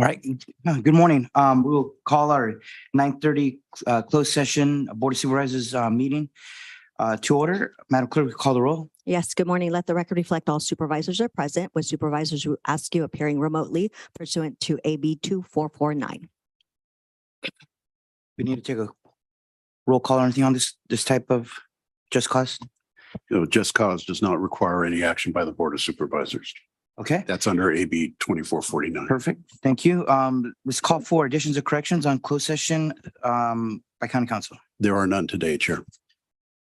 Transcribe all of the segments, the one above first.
All right. Good morning. We'll call our 9:30 closed session Board of Supervisors meeting to order. Madam Clerk, we call the roll. Yes, good morning. Let the record reflect all supervisors are present, with supervisors who ask you appearing remotely pursuant to AB 2449. We need to take a roll call or anything on this type of just cause. Just cause does not require any action by the Board of Supervisors. Okay, That's under AB 2449. perfect. Thank you. Let's call for additions or corrections on closed session by County Council. There are none today, Chair.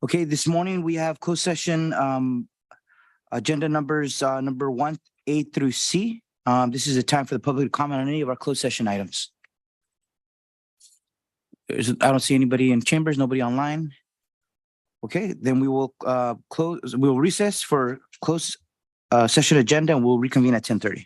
Okay, this morning we have closed session agenda numbers number 1A through C. This is a time for the public to comment on any of our closed session items. I don't see anybody in chambers, nobody online. Okay, then we will we will recess for closed session agenda and we'll reconvene at 10:30.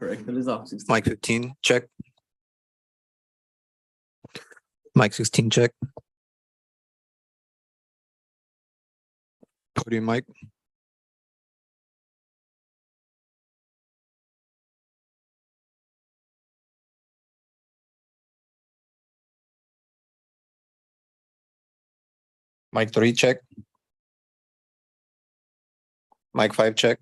Correct, it is off 16. Mic 15, check. Mic 16, check. Podium mic. Mic 3, check. Mic 5, check.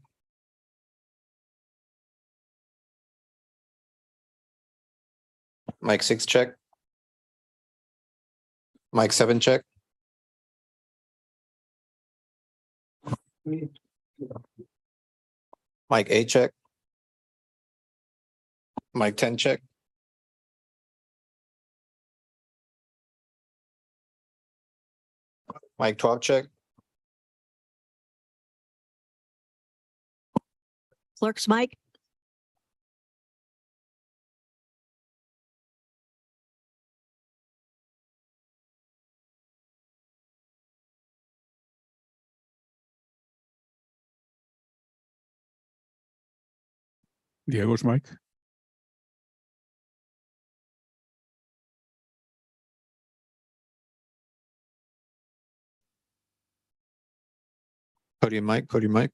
Mic 6, check. Mic 7, check. Mic 8, check. Mic 10, check. Mic 12, check. Clerk's mic. Diego's mic. Podium mic, podium mic.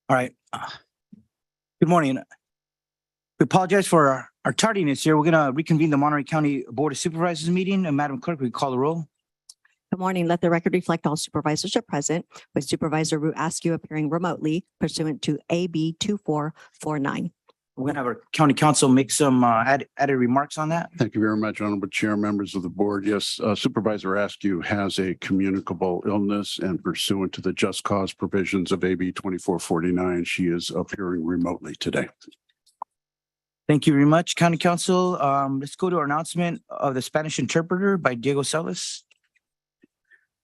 All right. Good morning. We apologize for our tardiness here. We're going to reconvene the Monterey County Board of Supervisors meeting. And Madam Clerk, we call the roll. Good morning. Let the record reflect all supervisors are present, with Supervisor Wu Askew appearing remotely pursuant to AB 2449. We're going to have our county council make some added remarks on that. Thank you very much, Honorable Chair, members of the board. Yes, Supervisor Askew has a communicable illness, and pursuant to the just cause provisions of AB 2449, she is appearing remotely today. Thank you very much, County Council. Let's go to our announcement of the Spanish interpreter by Diego Salas.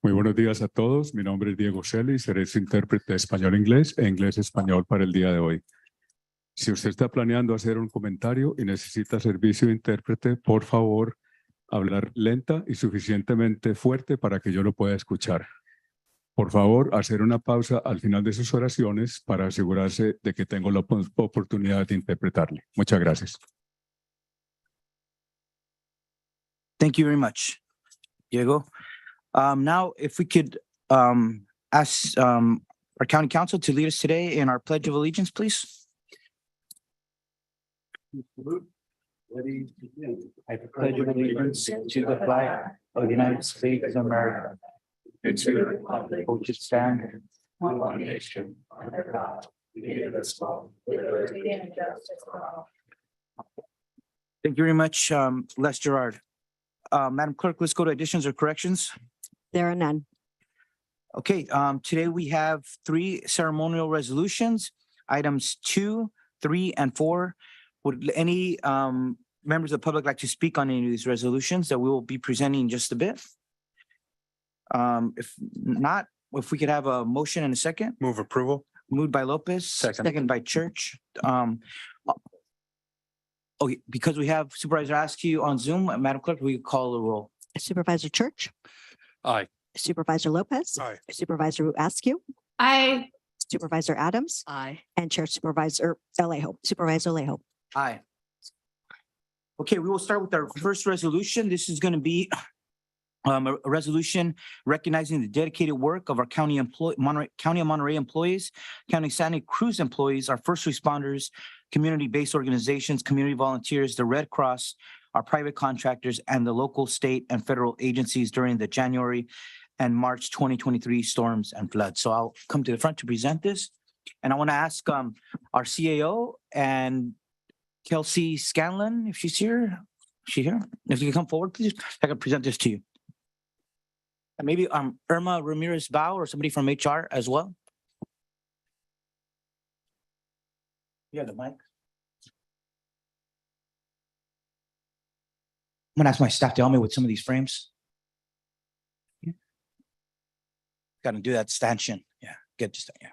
Muy buenos días a todos. Mi nombre es Diego Celi y seré su intérprete de español-inglés e inglés-español para el día de hoy. Si usted está planeando hacer un comentario y necesita servicio de intérprete, por favor, hablar lenta y suficientemente fuerte para que yo lo pueda escuchar. Por favor, hacer una pausa al final de sus oraciones para asegurarse de que tengo la oportunidad de interpretarle. Muchas gracias. Thank you very much, Diego. Now, if we could ask our county council to lead us today in our Pledge of Allegiance, please. I pledge allegiance to the flag of the United States of America and to the republic which stands one nation under God, indivisible, with liberty and justice for all. Thank you very much, Les Gerard. Madam Clerk, let's go to additions or corrections. There are none. Okay, today we have 3 ceremonial resolutions, items 2, 3, and 4. Would any members of the public like to speak on any of these resolutions that we will be presenting in just a bit? If not, if we could have a motion and a second. Move approval. Moved by Lopez. Second by Church. Okay, because we have Supervisor Askew on Zoom, Madam Clerk, we call the roll. Supervisor Church. Aye. Supervisor Lopez. Aye. Supervisor Wu Askew. Aye. Supervisor Adams. Aye. And Chair Supervisor Alejo. Supervisor Alejo. Aye. Okay, we will start with our first resolution. This is going to be a resolution recognizing the dedicated work of our County of Monterey employees, County Santa Cruz employees, our first responders, community-based organizations, community volunteers, the Red Cross, our private contractors, and the local, state, and federal agencies during the January and March 2023 storms and floods. So I'll come to the front to present this. And I want to ask our CAO and Kelsey Scanlon, if she's here. Is she here? If you can come forward, please. I can present this to you. And maybe Irma Ramirez Bao or somebody from HR as well. Yeah, the mic. I'm gonna ask my staff to help me with some of these frames. Got to do that stanchion. Yeah, get just yeah.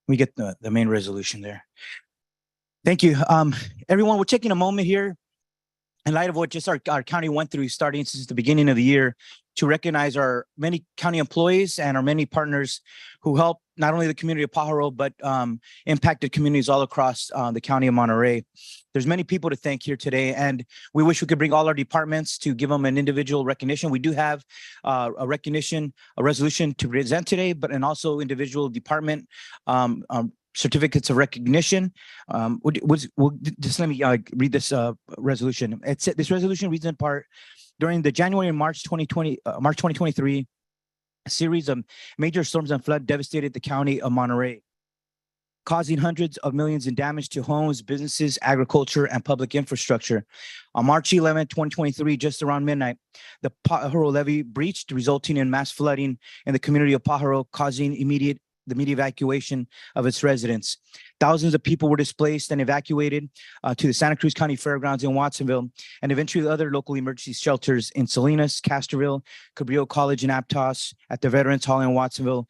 We get the main resolution there. Thank you. Everyone, we're taking a moment here in light of what just our county went through starting since the beginning of the year to recognize our many county employees and our many partners who help not only the community of Pajaro, but impacted communities all across the county of Monterey. There's many people to thank here today, and we wish we could bring all our departments to give them an individual recognition. We do have a resolution to present today, but and also individual department certificates of recognition. Just let me read this resolution. This resolution reads in part, during the January and March 2023, a series of major storms and flood devastated the county of Monterey, causing hundreds of millions in damage to homes, businesses, agriculture, and public infrastructure. On March 11, 2023, just around midnight, the Pajaro levee breached, resulting in mass flooding in the community of Pajaro, causing the immediate evacuation of its residents. Thousands of people were displaced and evacuated to the Santa Cruz County Fairgrounds in Watsonville, and eventually other local emergency shelters in Salinas, Castroville, Cabrillo College in Aptos, at the Veterans Hall in Watsonville,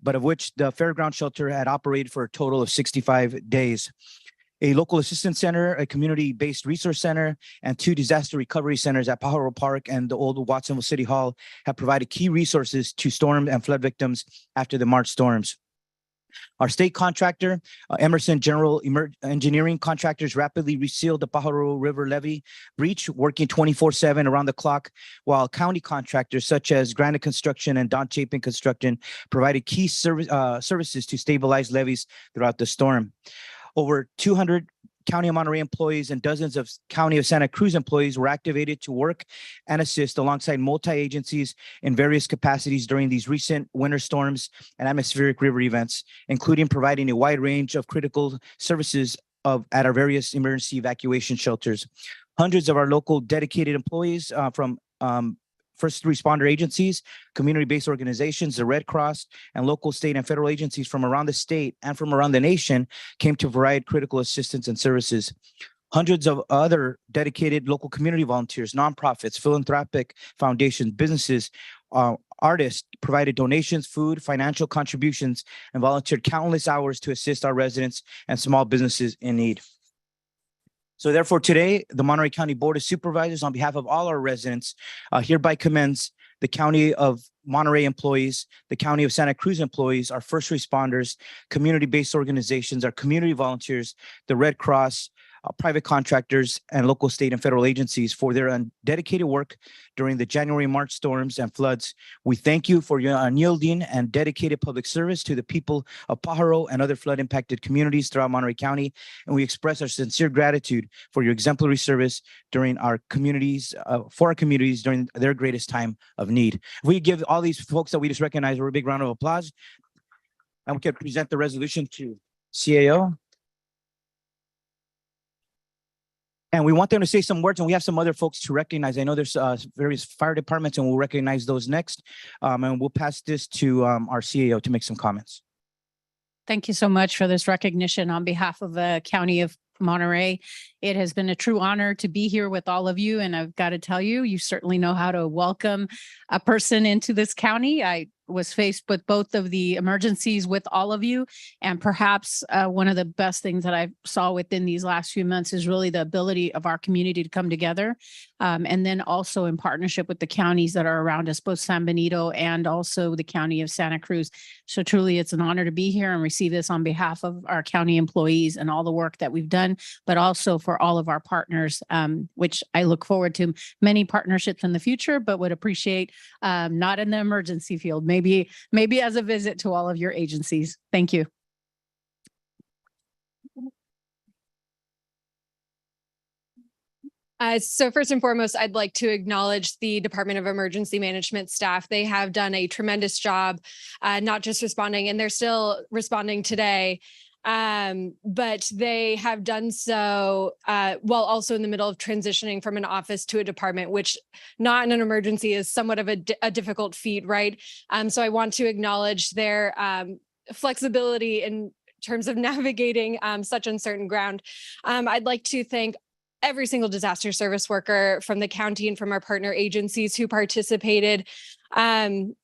but of which the Fairground shelter had operated for a total of 65 days. A local assistance center, a community-based resource center, and 2 disaster recovery centers at Pajaro Park and the old Watsonville City Hall have provided key resources to storm and flood victims after the March storms. Our state contractor, Emerson General Engineering Contractors, rapidly resealed the Pajaro River levee breach, working 24/7 around the clock, while county contractors such as Granite Construction and Don Chapin Construction provided key services to stabilize levees throughout the storm. Over 200 County of Monterey employees and dozens of County of Santa Cruz employees were activated to work and assist alongside multi-agencies in various capacities during these recent winter storms and atmospheric river events, including providing a wide range of critical services at our various emergency evacuation shelters. Hundreds of our local dedicated employees from first responder agencies, community-based organizations, the Red Cross, and local, state, and federal agencies from around the state and from around the nation came to provide critical assistance and services. Hundreds of other dedicated local community volunteers, nonprofits, philanthropic foundations, businesses, artists provided donations, food, financial contributions, and volunteered countless hours to assist our residents and small businesses in need. So therefore, today, the Monterey County Board of Supervisors, on behalf of all our residents, hereby commends the County of Monterey employees, the County of Santa Cruz employees, our first responders, community-based organizations, our community volunteers, the Red Cross, private contractors, and local, state, and federal agencies for their dedicated work during the January, March storms and floods. We thank you for your unyielding and dedicated public service to the people of Pajaro and other flood-impacted communities throughout Monterey County, and we express our sincere gratitude for your exemplary service during our communities, for our communities during their greatest time of need. If we give all these folks that we just recognized a big round of applause, and we can present the resolution to CAO. And we want them to say some words, and we have some other folks to recognize. I know there's various fire departments, and we'll recognize those next. And we'll pass this to our CAO to make some comments. Thank you so much for this recognition on behalf of the County of Monterey. It has been a true honor to be here with all of you. And I've got to tell you, you certainly know how to welcome a person into this county. I was faced with both of the emergencies with all of you. And perhaps one of the best things that I saw within these last few months is really the ability of our community to come together. And then also in partnership with the counties that are around us, both San Benito and also the County of Santa Cruz. So truly, it's an honor to be here and receive this on behalf of our county employees and all the work that we've done, but also for all of our partners, which I look forward to many partnerships in the future, but would appreciate not in the emergency field, maybe as a visit to all of your agencies. Thank you. So first and foremost, I'd like to acknowledge the Department of Emergency Management staff. They have done a tremendous job, not just responding, and they're still responding today, but they have done so while also in the middle of transitioning from an office to a department, which not in an emergency is somewhat of a difficult feat, right? So I want to acknowledge their flexibility in terms of navigating such uncertain ground. I'd like to thank every single disaster service worker from the county and from our partner agencies who participated. I'm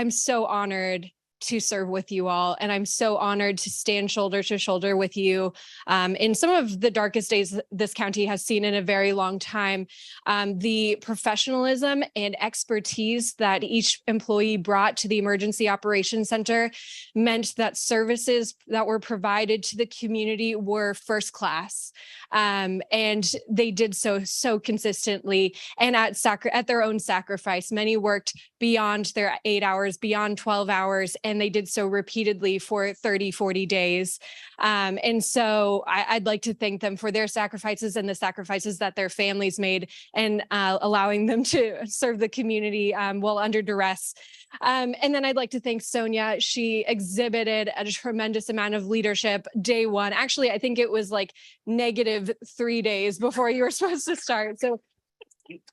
so honored to serve with you all, and I'm so honored to stand shoulder to shoulder with you in some of the darkest days this county has seen in a very long time. The professionalism and expertise that each employee brought to the Emergency Operations Center meant that services that were provided to the community were first class. And they did so consistently and at their own sacrifice. Many worked beyond their 8 hours, beyond 12 hours, and they did so repeatedly for 30, 40 days. And so I'd like to thank them for their sacrifices and the sacrifices that their families made and allowing them to serve the community while under duress. And then I'd like to thank Sonia. She exhibited a tremendous amount of leadership day one. Actually, I think it was like -3 days before you were supposed to start. So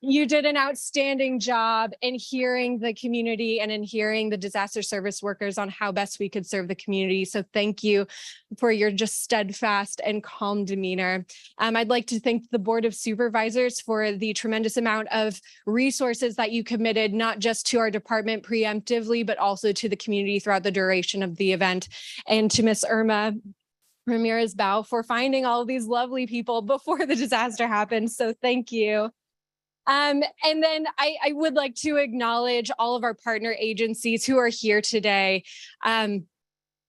you did an outstanding job in hearing the community and in hearing the disaster service workers on how best we could serve the community. So thank you for your just steadfast and calm demeanor. I'd like to thank the Board of Supervisors for the tremendous amount of resources that you committed, not just to our department preemptively, but also to the community throughout the duration of the event. And to Ms. Irma Ramirez-Bao for finding all of these lovely people before the disaster happened. So thank you. And then I would like to acknowledge all of our partner agencies who are here today.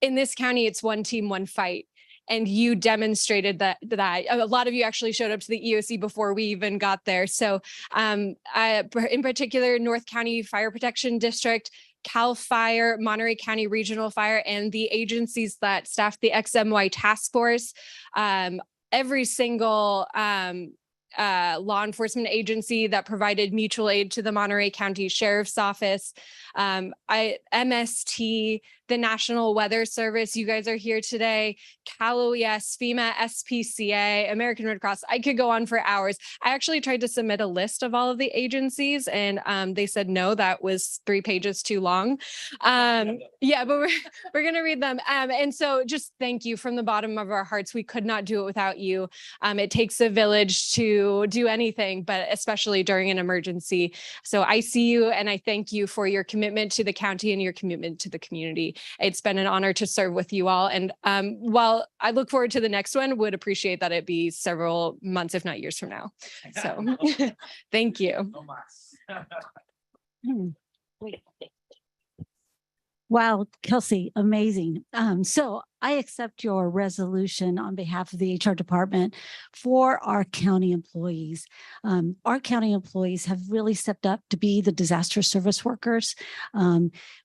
in this county, it's one team, one fight. And you demonstrated that a lot of you actually showed up to the EOC before we even got there. So in particular, North County Fire Protection District, CAL FIRE, Monterey County Regional Fire, and the agencies that staff the XMY task force, every single law enforcement agency that provided mutual aid to the Monterey County Sheriff's Office, MST, the National Weather Service, you guys are here today, Cal OES, FEMA, SPCA, American Red Cross. I could go on for hours. I actually tried to submit a list of all of the agencies and they said, no, that was 3 pages too long. Yeah, but we're going to read them. And so just thank you from the bottom of our hearts. We could not do it without you. It takes a village to do anything, but especially during an emergency. So I see you and I thank you for your commitment to the county and your commitment to the community. It's been an honor to serve with you all. And while I look forward to the next one, would appreciate that it be several months, if not years from now. So thank you. Wow, Kelsey, amazing. So I accept your resolution on behalf of the HR department for our county employees. Our county employees have really stepped up to be the disaster service workers.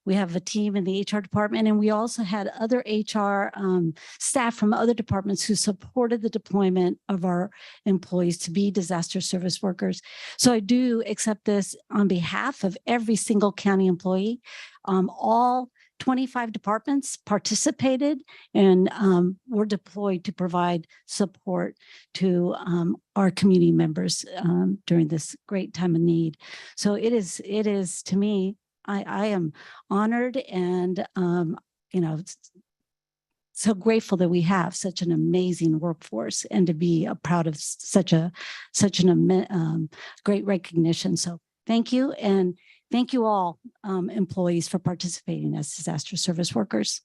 We have a team in the HR department, and we also had other HR staff from other departments who supported the deployment of our employees to be disaster service workers. So I do accept this on behalf of every single county employee. All 25 departments participated and were deployed to provide support to our community members during this great time of need. So it is to me, I am honored and so grateful that we have such an amazing workforce and to be proud of such an great recognition. So thank you. And thank you all employees for participating as disaster service workers.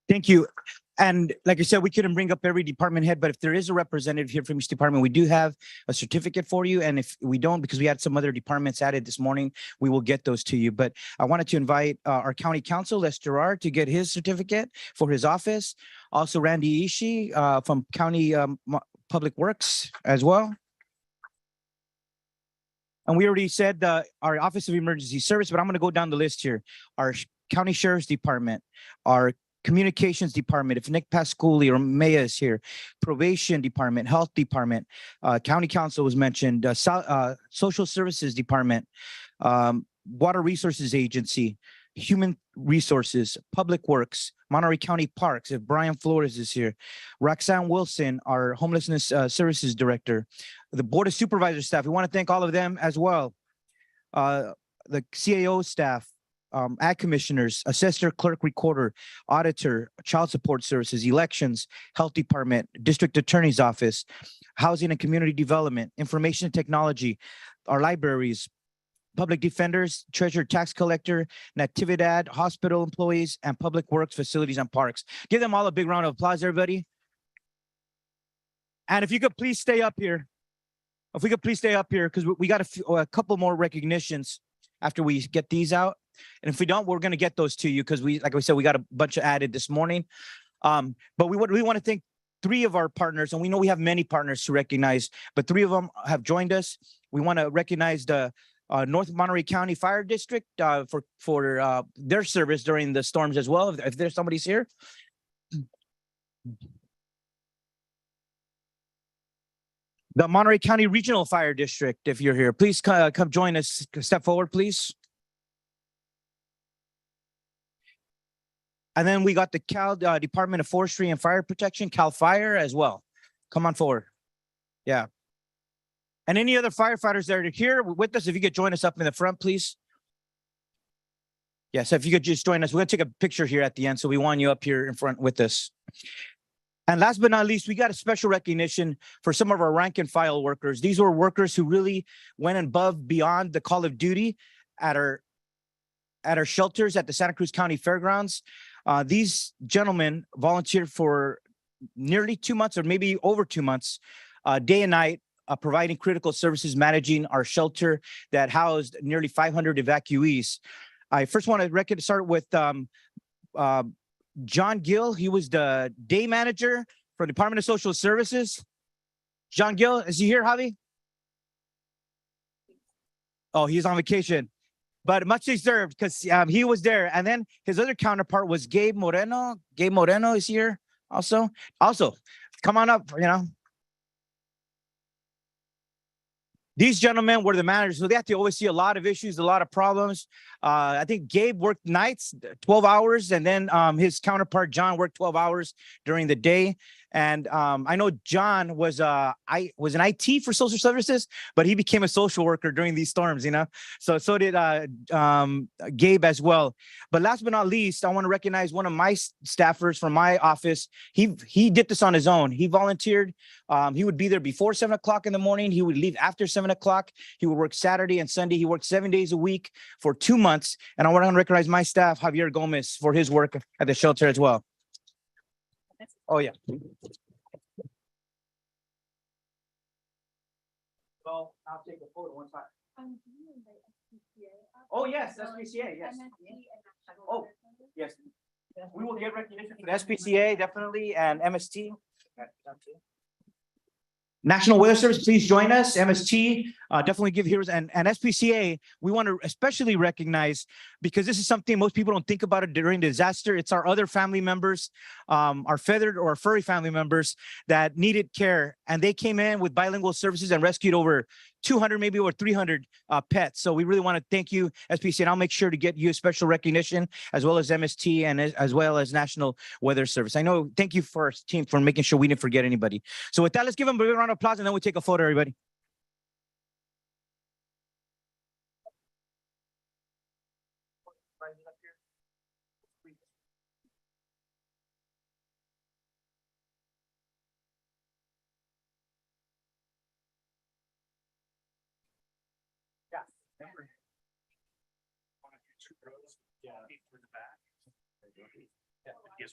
Thank you. And like I said, we couldn't bring up every department head, but if there is a representative here from each department, we do have a certificate for you. And if we don't, because we had some other departments added this morning, we will get those to you. But I wanted to invite our county counsel, Les Gerard, to get his certificate for his office. Also, Randy Ishii from County Public Works as well. And we already said our Office of Emergency Service, but I'm going to go down the list here. Our County Sheriff's Department, our Communications Department, if Nick Pasculi or Maya is here, Probation Department, Health Department, County Council was mentioned, Social Services Department, Water Resources Agency, Human Resources, Public Works, Monterey County Parks, if Brian Flores is here, Roxanne Wilson, our Homelessness Services Director, the Board of Supervisors staff. We want to thank all of them as well. The CAO staff, ad commissioners, assessor, clerk, recorder, auditor, child support services, elections, health department, district attorney's office, housing and community development, information technology, our libraries, public defenders, treasurer, tax collector, Natividad, hospital employees, and public works, facilities, and parks. Give them all a big round of applause, everybody. And if you could please stay up here. If we could please stay up here, because we got a couple more recognitions after we get these out. And if we don't, we're going to get those to you because like we said, we got a bunch of added this morning. But we want to thank 3 of our partners, and we know we have many partners to recognize, but 3 of them have joined us. We want to recognize the North Monterey County Fire District for their service during the storms as well. If there's somebody's here. The Monterey County Regional Fire District, if you're here, please come join us. Step forward, please. And then we got the Cal Department of Forestry and Fire Protection, CAL FIRE as well. Come on forward. Yeah. And any other firefighters that are here with us, if you could join us up in the front, please. Yes, if you could just join us. We're going to take a picture here at the end, so we want you up here in front with us. And last but not least, we got a special recognition for some of our rank and file workers. These were workers who really went above beyond the call of duty at our shelters at the Santa Cruz County Fairgrounds. These gentlemen volunteered for nearly 2 months or maybe over 2 months, day and night, providing critical services, managing our shelter that housed nearly 500 evacuees. I first want to start with John Gill. He was the day manager for the Department of Social Services. John Gill, is he here, Javi? Oh, he's on vacation, but much deserved because he was there. And then his other counterpart was Gabe Moreno. Gabe Moreno is here also. Also, come on up, These gentlemen were the managers, so they had to oversee a lot of issues, a lot of problems. I think Gabe worked nights, 12 hours, and then his counterpart, John, worked 12 hours during the day. And I know John was an IT for social services, but he became a social worker during these storms, So did Gabe as well. But last but not least, I want to recognize one of my staffers from my office. He did this on his own. He volunteered. He would be there before 7 o'clock in the morning. He would leave after 7 o'clock. He would work Saturday and Sunday. He worked 7 days a week for 2 months. And I want to recognize my staff, Javier Gomez, for his work at the shelter as well. Oh, yeah. Well, I'll take a photo one time. Oh, yes, SPCA, yes. Oh, yes. We will get recognition for the SPCA, definitely, and MST. National Weather Service, please join us. MST, definitely give heroes, and SPCA, we want to especially recognize, because this is something most people don't think about it during disaster. It's our other family members, our feathered or furry family members that needed care, and they came in with bilingual services and rescued over 200, maybe over 300 pets. So we really want to thank you, SPCA, and I'll make sure to get you special recognition, as well as MST and as well as National Weather Service. I know, thank you for our team for making sure we didn't forget anybody. So with that, let's give them a big round of applause, and then we'll take a photo, everybody.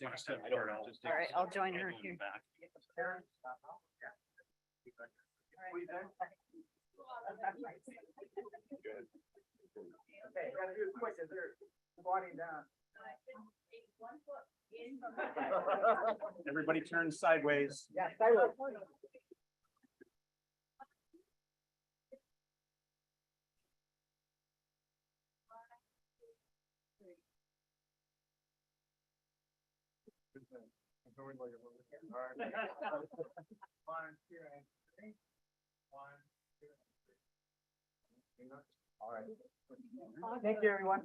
All right, I'll join her here. Everybody turn sideways. Yeah, All right. Thank you, everyone.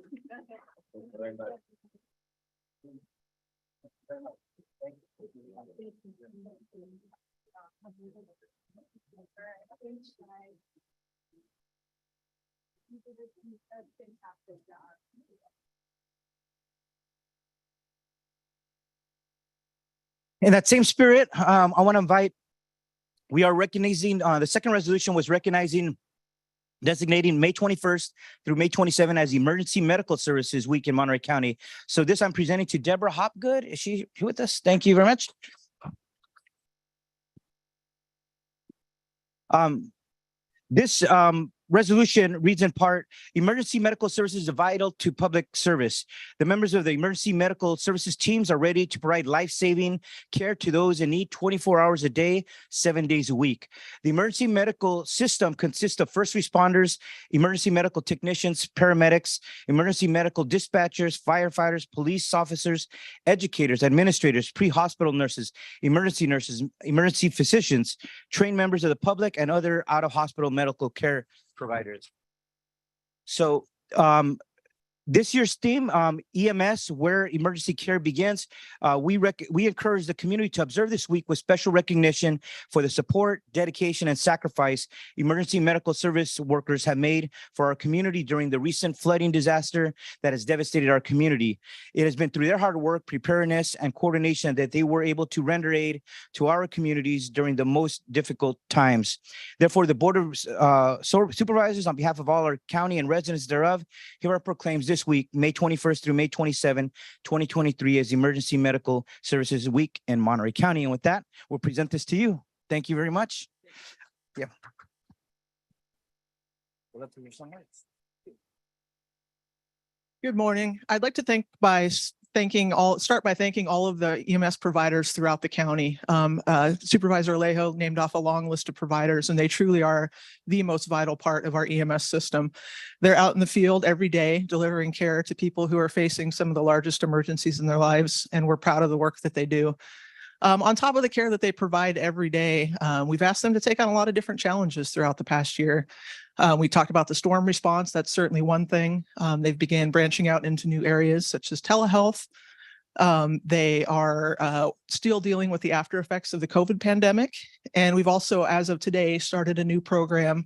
In that same spirit, I want to invite, we are recognizing, the second resolution was designating May 21st through May 27 as Emergency Medical Services Week in Monterey County. So this I'm presenting to Deborah Hopgood. Is she with us? Thank you very much. This resolution reads in part, emergency medical services are vital to public service. The members of the emergency medical services teams are ready to provide life-saving care to those in need 24 hours a day, 7 days a week. The emergency medical system consists of first responders, emergency medical technicians, paramedics, emergency medical dispatchers, firefighters, police officers, educators, administrators, pre-hospital nurses, emergency physicians, trained members of the public, and other out-of-hospital medical care providers. So this year's theme, EMS, where emergency care begins. We encourage the community to observe this week with special recognition for the support, dedication, and sacrifice emergency medical service workers have made for our community during the recent flooding disaster that has devastated our community. It has been through their hard work, preparedness, and coordination that they were able to render aid to our communities during the most difficult times. Therefore, the Board of Supervisors, on behalf of all our county and residents thereof, hereby proclaims this week, May 21st through May 27, 2023, as Emergency Medical Services Week in Monterey County. And with that, we'll present this to you. Thank you very much. Yeah. Good morning. I'd like to start by thanking all of the EMS providers throughout the county. Supervisor Alejo named off a long list of providers, and they truly are the most vital part of our EMS system. They're out in the field every day delivering care to people who are facing some of the largest emergencies in their lives, and we're proud of the work that they do. On top of the care that they provide every day, we've asked them to take on a lot of different challenges throughout the past year. We talked about the storm response. That's certainly one thing. They've began branching out into new areas such as telehealth. They are still dealing with the after effects of the COVID pandemic. And we've also, as of today, started a new program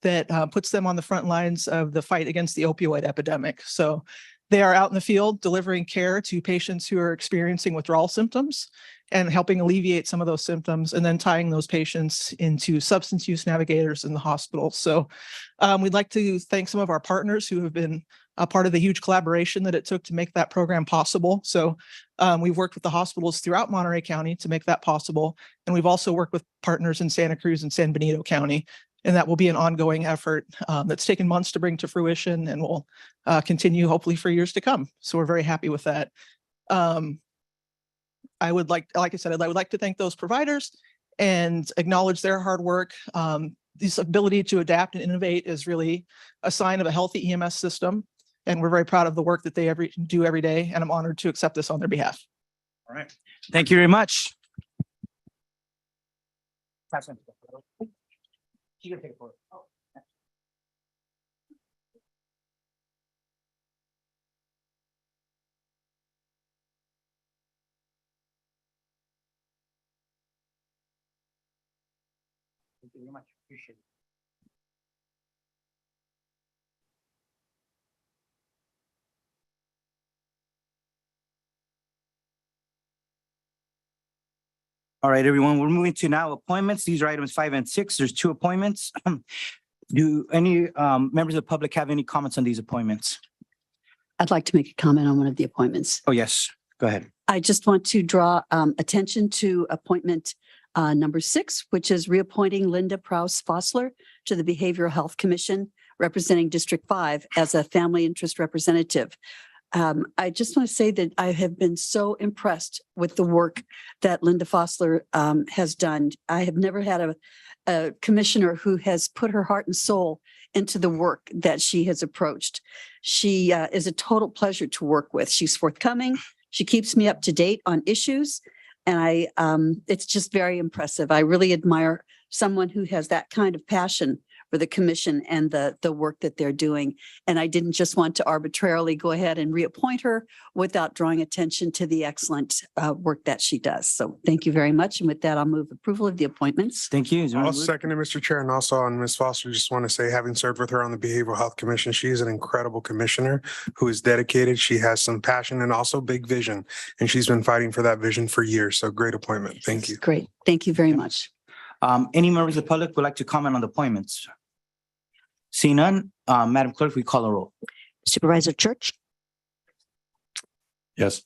that puts them on the front lines of the fight against the opioid epidemic. So they are out in the field delivering care to patients who are experiencing withdrawal symptoms and helping alleviate some of those symptoms, and then tying those patients into substance use navigators in the hospital. So we'd like to thank some of our partners who have been a part of the huge collaboration that it took to make that program possible. So we've worked with the hospitals throughout Monterey County to make that possible. And we've also worked with partners in Santa Cruz and San Benito County. And that will be an ongoing effort that's taken months to bring to fruition and will continue hopefully for years to come. So we're very happy with that. I would like I said, I would like to thank those providers and acknowledge their hard work. This ability to adapt and innovate is really a sign of a healthy EMS system. And we're very proud of the work that they do every day. And I'm honored to accept this on their behalf. All right. Thank you very much. Thank you very much. Appreciate it. All right, everyone, we're moving to now appointments. These are items 5 and 6. There's 2 appointments. Do any members of the public have any comments on these appointments? I'd like to make a comment on one of the appointments. Oh, yes, go ahead. I just want to draw attention to appointment number 6, which is reappointing Linda Prowse-Fossler to the Behavioral Health Commission, representing District 5 as a family interest representative. I just want to say that I have been so impressed with the work that Linda Fossler has done. I have never had a commissioner who has put her heart and soul into the work that she has approached. She is a total pleasure to work with. She's forthcoming. She keeps me up to date on issues. And it's just very impressive. I really admire someone who has that kind of passion for the commission and the work that they're doing. And I didn't just want to arbitrarily go ahead and reappoint her without drawing attention to the excellent work that she does. So thank you very much. And with that, I'll move approval of the appointments. Thank you. I'll second it, Mr. Chair. And also on Ms. Foster, just want to say, having served with her on the Behavioral Health Commission, she is an incredible commissioner who is dedicated. She has some passion and also big vision. And she's been fighting for that vision for years. So great appointment. Thank you. Great. Thank you very much. Any members of the public would like to comment on the appointments? See none, Madam Clerk, we call a roll. Supervisor Church, Yes.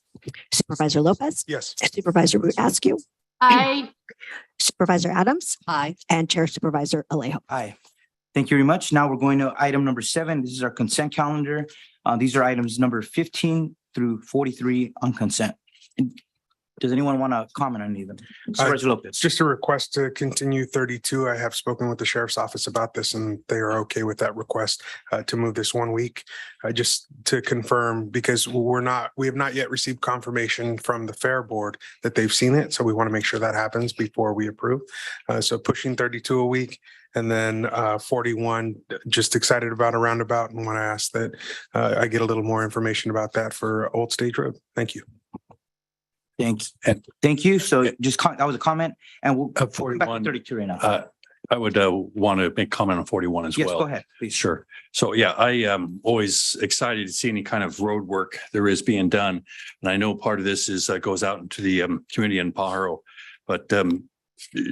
Supervisor Lopez, Yes. Supervisor Root Askew, Aye. Supervisor Adams, Aye. and Chair Supervisor Alejo. Aye. Thank you very much. Now we're going to item number 7. This is our consent calendar. These are items number 15 through 43 on consent. Does anyone want to comment on any of them? Supervisor Lopez. Just a request to continue 32. I have spoken with the sheriff's office about this and they are okay with that request to move this 1 week. Just to confirm, because we have not yet received confirmation from the Fair Board that they've seen it. So we want to make sure that happens before we approve. So pushing 32 a week. And then 41, just excited about a roundabout and want to ask that I get a little more information about that for Old Stage Road. Thank you. Thanks. Thank you. So just that was a comment, and we'll back to 41. 32 right now. I would want to make comment on 41 as Yes, well. go ahead, please. Sure. So yeah, I am always excited to see any kind of road work there is being done. And I know part of this is goes out into the community in Pajaro, but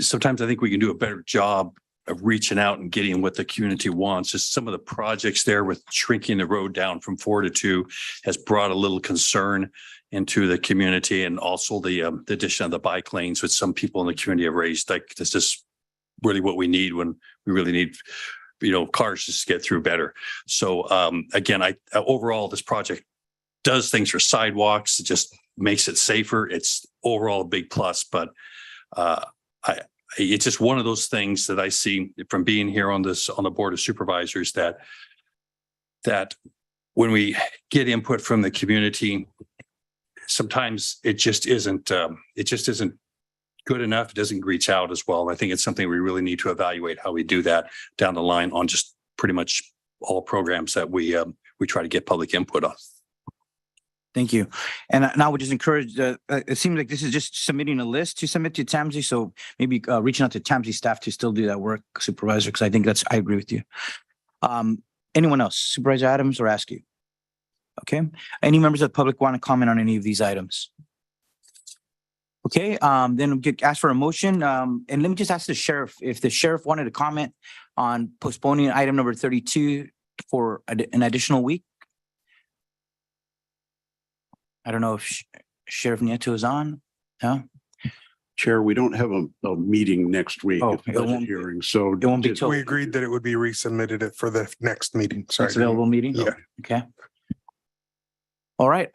sometimes I think we can do a better job of reaching out and getting what the community wants. Just some of the projects there with shrinking the road down from 4 to 2 has brought a little concern into the community, and also the addition of the bike lanes, which some people in the community have raised. Like, this is really what we need when we really need, cars just to get through better. So again, overall, this project does things for sidewalks. It just makes it safer. It's overall a big plus, but it's just one of those things that I see from being here on the Board of Supervisors that when we get input from the community, sometimes it just isn't good enough. It doesn't reach out as well. I think it's something we really need to evaluate how we do that down the line on just pretty much all programs that we try to get public input on. Thank you. And I would just encourage, it seems like this is just submitting a list to submit to TAMSI. So maybe reaching out to TAMSI staff to still do that work, Supervisor, because I think I agree with you. Anyone else? Supervisor Adams or Askew? Okay. Any members of the public want to comment on any of these items? Okay, then we'll ask for a motion. And let me just ask the sheriff, if the sheriff wanted to comment on postponing item number 32 for an additional week. I don't know if Sheriff Nieto is on. No? Chair, we don't have a meeting next week. Oh, It's it budget won't- hearing, so. It won't be till We agreed that it would be resubmitted for the next meeting. Sorry. next available meeting? Yeah. Okay. All right,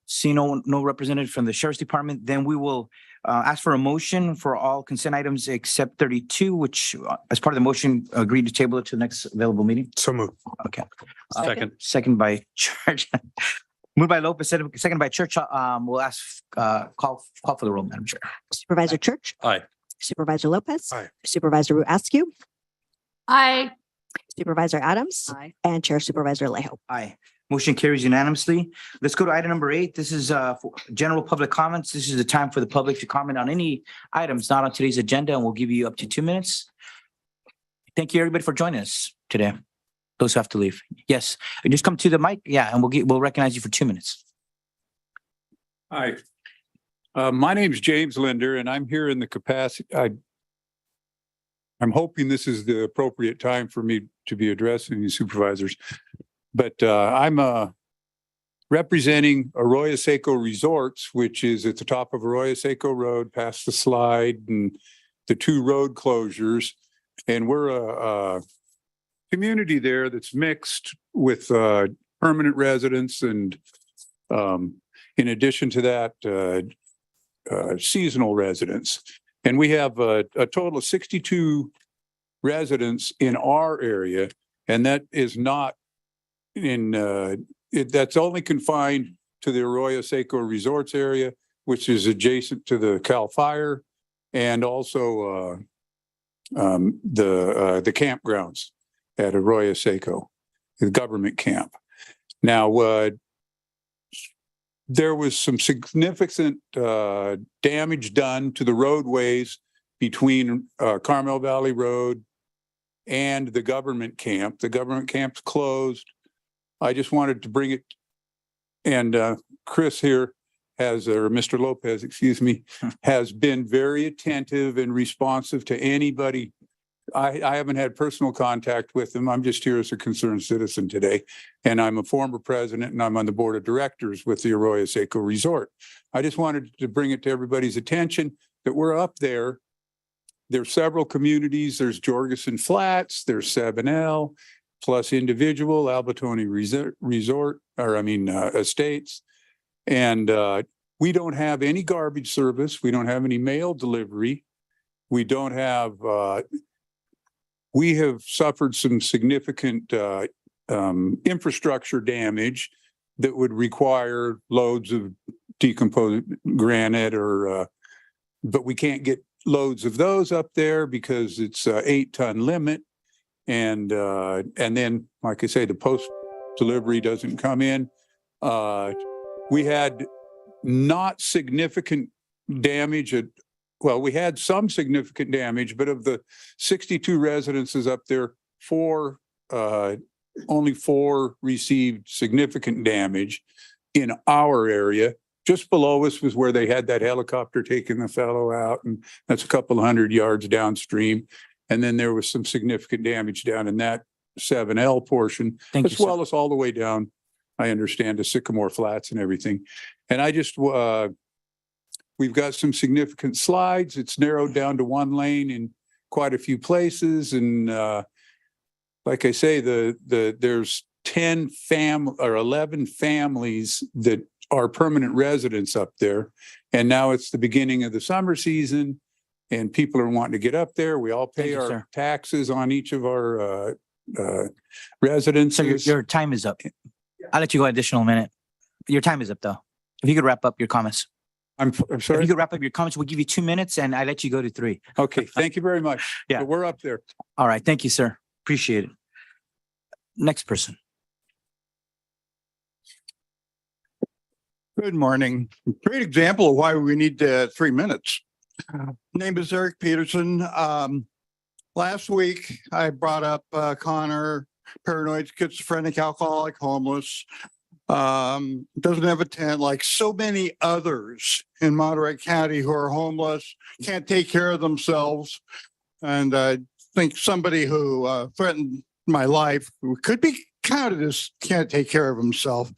see no representative from the Sheriff's Department, then we will ask for a motion for all consent items except 32, which as part of the motion, agreed to table it to the next available meeting. So moved. Okay. Second. By Church. Moved by Lopez, second by Church. We'll ask, call for the roll, Madam Chair. Supervisor Church. Aye. Supervisor Lopez. Aye. Supervisor Wu Askew. Aye. Supervisor Adams. Aye. And Chair Supervisor Alejo. Aye. Motion carries unanimously. Let's go to item number 8. This is for general public comments. This is the time for the public to comment on any items not on today's agenda, and we'll give you up to 2 minutes. Thank you, everybody, for joining us today. Those who have to leave. Yes, and just come to the mic. Yeah, and we'll recognize you for 2 minutes. Hi, my name is James Linder, and I'm here in the capacity. I'm hoping this is the appropriate time for me to be addressing you supervisors, but I'm representing Arroyo Seco Resorts, which is at the top of Arroyo Seco Road, past the slide and the 2 road closures, and we're a community there that's mixed with permanent residents and in addition to that, seasonal residents. And we have a total of 62 residents in our area, and that is not that's only confined to the Arroyo Seco Resorts area, which is adjacent to the Cal Fire and also the campgrounds at Arroyo Seco, the government camp. Now, there was some significant damage done to the roadways between Carmel Valley Road and the government camp. The government camp's closed. I just wanted to bring it, and Chris here has, or Mr. Lopez, excuse me, has been very attentive and responsive to anybody. I haven't had personal contact with him. I'm just here as a concerned citizen today. And I'm a former president and I'm on the board of directors with the Arroyo Seco Resort. I just wanted to bring it to everybody's attention that we're up there. There's several communities. There's Jorgensen Flats, there's 7L, plus individual Albatoni Estates. And we don't have any garbage service. We don't have any mail delivery. We don't have, we have suffered some significant infrastructure damage that would require loads of decomposed granite but we can't get loads of those up there because it's a 8-ton limit. And then, like I say, the post delivery doesn't come in. We had not significant damage we had some significant damage, but of the 62 residences up there, only 4 received significant damage in our area. Just below us was where they had that helicopter taking the fellow out, and that's a couple of 100 yards downstream. And then there was some significant damage down in that 7L portion, as well as all the way down, I understand, to Sycamore Flats and everything. And I just, we've got some significant slides. It's narrowed down to 1 lane in quite a few places. And like I say, there's or 11 families that are permanent residents up there. And now it's the beginning of the summer season and people are wanting to get up there. We all Thank pay you, our sir. taxes on each of our So residences. your time is up. I'll let you go an additional minute. Your time is up though. If you could wrap up your comments. I'm If sorry. you could wrap up your comments, we'll give you 2 minutes and I let you go to 3. Okay, thank you very much. Yeah. But we're up there. All right. Thank you, sir. Appreciate it. Next person. Good morning. Great example of why we need 3 minutes. Name is Eric Peterson. Last week, I brought up Connor, paranoid, schizophrenic, alcoholic, homeless. Doesn't have a tent, like so many others in Monterey County who are homeless, can't take care of themselves. And I think somebody who threatened my life, who could be counted as can't take care of himself.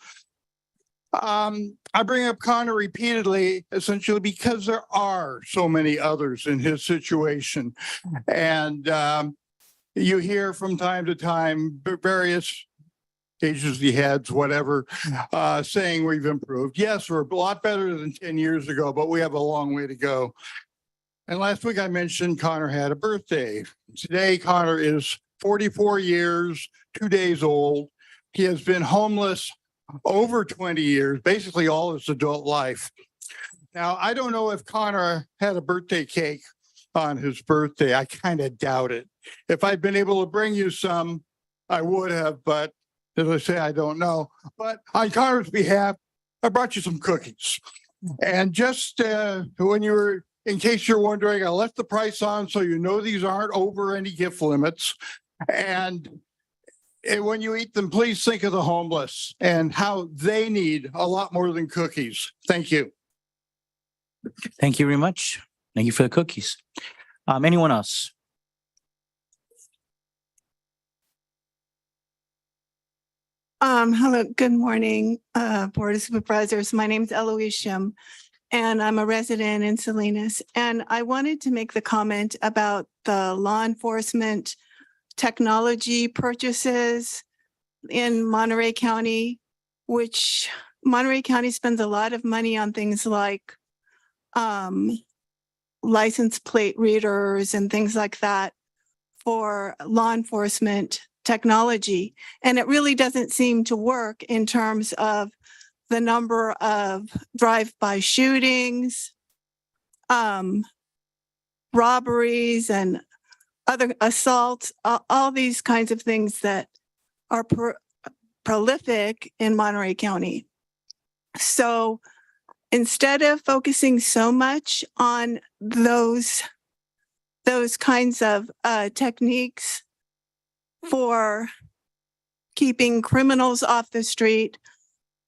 I bring up Connor repeatedly, essentially because there are so many others in his situation. And you hear from time to time various agency heads, whatever, saying we've improved. Yes, we're a lot better than 10 years ago, but we have a long way to go. And last week I mentioned Connor had a birthday. Today, Connor is 44 years, 2 days old. He has been homeless over 20 years, basically all his adult life. Now, I don't know if Connor had a birthday cake on his birthday. I kind of doubt it. If I'd been able to bring you some, I would have, but as I say, I don't know. But on Connor's behalf, I brought you some cookies. And just when you were, in case you're wondering, I left the price on so you know these aren't over any gift limits. And when you eat them, please think of the homeless and how they need a lot more than cookies. Thank you. Thank you very much. Thank you for the cookies. Anyone else? Hello, good morning, Board of Supervisors. My name is Eloise Shim, and I'm a resident in Salinas. And I wanted to make the comment about the law enforcement technology purchases in Monterey County, which Monterey County spends a lot of money on things like license plate readers and things like that for law enforcement technology. And it really doesn't seem to work in terms of the number of drive-by shootings, robberies, and other assaults, all these kinds of things that are prolific in Monterey County. So instead of focusing so much on those kinds of techniques for keeping criminals off the street,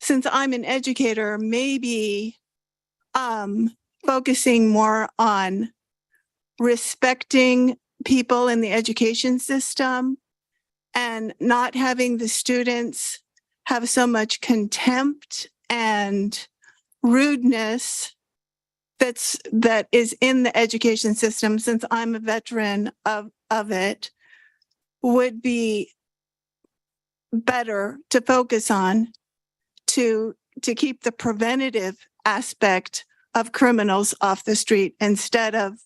since I'm an educator, maybe focusing more on respecting people in the education system and not having the students have so much contempt and rudeness that is in the education system, since I'm a veteran of it, would be better to focus on to keep the preventative aspect of criminals off the street instead of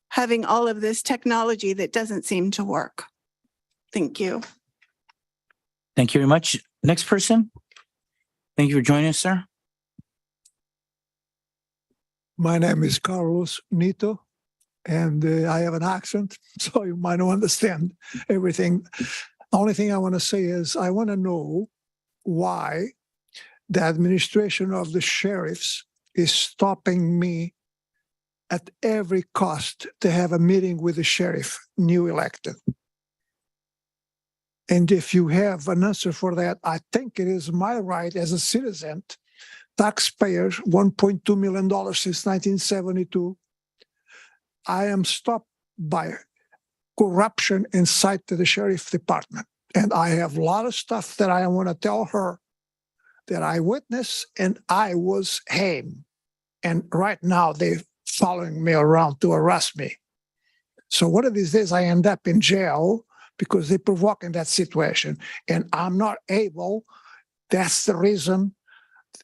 having all of this technology that doesn't seem to work. Thank you. Thank you very much. Next person. Thank you for joining us, sir. My name is Carlos Nito, and I have an accent, so you might not understand everything. Only thing I want to say is I want to know why the administration of the sheriffs is stopping me at every cost to have a meeting with the sheriff, new elected. And if you have an answer for that, I think it is my right as a citizen, taxpayers, $1.2 million since 1972. I am stopped by corruption inside the sheriff department. And I have a lot of stuff that I want to tell her that I witnessed and I was hanged. And right now they're following me around to arrest me. So one of these days I end up in jail because they're provoking that situation. And I'm not able, that's the reason,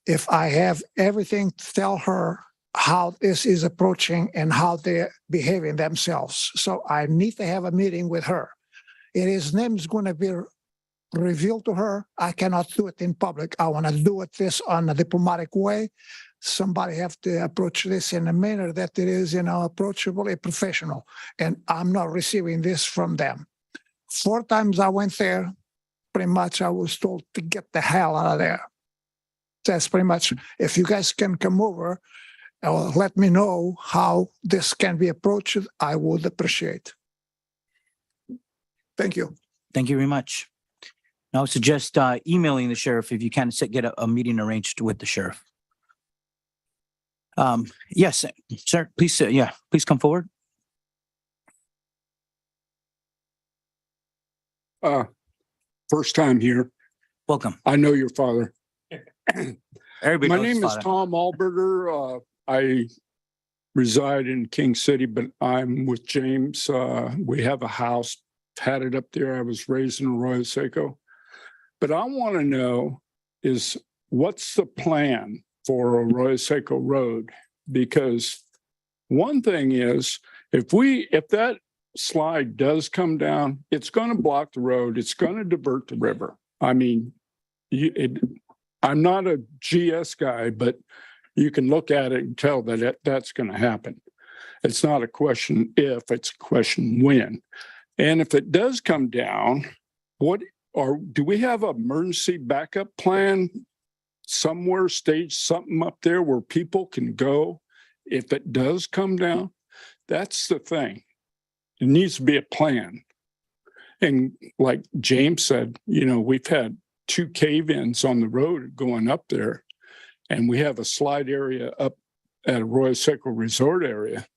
if I have everything to tell her how this is approaching and how they're behaving themselves. So I need to have a meeting with her. And his name is going to be revealed to her. I cannot do it in public. I want to do it this on a diplomatic way. Somebody have to approach this in a manner that it is, approachable and professional. And I'm not receiving this from them. 4 times I went there, pretty much I was told to get the hell out of there. That's pretty much, if you guys can come over, let me know how this can be approached. I would appreciate. Thank you. Thank you very much. I would suggest emailing the sheriff if you can get a meeting arranged with the sheriff. Yes, sir, please, please come forward. First time here. Welcome. I know your father. Everybody My knows his name is father. Tom Alberger. I reside in King City, but I'm with James. We have a house, had it up there. I was raised in Arroyo Seco. But I want to know is what's the plan for Arroyo Seco Road? Because one thing is, if that slide does come down, it's going to block the road. It's going to divert the river. I mean, I'm not a GS guy, but you can look at it and tell that that's going to happen. It's not a question if, it's a question when. And if it does come down, do we have an emergency backup plan somewhere, stage something up there where people can go if it does come down? That's the thing. It needs to be a plan. And like James said, we've had 2 cave-ins on the road going up there, and we have a slide area up at Arroyo Seco Resort area.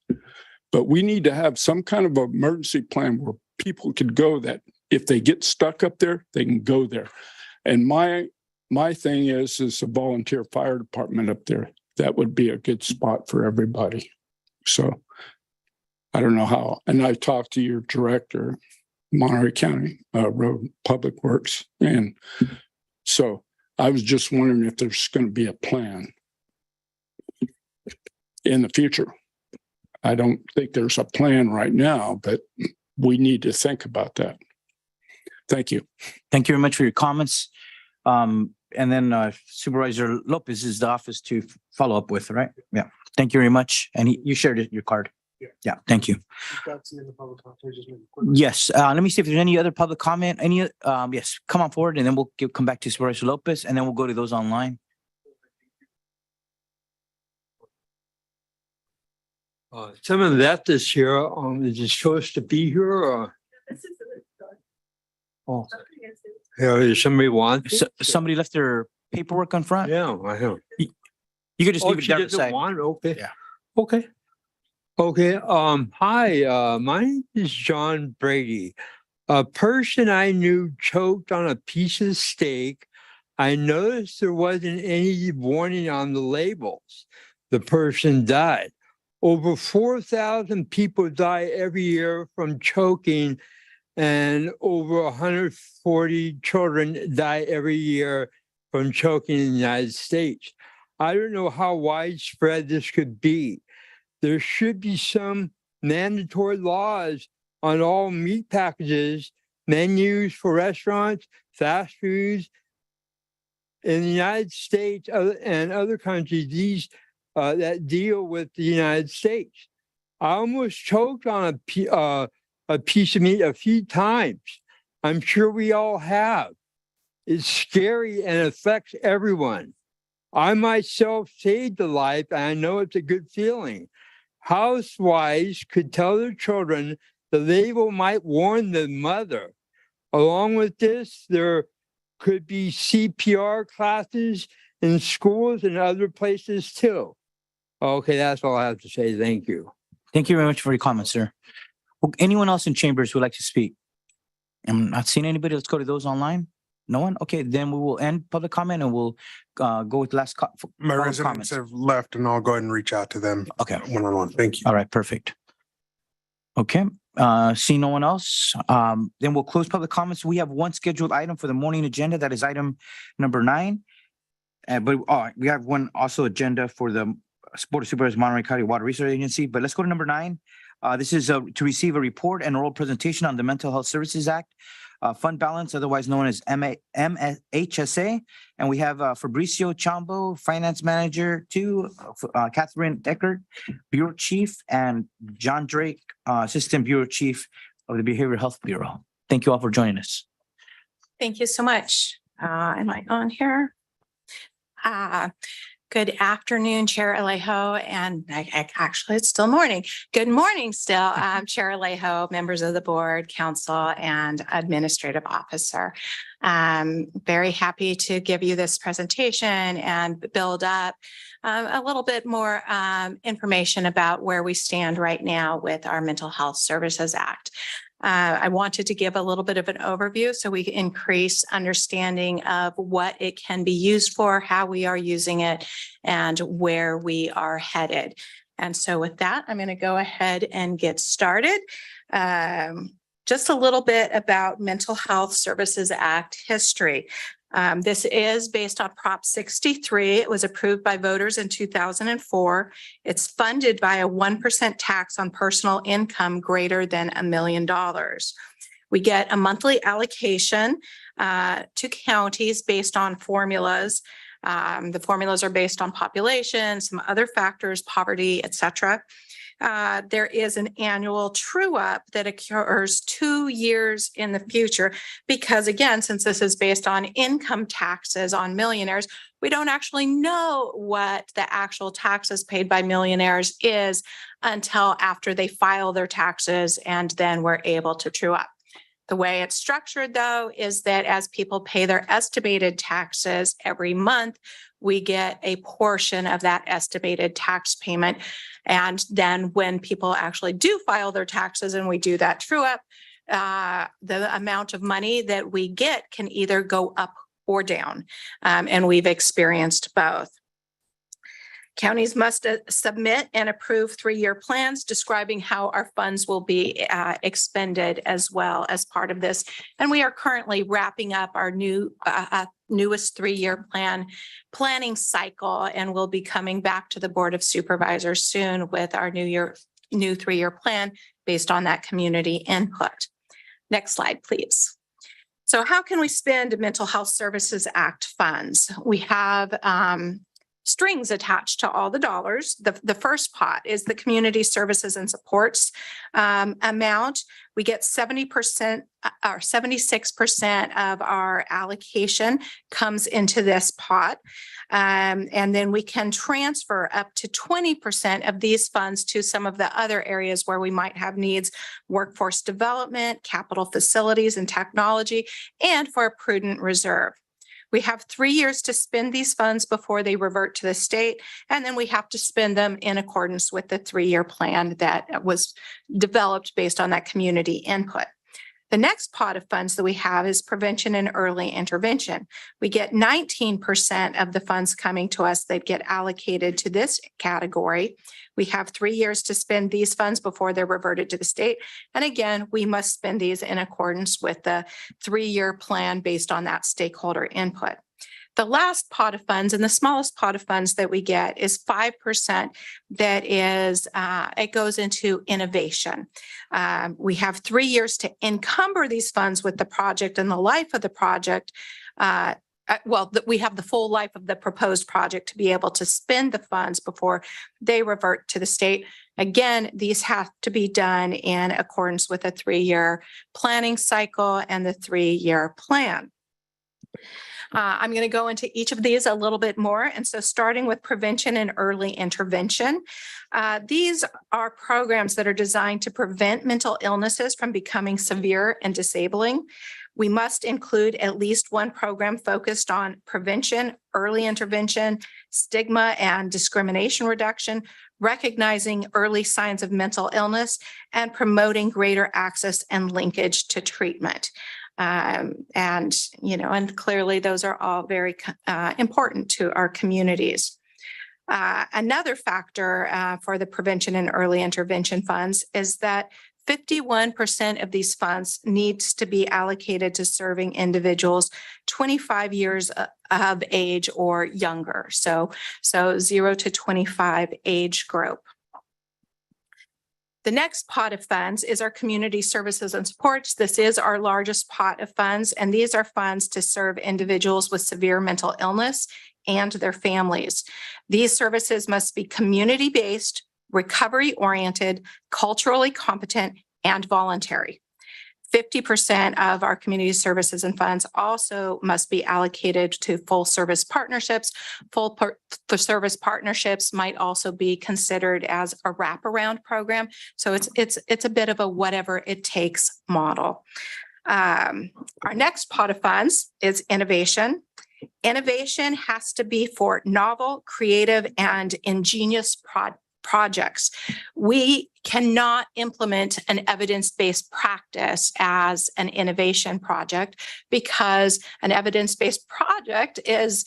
But we need to have some kind of emergency plan where people could go, that if they get stuck up there, they can go there. And my thing is a volunteer fire department up there. That would be a good spot for everybody. So I don't know how. And I talked to your director, Monterey County Road Public Works. And so I was just wondering if there's going to be a plan in the future. I don't think there's a plan right now, but we need to think about that. Thank you. Thank you very much for your comments. And then Supervisor Lopez is the office to follow up with, right? Yeah. Thank you very much. And you shared your card. Yeah. Thank you. Yes. Let me see if there's any other public comment. Yes, come on forward and then we'll come back to Supervisor Lopez and then we'll go to those online. Some of that this year, is it supposed to be here or? Oh. Yeah, does somebody want? Somebody left their paperwork on front? Yeah, I know. You could just leave it she down doesn't beside. want it? Okay. Yeah. Okay. Okay. Hi, my name is John Brady. A person I knew choked on a piece of steak. I noticed there wasn't any warning on the labels. The person died. Over 4,000 people die every year from choking, and over 140 children die every year from choking in the United States. I don't know how widespread this could be. There should be some mandatory laws on all meat packages, menus for restaurants, fast foods. In the United States and other countries, that deal with the United States. I almost choked on a piece of meat a few times. I'm sure we all have. It's scary and affects everyone. I myself saved a life, and I know it's a good feeling. Housewives could tell their children the label might warn the mother. Along with this, there could be CPR classes in schools and other places too. Okay, that's all I have to say. Thank you. Thank you very much for your comments, sir. Anyone else in chambers who would like to speak? I'm not seeing anybody. Let's go to those online. No one? Okay, then we will end public comment and we'll go with last My final residents comments. have left and I'll go ahead and reach out to them. Okay. One-on-one. Thank you. All right, perfect. Okay, Seeing no one else, then we'll close public comments. We have one scheduled item for the morning agenda. That is item number 9. But we have one also agenda for the Board of Supervisors, Monterey County Water Resource Agency. But let's go to number 9. This is to receive a report and oral presentation on the Mental Health Services Act, fund balance, otherwise known as MHSA. And we have Fabricio Chambo, Finance Manager 2, Catherine Deckard, Bureau Chief, and John Drake, Assistant Bureau Chief of the Behavioral Health Bureau. Thank you all for joining us. Thank you so much. Am I on here? Good afternoon, Chair Alejo, and actually it's still morning. Good morning still, Chair Alejo, members of the board, council, and administrative officer. Very happy to give you this presentation and build up a little bit more information about where we stand right now with our Mental Health Services Act. I wanted to give a little bit of an overview so we can increase understanding of what it can be used for, how we are using it, and where we are headed. And so with that, I'm going to go ahead and get started. Just a little bit about Mental Health Services Act history. This is based on Prop 63. It was approved by voters in 2004. It's funded by a 1% tax on personal income greater than $1 million. We get a monthly allocation to counties based on formulas. The formulas are based on population, some other factors, poverty, et cetera. There is an annual true up that occurs 2 years in the future because, again, since this is based on income taxes on millionaires, we don't actually know what the actual taxes paid by millionaires is until after they file their taxes, and then we're able to true up. The way it's structured, though, is that as people pay their estimated taxes every month, we get a portion of that estimated tax payment. And then when people actually do file their taxes and we do that true up, the amount of money that we get can either go up or down. And we've experienced both. Counties must submit and approve 3-year plans describing how our funds will be expended as well as part of this. And we are currently wrapping up our newest 3-year planning cycle, and we'll be coming back to the Board of Supervisors soon with our new 3-year plan based on that community input. Next slide, please. So how can we spend Mental Health Services Act funds? We have strings attached to all the dollars. The first pot is the community services and supports amount. We get 70% or 76% of our allocation comes into this pot. And then we can transfer up to 20% of these funds to some of the other areas where we might have needs: workforce development, capital facilities and technology, and for a prudent reserve. We have 3 years to spend these funds before they revert to the state, and then we have to spend them in accordance with the 3-year plan that was developed based on that community input. The next pot of funds that we have is prevention and early intervention. We get 19% of the funds coming to us that get allocated to this category. We have 3 years to spend these funds before they're reverted to the state. And again, we must spend these in accordance with the 3-year plan based on that stakeholder input. The last pot of funds and the smallest pot of funds that we get is 5% that is, it goes into innovation. We have 3 years to encumber these funds with the project and the life of the project. We have the full life of the proposed project to be able to spend the funds before they revert to the state. Again, these have to be done in accordance with a 3-year planning cycle and the 3-year plan. I'm going to go into each of these a little bit more. And so starting with prevention and early intervention, these are programs that are designed to prevent mental illnesses from becoming severe and disabling. We must include at least one program focused on prevention, early intervention, stigma and discrimination reduction, recognizing early signs of mental illness, and promoting greater access and linkage to treatment. And clearly those are all very important to our communities. Another factor for the prevention and early intervention funds is that 51% of these funds needs to be allocated to serving individuals 25 years of age or younger. So 0 to 25 age group. The next pot of funds is our community services and supports. This is our largest pot of funds, and these are funds to serve individuals with severe mental illness and their families. These services must be community-based, recovery-oriented, culturally competent, and voluntary. 50% of our community services and funds also must be allocated to full service partnerships. Service partnerships might also be considered as a wraparound program. So it's a bit of a whatever it takes model. Our next pot of funds is innovation. Innovation has to be for novel, creative, and ingenious projects. We cannot implement an evidence-based practice as an innovation project because an evidence-based project is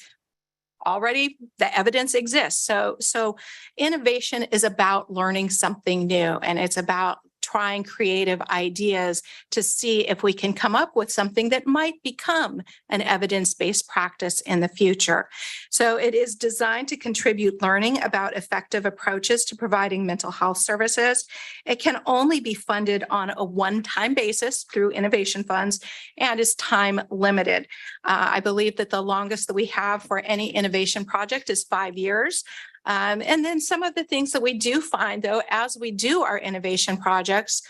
already, the evidence exists. So innovation is about learning something new, and it's about trying creative ideas to see if we can come up with something that might become an evidence-based practice in the future. So it is designed to contribute learning about effective approaches to providing mental health services. It can only be funded on a one-time basis through innovation funds and is time limited. I believe that the longest that we have for any innovation project is 5 years. And then some of the things that we do find, though, as we do our innovation projects,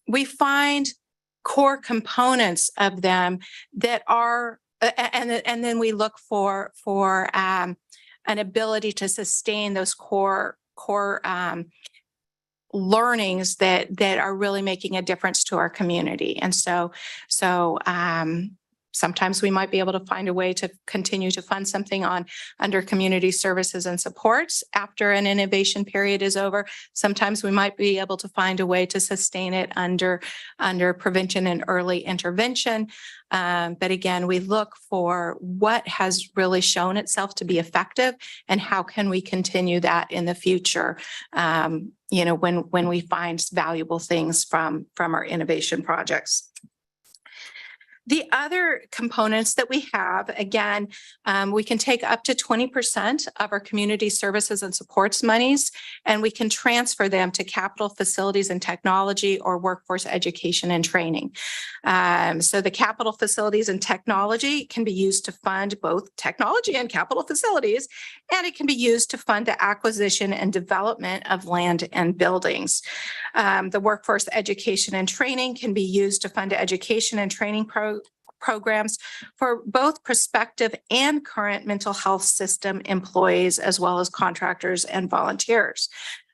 we find core components of them that are, and then we look for an ability to sustain those core learnings that are really making a difference to our community. And so sometimes we might be able to find a way to continue to fund something under community services and supports after an innovation period is over. Sometimes we might be able to find a way to sustain it under prevention and early intervention. But again, we look for what has really shown itself to be effective and how can we continue that in the future, when we find valuable things from our innovation projects. The other components that we have, again, we can take up to 20% of our community services and supports monies, and we can transfer them to capital facilities and technology or workforce education and training. So the capital facilities and technology can be used to fund both technology and capital facilities, and it can be used to fund the acquisition and development of land and buildings. The workforce education and training can be used to fund education and training programs for both prospective and current mental health system employees, as well as contractors and volunteers.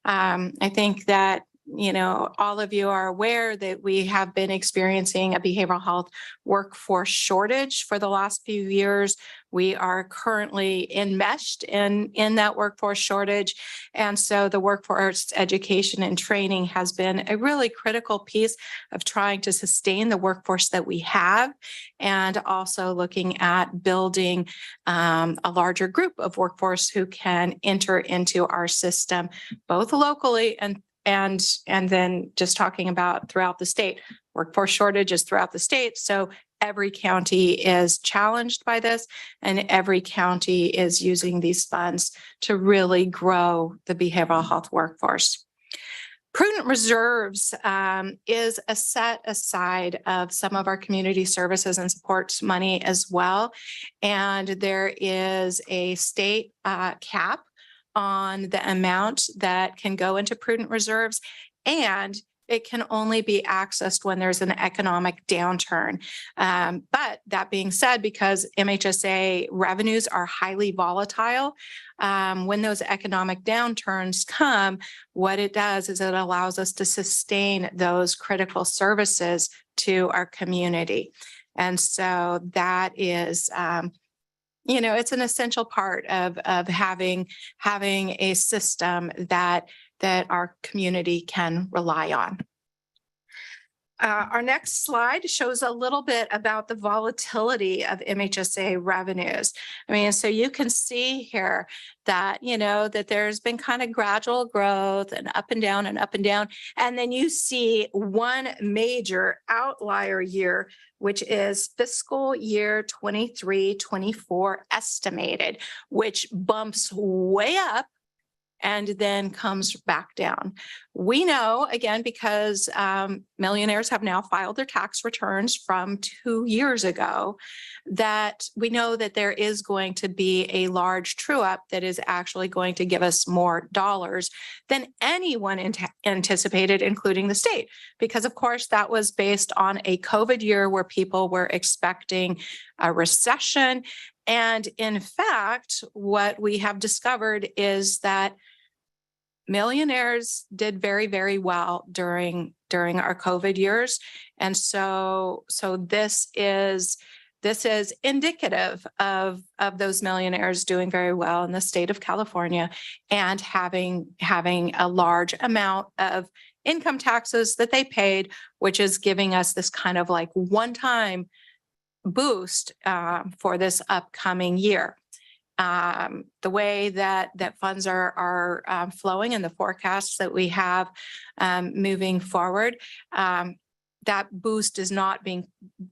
I think that all of you are aware that we have been experiencing a behavioral health workforce shortage for the last few years. We are currently enmeshed in that workforce shortage. And so the workforce education and training has been a really critical piece of trying to sustain the workforce that we have, and also looking at building a larger group of workforce who can enter into our system, both locally and then just talking about throughout the state. Workforce shortages throughout the state. So every county is challenged by this, and every county is using these funds to really grow the behavioral health workforce. Prudent reserves is a set aside of some of our community services and supports money as well. And there is a state cap on the amount that can go into prudent reserves, and it can only be accessed when there's an economic downturn. But that being said, because MHSA revenues are highly volatile, when those economic downturns come, what it does is it allows us to sustain those critical services to our community. And so that is it's an essential part of having a system that our community can rely on. Our next slide shows a little bit about the volatility of MHSA revenues. I mean, so you can see here that, that there's been kind of gradual growth and up and down and up and down. And then you see one major outlier year, which is fiscal year 23-24 estimated, which bumps way up and then comes back down. We know, again, because millionaires have now filed their tax returns from 2 years ago, that we know that there is going to be a large true up that is actually going to give us more dollars than anyone anticipated, including the state. Because of course, that was based on a COVID year where people were expecting a recession. And in fact, what we have discovered is that millionaires did very, very well during our COVID years. And so this is indicative of those millionaires doing very well in the state of California and having a large amount of income taxes that they paid, which is giving us this kind of like one-time boost for this upcoming year. The way that funds are flowing and the forecasts that we have moving forward, that boost is not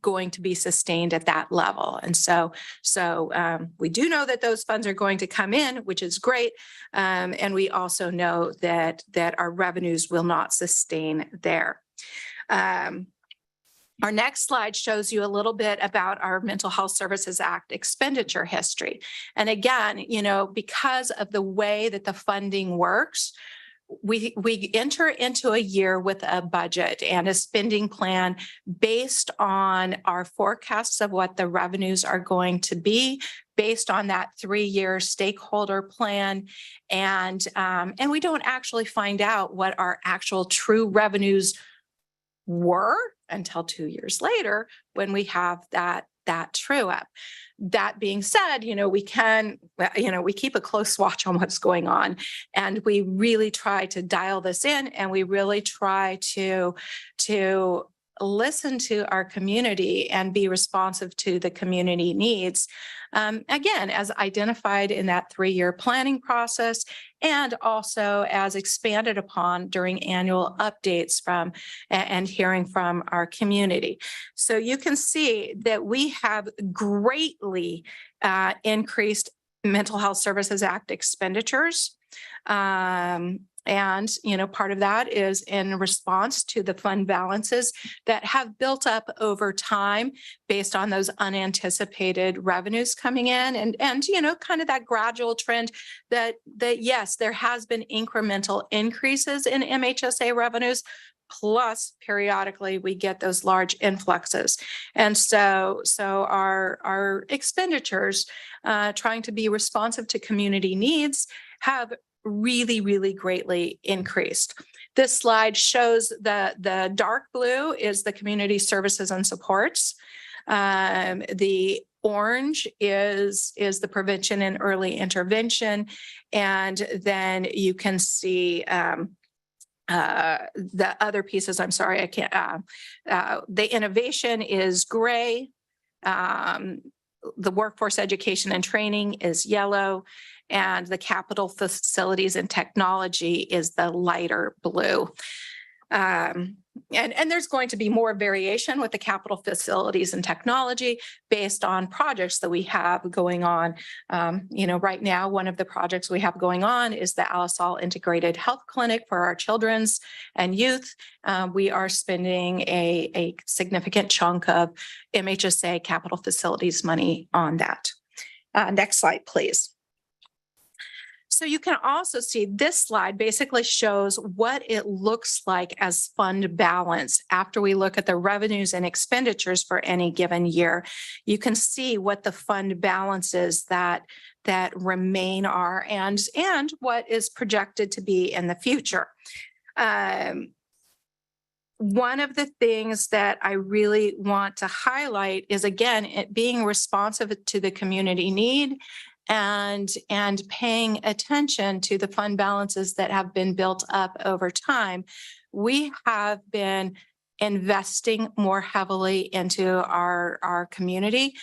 going to be sustained at that level. And so we do know that those funds are going to come in, which is great. And we also know that our revenues will not sustain there. Our next slide shows you a little bit about our Mental Health Services Act expenditure history. And again, because of the way that the funding works, we enter into a year with a budget and a spending plan based on our forecasts of what the revenues are going to be, based on that 3-year stakeholder plan. And we don't actually find out what our actual true revenues were until 2 years later when we have that true up. That being said, we keep a close watch on what's going on, and we really try to dial this in, and we really try to listen to our community and be responsive to the community needs. Again, as identified in that 3-year planning process, and also as expanded upon during annual updates from and hearing from our community. So you can see that we have greatly increased Mental Health Services Act expenditures. And, part of that is in response to the fund balances that have built up over time based on those unanticipated revenues coming in and kind of that gradual trend that yes, there has been incremental increases in MHSA revenues. Plus, periodically, we get those large influxes. And so our expenditures, trying to be responsive to community needs, have really, really greatly increased. This slide shows the dark blue is the community services and supports. The orange is the prevention and early intervention. And then you can see the other pieces. I'm sorry, I can't. The innovation is gray. The workforce education and training is yellow. And the capital facilities and technology is the lighter blue. And there's going to be more variation with the capital facilities and technology based on projects that we have going on. Right now, one of the projects we have going on is the Alisal Integrated Health Clinic for our children's and youth. We are spending a significant chunk of MHSA capital facilities money on that. Next slide, please. So you can also see this slide basically shows what it looks like as fund balance after we look at the revenues and expenditures for any given year. You can see what the fund balances that remain are and what is projected to be in the future. One of the things that I really want to highlight is, again, it being responsive to the community need and paying attention to the fund balances that have been built up over time. We have been investing more heavily into our community,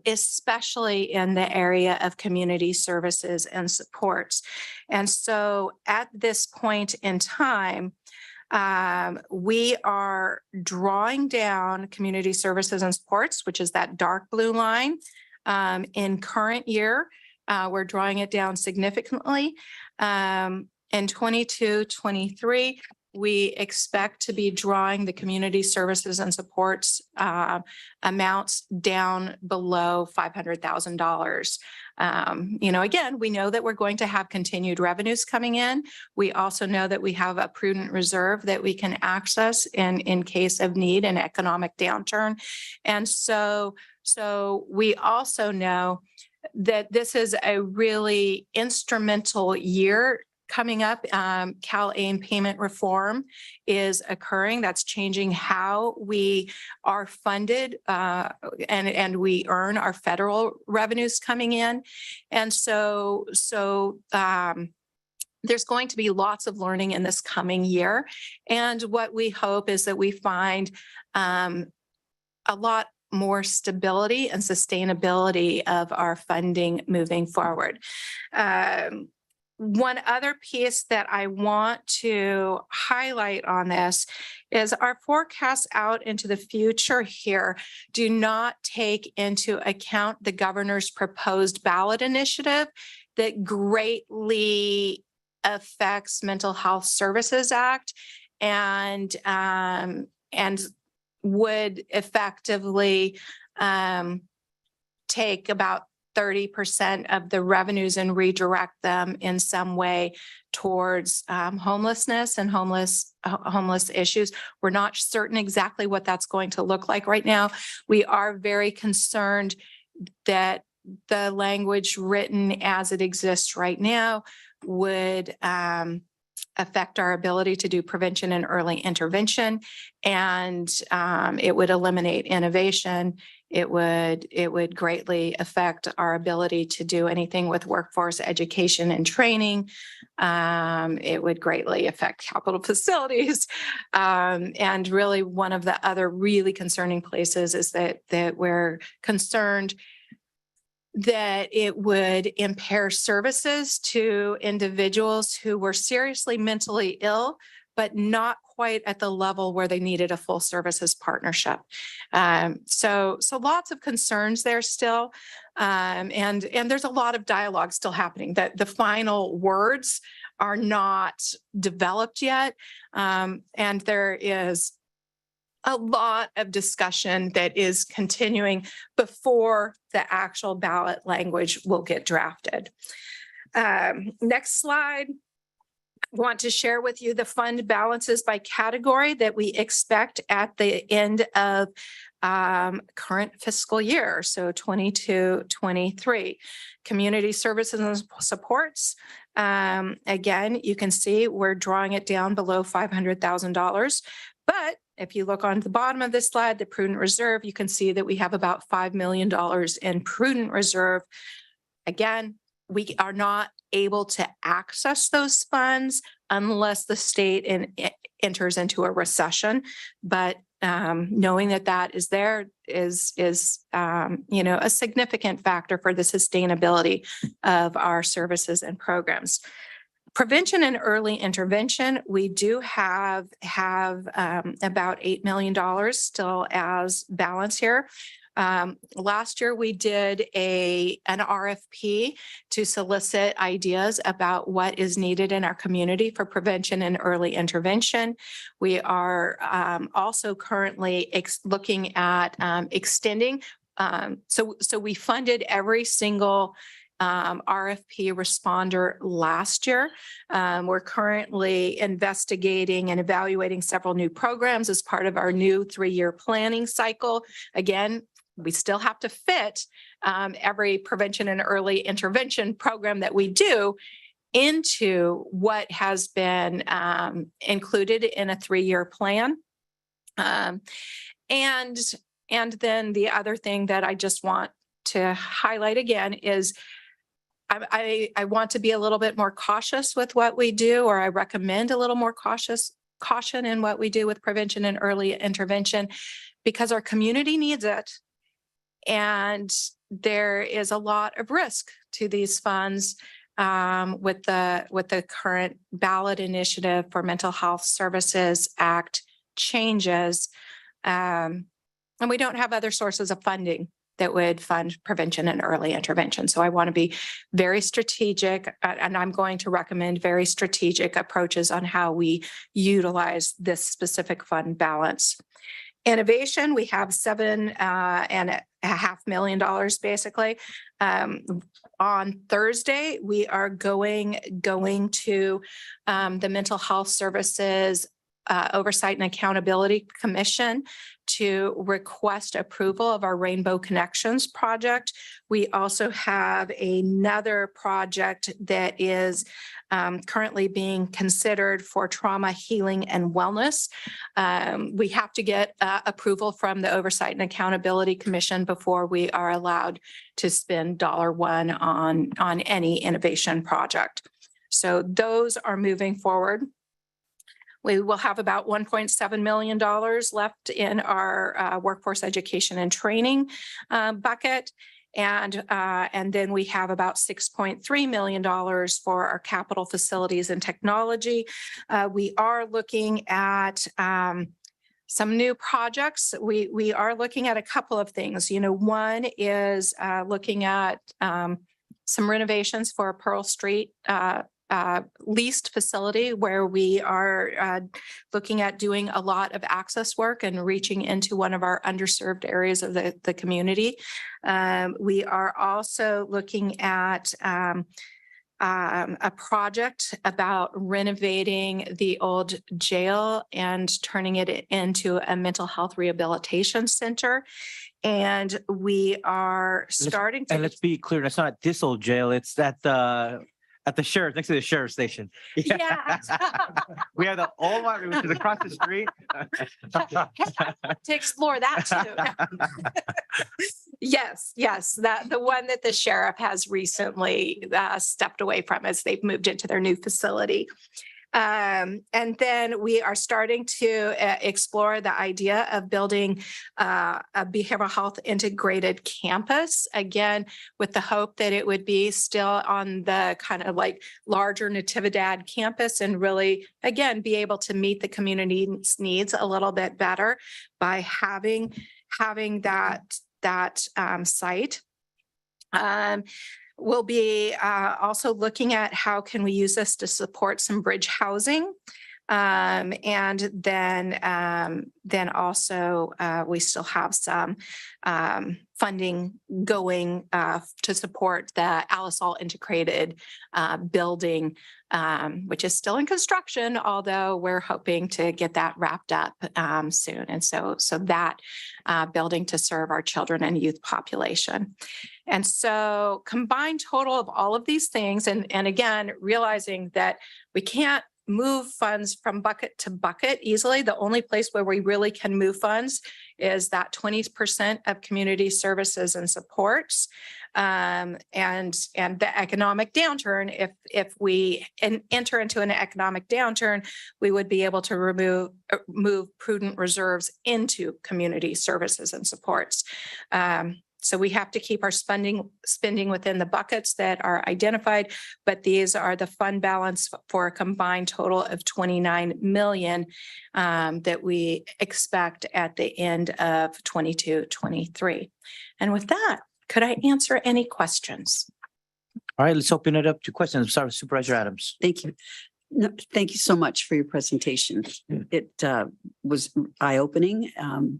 especially in the area of community services and supports. And so at this point in time, we are drawing down community services and supports, which is that dark blue line. In current year, we're drawing it down significantly. In 22-23, we expect to be drawing the community services and supports amounts down below $500,000. Again, we know that we're going to have continued revenues coming in. We also know that we have a prudent reserve that we can access in case of need and economic downturn. And so we also know that this is a really instrumental year coming up. CalAIM payment reform is occurring. That's changing how we are funded and we earn our federal revenues coming in. And so there's going to be lots of learning in this coming year. And what we hope is that we find a lot more stability and sustainability of our funding moving forward. One other piece that I want to highlight on this is our forecasts out into the future here do not take into account the governor's proposed ballot initiative that greatly affects Mental Health Services Act and would effectively take about 30% of the revenues and redirect them in some way towards homelessness and homeless issues. We're not certain exactly what that's going to look like right now. We are very concerned that the language written as it exists right now would affect our ability to do prevention and early intervention, and it would eliminate innovation. It would greatly affect our ability to do anything with workforce education and training. It would greatly affect capital facilities. And really one of the other really concerning places is that we're concerned that it would impair services to individuals who were seriously mentally ill, but not quite at the level where they needed a full services partnership. So lots of concerns there still. And there's a lot of dialogue still happening. That the final words are not developed yet. And there is a lot of discussion that is continuing before the actual ballot language will get drafted. Next slide. I want to share with you the fund balances by category that we expect at the end of current fiscal year, so 22-23. Community services and supports. Again, you can see we're drawing it down below $500,000, but if you look on the bottom of this slide, the prudent reserve, you can see that we have about $5 million in prudent reserve. Again, we are not able to access those funds unless the state enters into a recession. But knowing that that is there is a significant factor for the sustainability of our services and programs. Prevention and early intervention, we do have about $8 million still as balance here. Last year, we did an RFP to solicit ideas about what is needed in our community for prevention and early intervention. We are also currently looking at extending. So we funded every single RFP responder last year. We're currently investigating and evaluating several new programs as part of our new 3-year planning cycle. Again, we still have to fit every prevention and early intervention program that we do into what has been included in a 3-year plan. And then the other thing that I just want to highlight again is I want to be a little bit more cautious with what we do, or I recommend a little more cautious caution in what we do with prevention and early intervention because our community needs it. And there is a lot of risk to these funds with the current ballot initiative for Mental Health Services Act changes. And we don't have other sources of funding that would fund prevention and early intervention. So I want to be very strategic, and I'm going to recommend very strategic approaches on how we utilize this specific fund balance. Innovation, we have $7.5 million basically. On Thursday, we are going to the Mental Health Services Oversight and Accountability Commission to request approval of our Rainbow Connections project. We also have another project that is currently being considered for trauma healing and wellness. We have to get approval from the Oversight and Accountability Commission before we are allowed to spend $1 on any innovation project. So those are moving forward. We will have about $1.7 million left in our workforce education and training bucket. And then we have about $6.3 million for our capital facilities and technology. We are looking at some new projects. We are looking at a couple of things. One is looking at some renovations for Pearl Street leased facility where we are looking at doing a lot of access work and reaching into one of our underserved areas of the community. We are also looking at a project about renovating the old jail and turning it into a mental health rehabilitation center. And we are starting to— And let's be clear, that's not at this old jail, it's at the sheriff, next to the sheriff's station. Yeah. We have the old one, which is across the street. To explore that too. Yes, the one that the sheriff has recently stepped away from as they've moved into their new facility. And then we are starting to explore the idea of building a behavioral health integrated campus, again, with the hope that it would be still on the kind of like larger Natividad campus and really, again, be able to meet the community's needs a little bit better by having that site. We'll be also looking at how can we use this to support some bridge housing. And then also we still have some funding going to support the Alice All integrated building, which is still in construction, although we're hoping to get that wrapped up soon. And so that building to serve our children and youth population. And so combined total of all of these things, and again, realizing that we can't move funds from bucket to bucket easily. The only place where we really can move funds is that 20% of community services and supports. And the economic downturn, if we enter into an economic downturn, we would be able to move prudent reserves into community services and supports. So we have to keep our spending within the buckets that are identified, but these are the fund balance for a combined total of 29 million that we expect at the end of 22-23. And with that, could I answer any questions? All right, let's open it up to questions. Start with Supervisor Adams. Thank you. No, thank you so much for your presentation. It was eye-opening,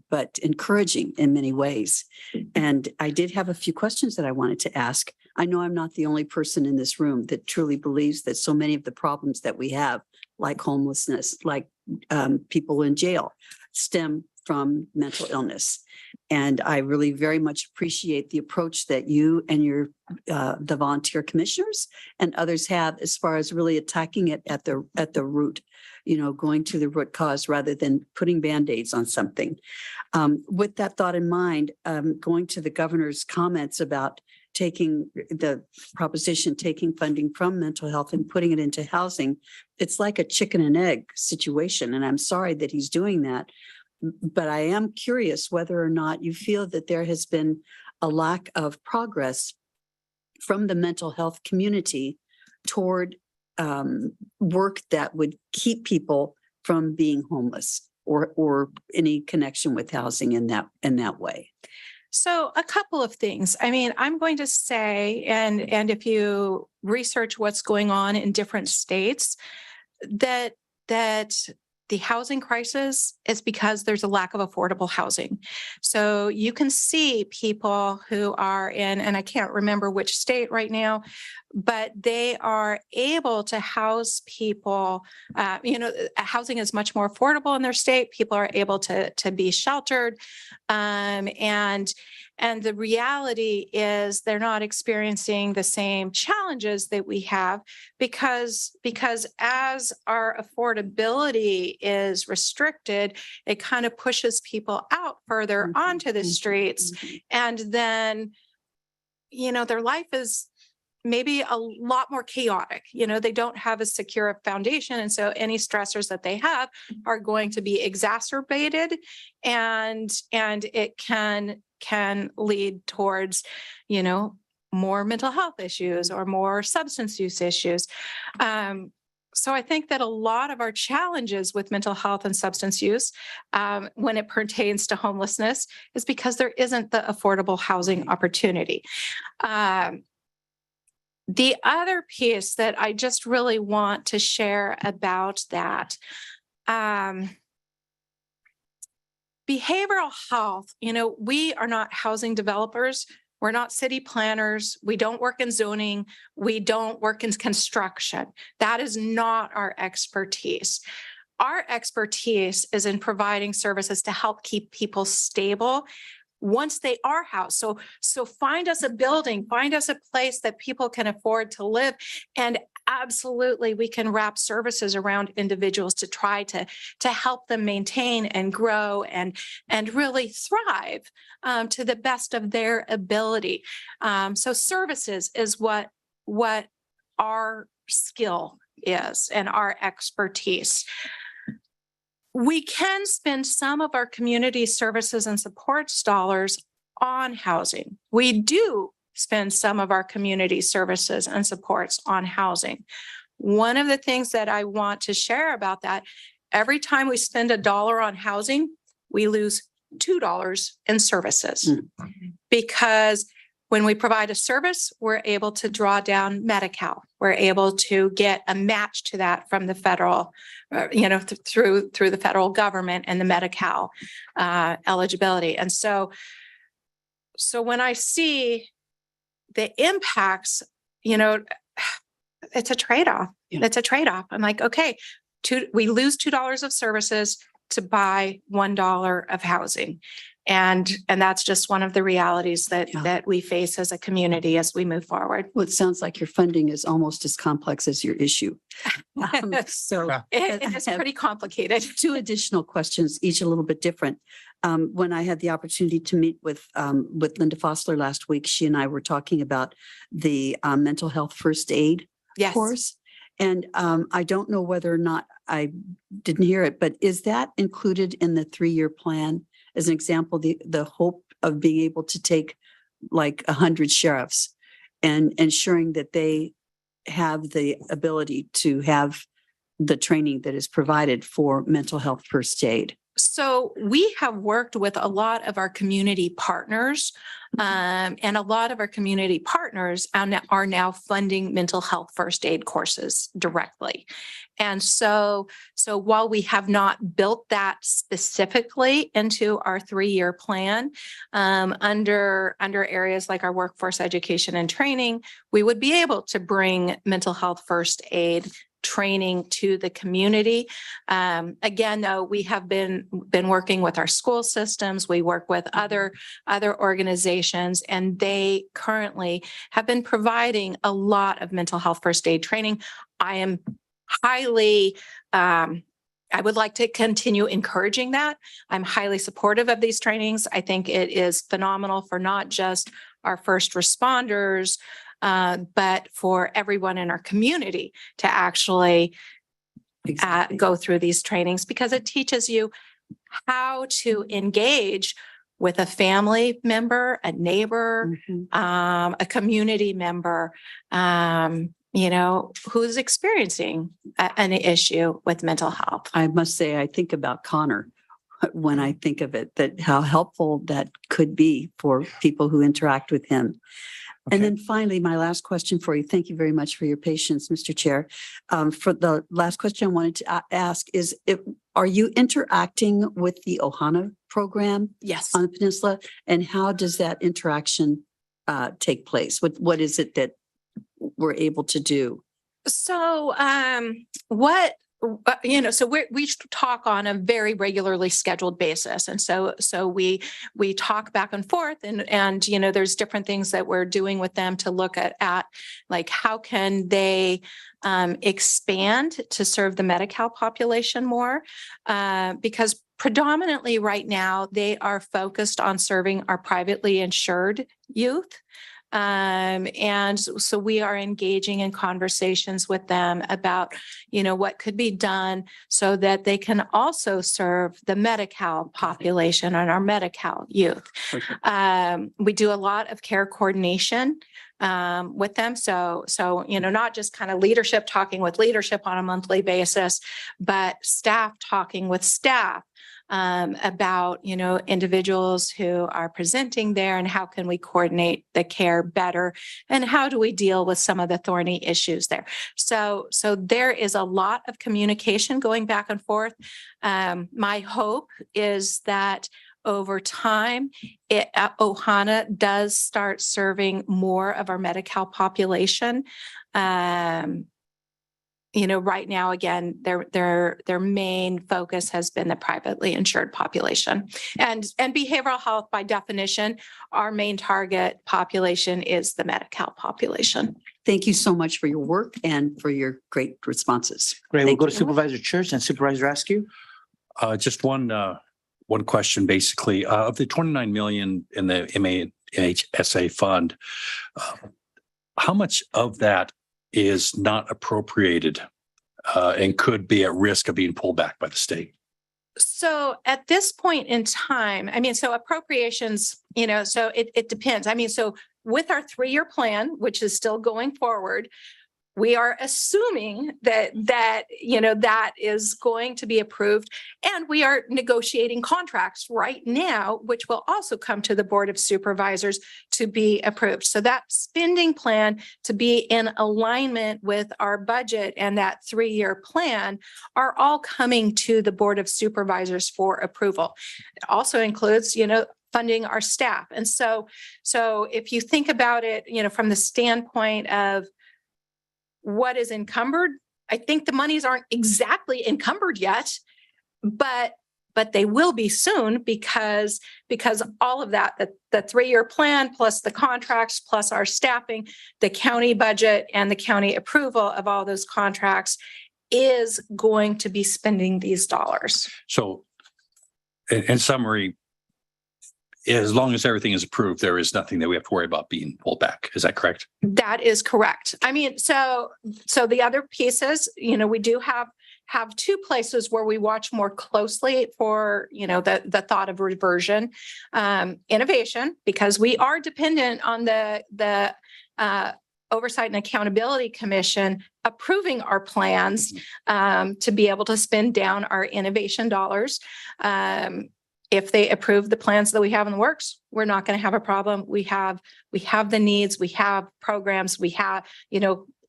but encouraging in many ways. And I did have a few questions that I wanted to ask. I know I'm not the only person in this room that truly believes that so many of the problems that we have, like homelessness, like people in jail, stem from mental illness. And I really very much appreciate the approach that you and the volunteer commissioners and others have as far as really attacking it at the root, going to the root cause rather than putting Band-Aids on something. With that thought in mind, going to the governor's comments about taking the proposition, taking funding from mental health and putting it into housing. It's like a chicken and egg situation. And I'm sorry that he's doing that. But I am curious whether or not you feel that there has been a lack of progress from the mental health community toward work that would keep people from being homeless or any connection with housing in that way. So a couple of things. I mean, I'm going to say, and if you research what's going on in different states, that the housing crisis is because there's a lack of affordable housing. So you can see people who are in, and I can't remember which state right now, but they are able to house people. Housing is much more affordable in their state. People are able to be sheltered, and the reality is they're not experiencing the same challenges that we have because as our affordability is restricted, it kind of pushes people out further onto the streets. And then, their life is maybe a lot more chaotic. They don't have a secure foundation. And so any stressors that they have are going to be exacerbated, and it can lead towards, more mental health issues or more substance use issues. So I think that a lot of our challenges with mental health and substance use, when it pertains to homelessness, is because there isn't the affordable housing opportunity. The other piece that I just really want to share about that, behavioral health, we are not housing developers. We're not city planners. We don't work in zoning. We don't work in construction. That is not our expertise. Our expertise is in providing services to help keep people stable once they are housed. So find us a building, find us a place that people can afford to live. And absolutely, we can wrap services around individuals to try to help them maintain and grow and really thrive to the best of their ability. So services is what our skill is and our expertise. We can spend some of our community services and supports dollars on housing. We do spend some of our community services and supports on housing. One of the things that I want to share about that, every time we spend $1 on housing, we lose $2 in services. Because when we provide a service, we're able to draw down Medi-Cal. We're able to get a match to that from the federal, through the federal government and the Medi-Cal eligibility. And so when I see the impacts, it's a trade-off. Yeah. It's a trade-off. I'm like, okay, we lose $2 of services to buy $1 of housing. And that's just one of the realities that we face as a community as we move forward. Well, it sounds like your funding is almost as complex as your issue. It is pretty complicated. 2 additional questions, each a little bit different. When I had the opportunity to meet with Linda Fossler last week, she and I were talking about the mental health first aid course. And I don't know whether or not I didn't hear it, but is that included in the 3-year plan? As an example, the hope of being able to take like 100 sheriffs and ensuring that they have the ability to have the training that is provided for mental health first aid. So we have worked with a lot of our community partners, and a lot of our community partners are now funding mental health first aid courses directly. And so while we have not built that specifically into our 3-year plan, under areas like our workforce education and training, we would be able to bring mental health first aid training to the community. Again, though, we have been working with our school systems. We work with other organizations, and they currently have been providing a lot of mental health first aid training. I am highly, I would like to continue encouraging that. I'm highly supportive of these trainings. I think it is phenomenal for not just our first responders, but for everyone in our community to actually go through these trainings, because it teaches you how to engage with a family member, a neighbor, a community member, who's experiencing an issue with mental health. I must say, I think about Connor when I think of it, that how helpful that could be for people who interact with him. And then finally, my last question for you. Thank you very much for your patience, Mr. Chair. For the last question I wanted to ask is, are you interacting with the Ohana program? Yes. On the peninsula? And how does that interaction take place? What is it that we're able to do? So we talk on a very regularly scheduled basis. And so we talk back and forth and there's different things that we're doing with them to look at like how can they expand to serve the Medi-Cal population more, because predominantly right now they are focused on serving our privately insured youth. And so we are engaging in conversations with them about, what could be done so that they can also serve the Medi-Cal population and our Medi-Cal youth. We do a lot of care coordination with them. So, not just kind of leadership talking with leadership on a monthly basis, but staff talking with staff about, individuals who are presenting there and how can we coordinate the care better and how do we deal with some of the thorny issues there. So there is a lot of communication going back and forth. My hope is that over time, Ohana does start serving more of our Medi-Cal population. Right now, again, their main focus has been the privately insured population, and behavioral health, by definition, our main target population is the Medi-Cal population. Thank you so much for your work and for your great responses. Great. We'll go to Supervisor Church and Supervisor Askew. Just one question, basically, of the 29 million in the MHSA fund, how much of that is not appropriated and could be at risk of being pulled back by the state? So at this point in time, so appropriations, so it depends. So with our 3-year plan, which is still going forward, we are assuming that is going to be approved, and we are negotiating contracts right now, which will also come to the Board of Supervisors to be approved. So that spending plan to be in alignment with our budget and that 3-year plan are all coming to the Board of Supervisors for approval. It also includes, funding our staff. And so if you think about it, from the standpoint of what is encumbered, I think the monies aren't exactly encumbered yet, but they will be soon because all of that, the 3-year plan plus the contracts plus our staffing, the county budget and the county approval of all those contracts is going to be spending these dollars. So In summary, as long as everything is approved, there is nothing that we have to worry about being pulled back. Is that correct? That is correct. So the other pieces, we do have 2 places where we watch more closely for, the thought of reversion, innovation, because we are dependent on the Oversight and Accountability Commission approving our plans to be able to spend down our innovation dollars. If they approve the plans that we have in the works, we're not going to have a problem. We have the needs, we have programs, we have,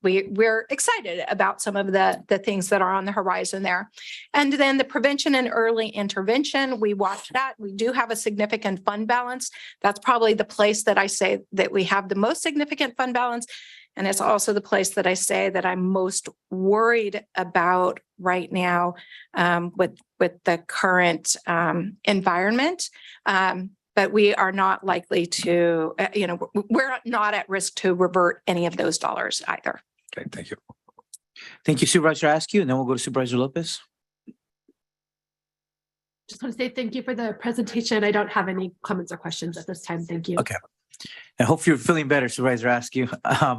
we're excited about some of the things that are on the horizon there. And then the prevention and early intervention, we watch that. We do have a significant fund balance. That's probably the place that I say that we have the most significant fund balance. And it's also the place that I say that I'm most worried about right now with the current environment. But we are not likely to, we're not at risk to revert any of those dollars either. Okay, thank you. Thank you, Supervisor Askew, and then we'll go to Supervisor Lopez. Just want to say thank you for the presentation. I don't have any comments or questions at this time. Thank you. Okay. I hope you're feeling better, Supervisor Askew.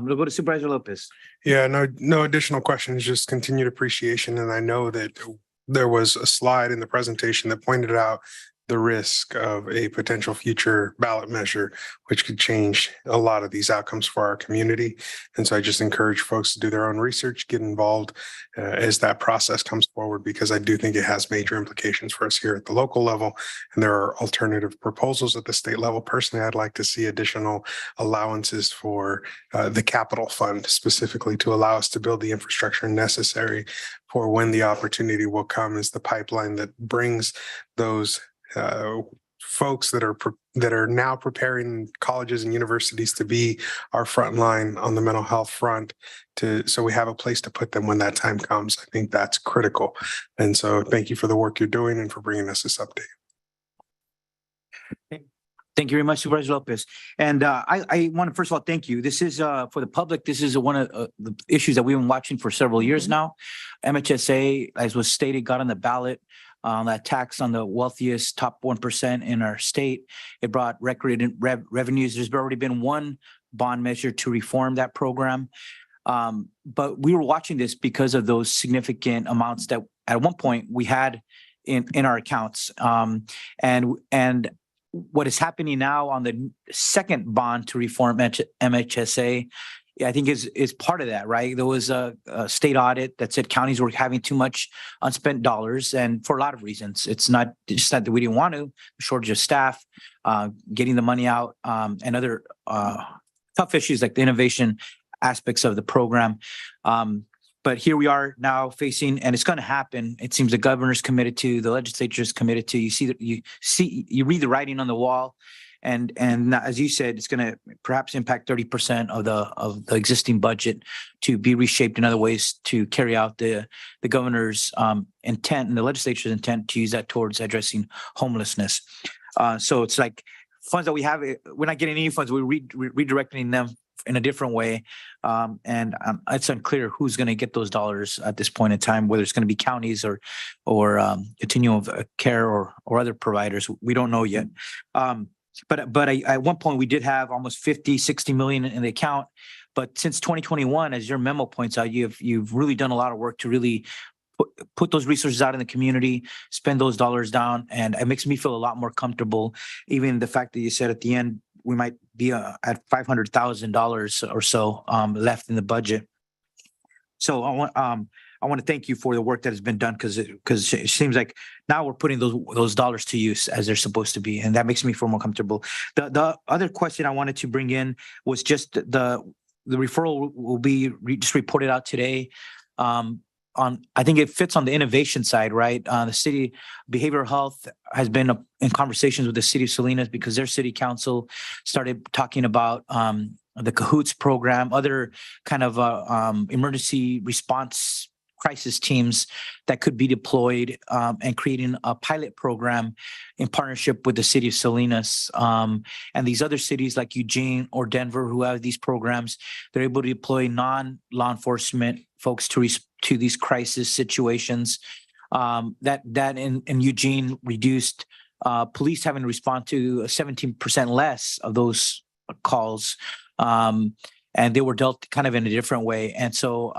We'll go to Supervisor Lopez. Yeah, no additional questions, just continued appreciation. And I know that there was a slide in the presentation that pointed out the risk of a potential future ballot measure, which could change a lot of these outcomes for our community. And so I just encourage folks to do their own research, get involved as that process comes forward, because I do think it has major implications for us here at the local level. And there are alternative proposals at the state level. Personally, I'd like to see additional allowances for the capital fund, specifically to allow us to build the infrastructure necessary for when the opportunity will come, as the pipeline that brings those folks that are now preparing colleges and universities to be our front line on the mental health front, so we have a place to put them when that time comes. I think that's critical. And so thank you for the work you're doing and for bringing us this update. Thank you very much, Supervisor Lopez. And I want to first of all thank you. This is for the public. This is one of the issues that we've been watching for several years now. MHSA, as was stated, got on the ballot. That tax on the wealthiest top 1% in our state. It brought record revenues. There's already been one bond measure to reform that program. But we were watching this because of those significant amounts that at one point we had in our accounts. And what is happening now on the second bond to reform MHSA, I think is part of that, right? There was a state audit that said counties were having too much unspent dollars, and for a lot of reasons. It's not just that we didn't want to, shortage of staff, getting the money out, and other tough issues like the innovation aspects of the program. But here we are now facing, and it's going to happen. It seems the governor's committed to, the legislature is committed to. You read the writing on the wall. And as you said, it's going to perhaps impact 30% of the existing budget to be reshaped in other ways to carry out the governor's intent and the legislature's intent to use that towards addressing homelessness. So it's like funds that we have, we're not getting any funds, we're redirecting them in a different way. And it's unclear who's going to get those dollars at this point in time, whether it's going to be counties or continuum of care or other providers. We don't know yet. But at one point we did have almost 60 million in the account. But since 2021, as your memo points out, you've really done a lot of work to really put those resources out in the community, spend those dollars down. And it makes me feel a lot more comfortable. Even the fact that you said at the end, we might be at $500,000 or so left in the budget. So I want to thank you for the work that has been done, because it seems like now we're putting those dollars to use as they're supposed to be, and that makes me feel more comfortable. The other question I wanted to bring in was just the referral will be just reported out today. I think it fits on the innovation side, right? The city behavioral health has been in conversations with the city of Salinas because their city council started talking about the CAHOOTS program, other kind of emergency response crisis teams that could be deployed, and creating a pilot program in partnership with the city of Salinas. And these other cities like Eugene or Denver who have these programs, they're able to deploy non-law enforcement folks to these crisis situations. That in Eugene reduced police having to respond to 17% less of those calls. And they were dealt kind of in a different way. And so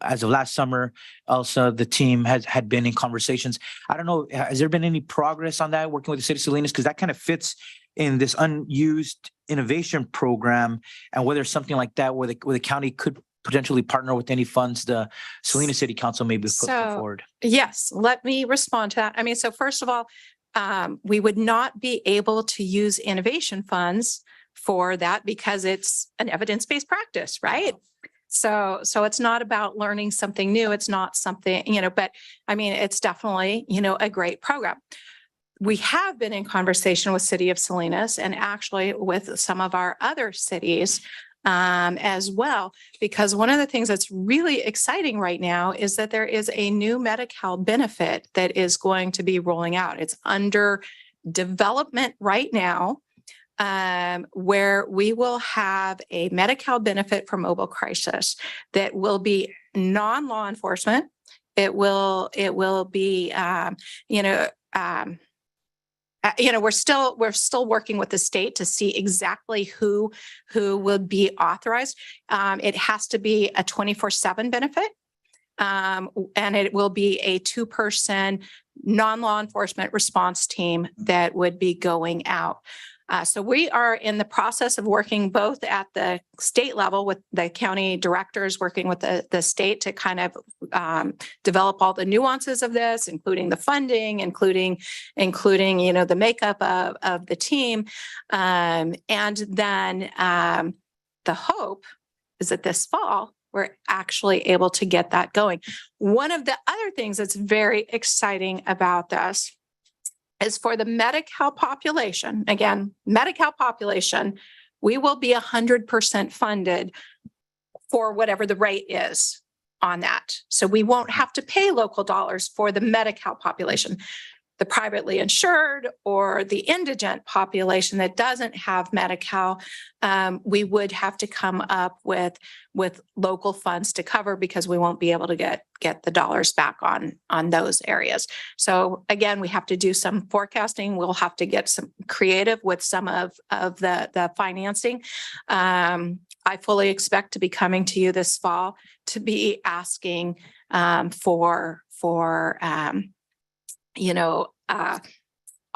as of last summer, also the team had been in conversations. I don't know, has there been any progress on that, working with the city of Salinas? Because that kind of fits in this unused innovation program, and whether something like that where the county could potentially partner with any funds the Salinas City Council may be put forward. Yes, let me respond to that. I mean, so first of all, we would not be able to use innovation funds for that because it's an evidence-based practice, right? So it's not about learning something new. It's not something, but I mean, it's definitely, a great program. We have been in conversation with City of Salinas and actually with some of our other cities as well, because one of the things that's really exciting right now is that there is a new Medi-Cal benefit that is going to be rolling out. It's under development right now, where we will have a Medi-Cal benefit for mobile crisis that will be non-law enforcement. It will be, we're still working with the state to see exactly who will be authorized. It has to be a 24/7 benefit. And it will be a 2-person non-law enforcement response team that would be going out. So we are in the process of working both at the state level with the county directors, working with the state to kind of develop all the nuances of this, including the funding, including the makeup of the team. And then the hope is that this fall, we're actually able to get that going. One of the other things that's very exciting about this is for the Medi-Cal population, again, Medi-Cal population, we will be 100% funded for whatever the rate is on that. So we won't have to pay local dollars for the Medi-Cal population. The privately insured or the indigent population that doesn't have Medi-Cal, we would have to come up with local funds to cover because we won't be able to get the dollars back on those areas. So again, we have to do some forecasting. We'll have to get some creative with some of the financing. I fully expect to be coming to you this fall to be asking for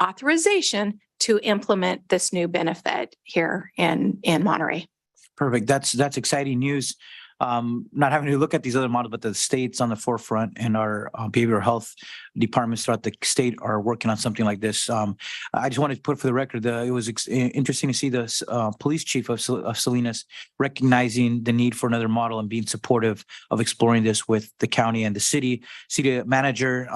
authorization to implement this new benefit here in Monterey. Perfect. That's exciting news. Not having to look at these other models, but the state's on the forefront, and our behavioral health departments throughout the state are working on something like this. I just wanted to put for the record, it was interesting to see the police chief of Salinas recognizing the need for another model and being supportive of exploring this with the county and the city. City manager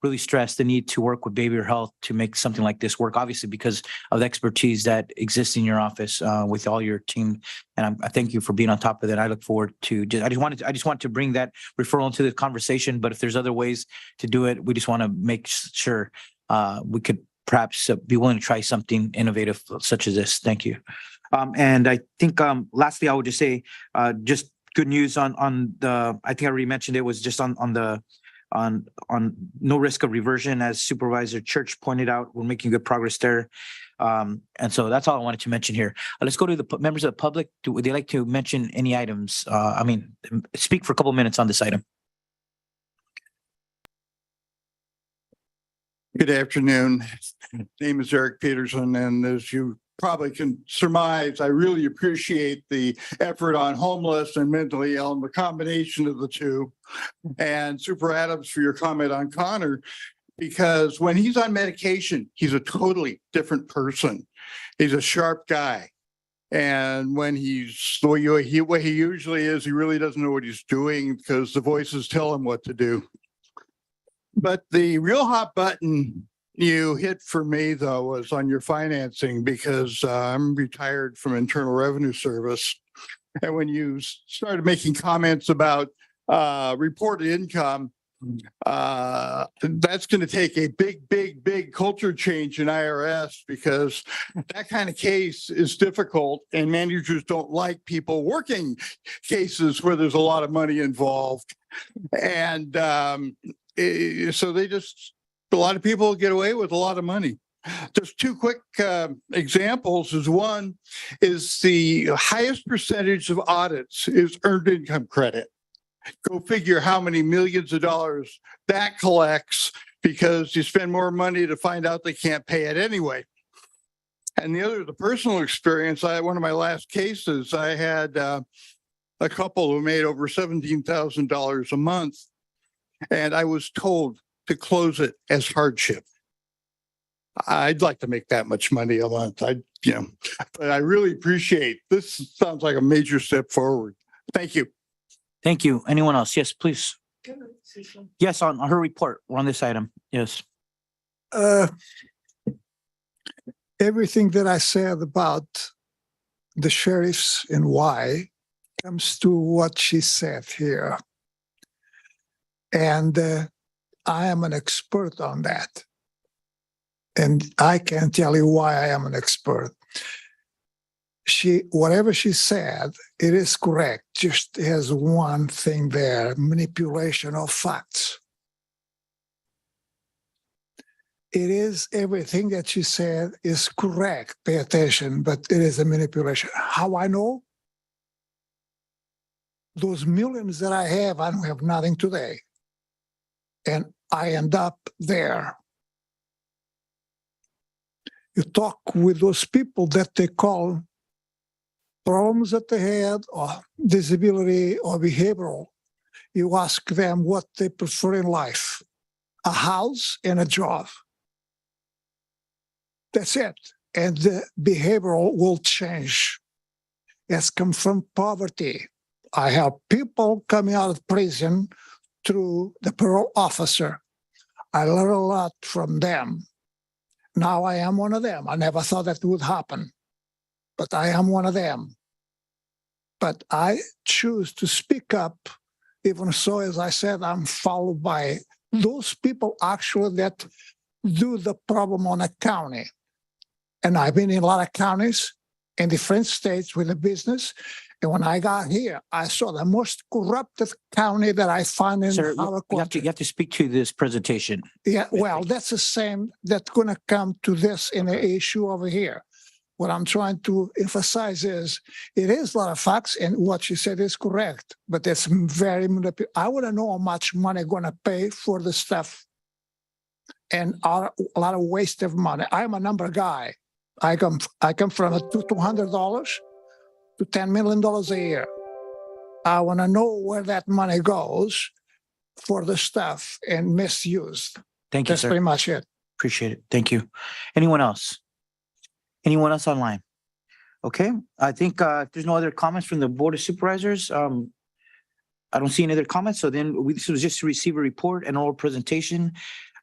really stressed the need to work with behavioral health to make something like this work, obviously because of the expertise that exists in your office with all your team. And I thank you for being on top of that. I look forward to I just want to bring that referral into the conversation. But if there's other ways to do it, we just want to make sure we could perhaps be willing to try something innovative such as this. Thank you. And I think lastly, I would just say just good news on the. I think I already mentioned it was just on no risk of reversion, as Supervisor Church pointed out. We're making good progress there. And so that's all I wanted to mention here. Let's go to the members of the public. Would they like to mention any items? Speak for a couple of minutes on this item. Good afternoon. Name is Eric Peterson, and as you probably can surmise, I really appreciate the effort on homeless and mentally ill, and the combination of the two. And Super Adams, for your comment on Connor, because when he's on medication, he's a totally different person. He's a sharp guy. And when he's the way he usually is, he really doesn't know what he's doing because the voices tell him what to do. But the real hot button you hit for me, though, was on your financing, because I'm retired from Internal Revenue Service. And when you started making comments about reported income, that's going to take a big culture change in IRS, because that kind of case is difficult and managers don't like people working cases where there's a lot of money involved. And so a lot of people get away with a lot of money. Just two quick examples is one is the highest percentage of audits is earned income credit. Go figure how many millions of dollars that collects, because you spend more money to find out they can't pay it anyway. And the other, the personal experience, one of my last cases, I had a couple who made over $17,000 a month, and I was told to close it as hardship. I'd like to make that much money a month. But I really appreciate this. Sounds like a major step forward. Thank you. Thank you. Anyone else? Yes, please. Yes, on her report. We're on this item. Yes. Everything that I said about the sheriffs and why comes to what she said here. And I am an expert on that. And I can tell you why I am an expert. Whatever she said, it is correct. Just has one thing there: manipulation of facts. it is everything that she said is correct. Pay attention, but it is a manipulation. How I know? Those millions that I don't have nothing today. And I end up there. You talk with those people that they call problems that they had, or disability or behavioral. You ask them what they prefer in life, a house and a job. That's it. And the behavioral will change. It's come from poverty. I have people coming out of prison through the parole officer. I learn a lot from them. Now I am one of them. I never thought that would happen, but I am one of them. But I choose to speak up, even so, as I said, I'm followed by those people actually that do the problem on a county. And I've been in a lot of counties in different states with a business. And when I got here, I saw the most corrupted county that I find in Sir, our country. you have to speak to this presentation. Yeah, well, that's the same that's going to come to this in the issue over here. What I'm trying to emphasize is it is a lot of facts, and what you said is correct, but it's very I want to know how much money I'm going to pay for the stuff, and a lot of waste of money. I'm a number guy. I come from $200 to $10 million a year. I want to know where that money goes for the stuff and misused. Thank you, That's sir. pretty much it. Appreciate it. Thank you. Anyone else? Anyone else online? Okay, I think if there's no other comments from the Board of Supervisors, I don't see any other comments. So then this was just to receive a report and oral presentation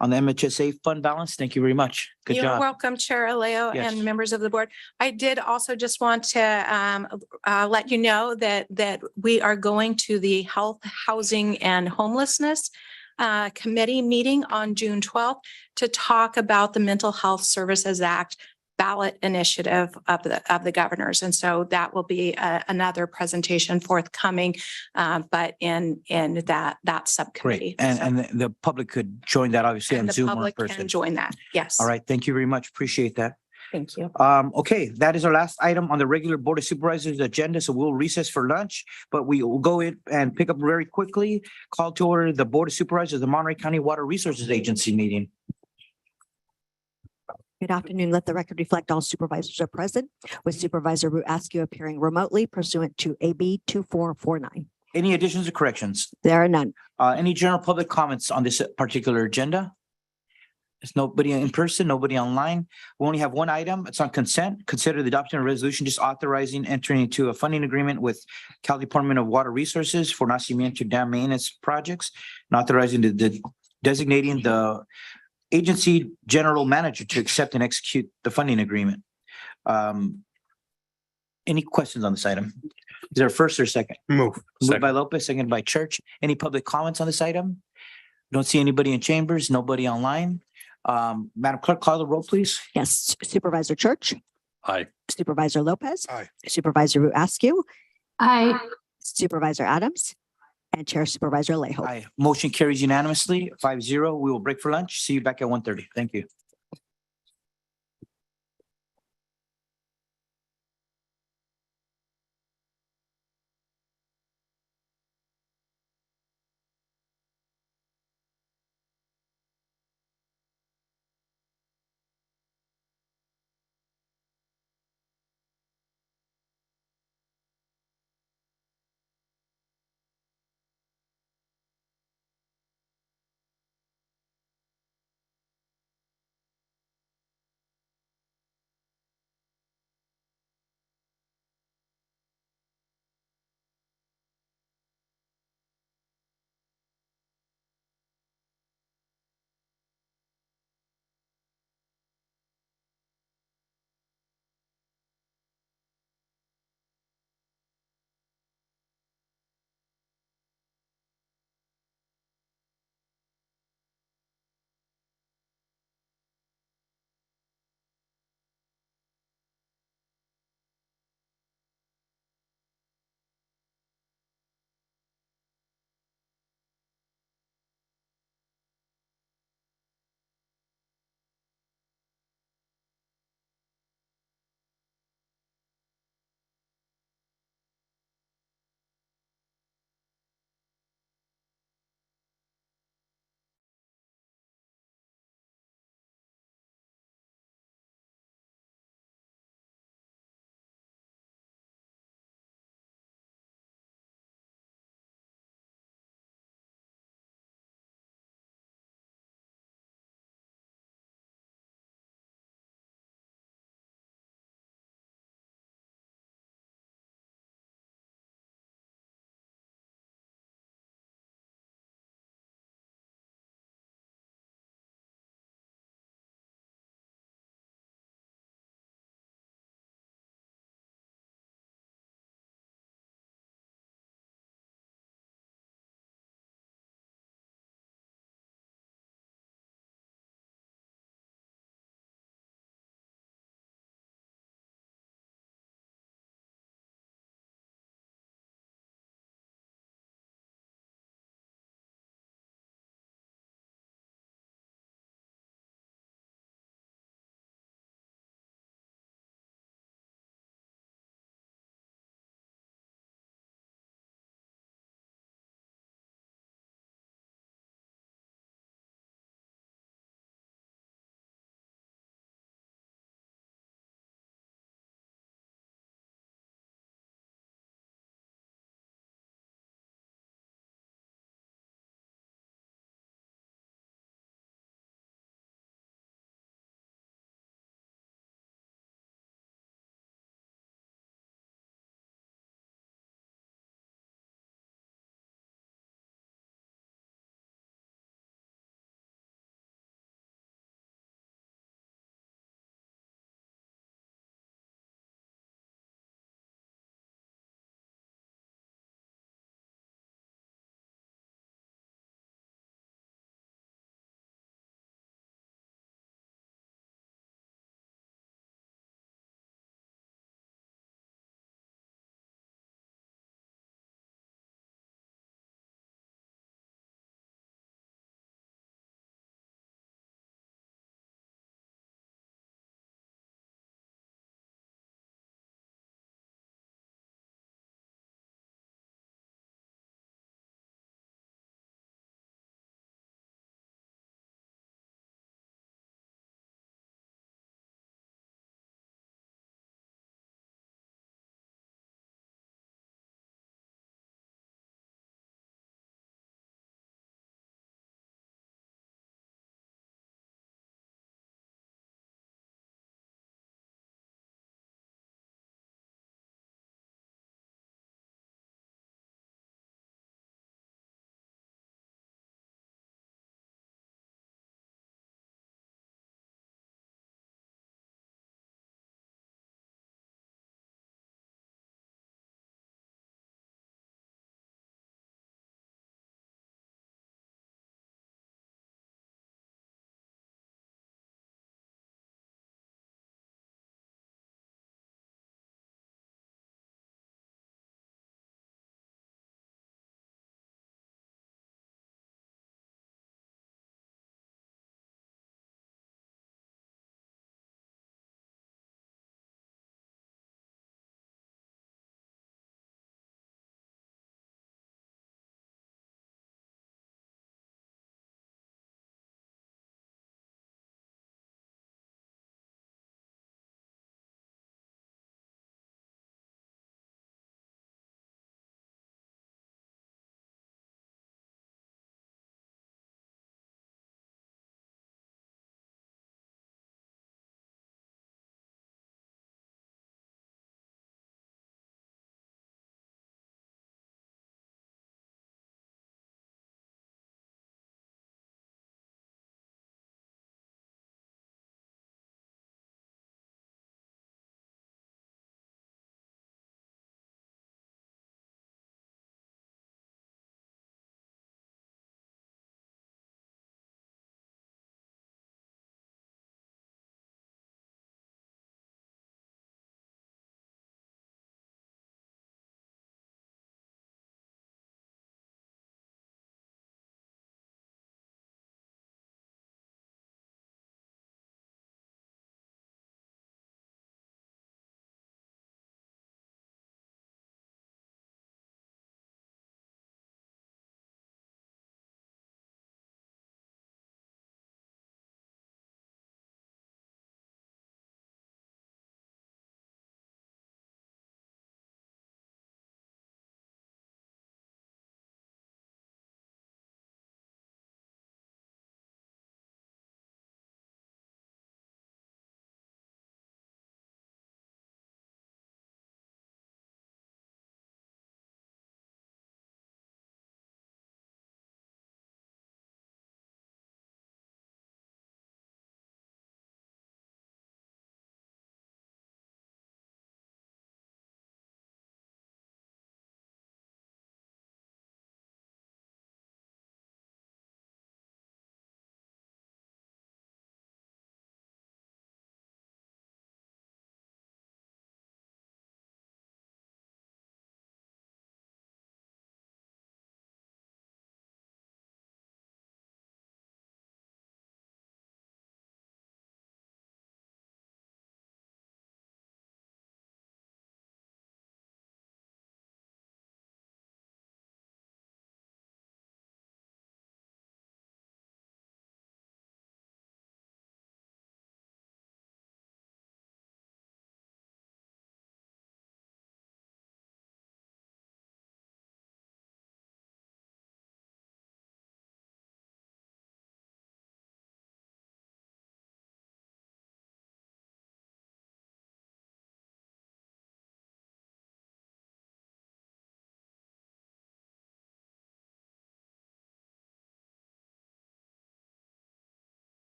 on the MHSA fund balance. Thank you very much. Good You're job. welcome, Chair Aleo Yes. and members of the board. I did also just want to let you know that we are going to the Health, Housing and Homelessness Committee meeting on June 12th to talk about the Mental Health Services Act ballot initiative of the governors. And so that will be another presentation forthcoming, but in that subcommittee. Great. And the public could join that obviously on The Zoom or in public person. can join that. Yes. All right. Thank you very much. Appreciate that. Thank you. Okay, that is our last item on the regular Board of Supervisors agenda. So we'll recess for lunch, but we will go in and pick up very quickly. Call to order the Board of Supervisors of the Monterey County Water Resources Agency meeting. Good afternoon. Let the record reflect all supervisors are present, with Supervisor Wu Askew appearing remotely pursuant to AB 2449. Any additions or corrections? There are none. Any general public comments on this particular agenda? There's nobody in person, nobody online. We only have one item. It's on consent. Consider the adoption of a resolution just authorizing entering into a funding agreement with Cal Department of Water Resources for Nacimiento Dam maintenance projects and authorizing the designating the agency general manager to accept and execute the funding agreement. Any questions on this item? Is there a first or second? Move. Moved by Lopez, seconded by Church. Any public comments on this item? Don't see anybody in chambers, nobody online. Madam Clerk, call the roll, please. Yes, Supervisor Church, Aye. Supervisor Lopez. Aye. Supervisor Wu Askew, Aye. Supervisor Adams, and Chair Supervisor Alejo. Aye. Motion carries unanimously, 5-0. We will break for lunch. See you back at 1:30. Thank you.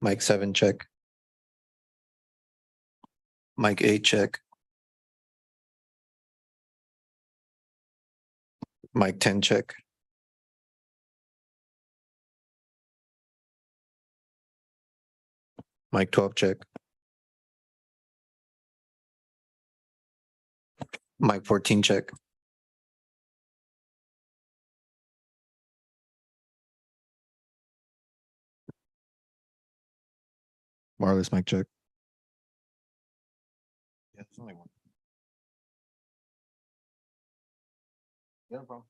Mic 7 check. Mic 8 check. Mic 10 check. Mic 12 check. Mic 14 check. Wireless mic check. Yeah, there's only one. Yeah, no problem.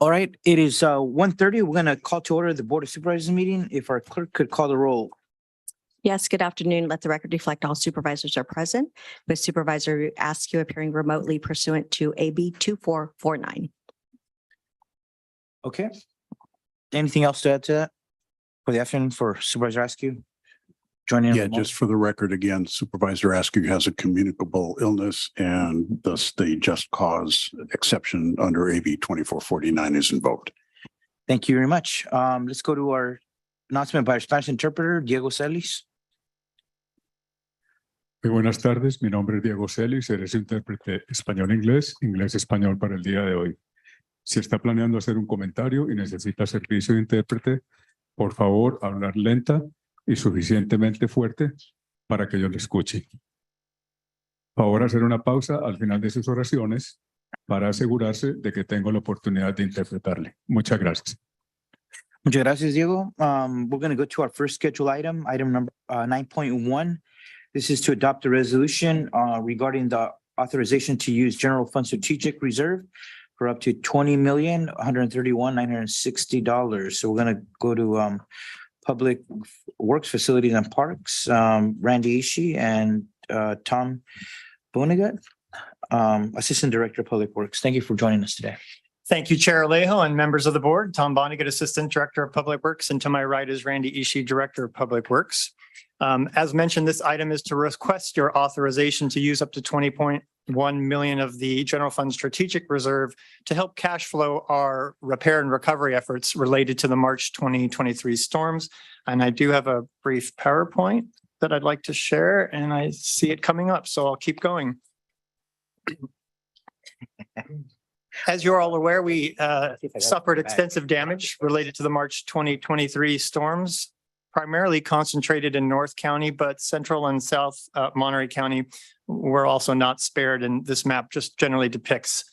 All right, it is 1:30. We're gonna call to order the Board of Supervisors meeting. If our clerk could call the roll. Yes, good afternoon. Let the record reflect all supervisors are present, with Supervisor Askew appearing remotely pursuant to AB 2449. Okay. Anything else to add to that? For the afternoon for Supervisor Askew? Joining. Yeah, just for the record, again, Supervisor Askew has a communicable illness and thus the just cause exception under AB 2449 is invoked. Thank you very much. Let's go to our announcement by our Spanish interpreter, Diego Celis. Muy buenas tardes, mi nombre es Diego Celis, seré su intérprete español-inglés, inglés-español para el día de hoy. Si está planeando hacer un comentario y necesita servicio de intérprete, por favor, hablar lenta y suficientemente fuerte para que yo le escuche. Favor hacer una pausa al final de sus oraciones para asegurarse de que tengo la oportunidad de interpretarle. Muchas gracias. Muchas gracias, Diego. We're going to go to our first scheduled item, item number 9.1. This is to adopt a resolution regarding the authorization to use general fund strategic reserve for up to $20,131,960. So we're going to go to Public Works, Facilities and Parks, Randy Ishii and Tom Bonigat, Assistant Director of Public Works. Thank you for joining us today. Thank you, Chair Alejo and members of the board. Tom Bonigat, Assistant Director of Public Works, and to my right is Randy Ishii, Director of Public Works. As mentioned, this item is to request your authorization to use up to $20.1 million of the general fund strategic reserve to help cash flow our repair and recovery efforts related to the March 2023 storms. And I do have a brief PowerPoint that I'd like to share, and I see it coming up, so I'll keep going. As you're all aware, we suffered extensive damage related to the March 2023 storms, primarily concentrated in North County, but Central and South Monterey County were also not spared. And this map just generally depicts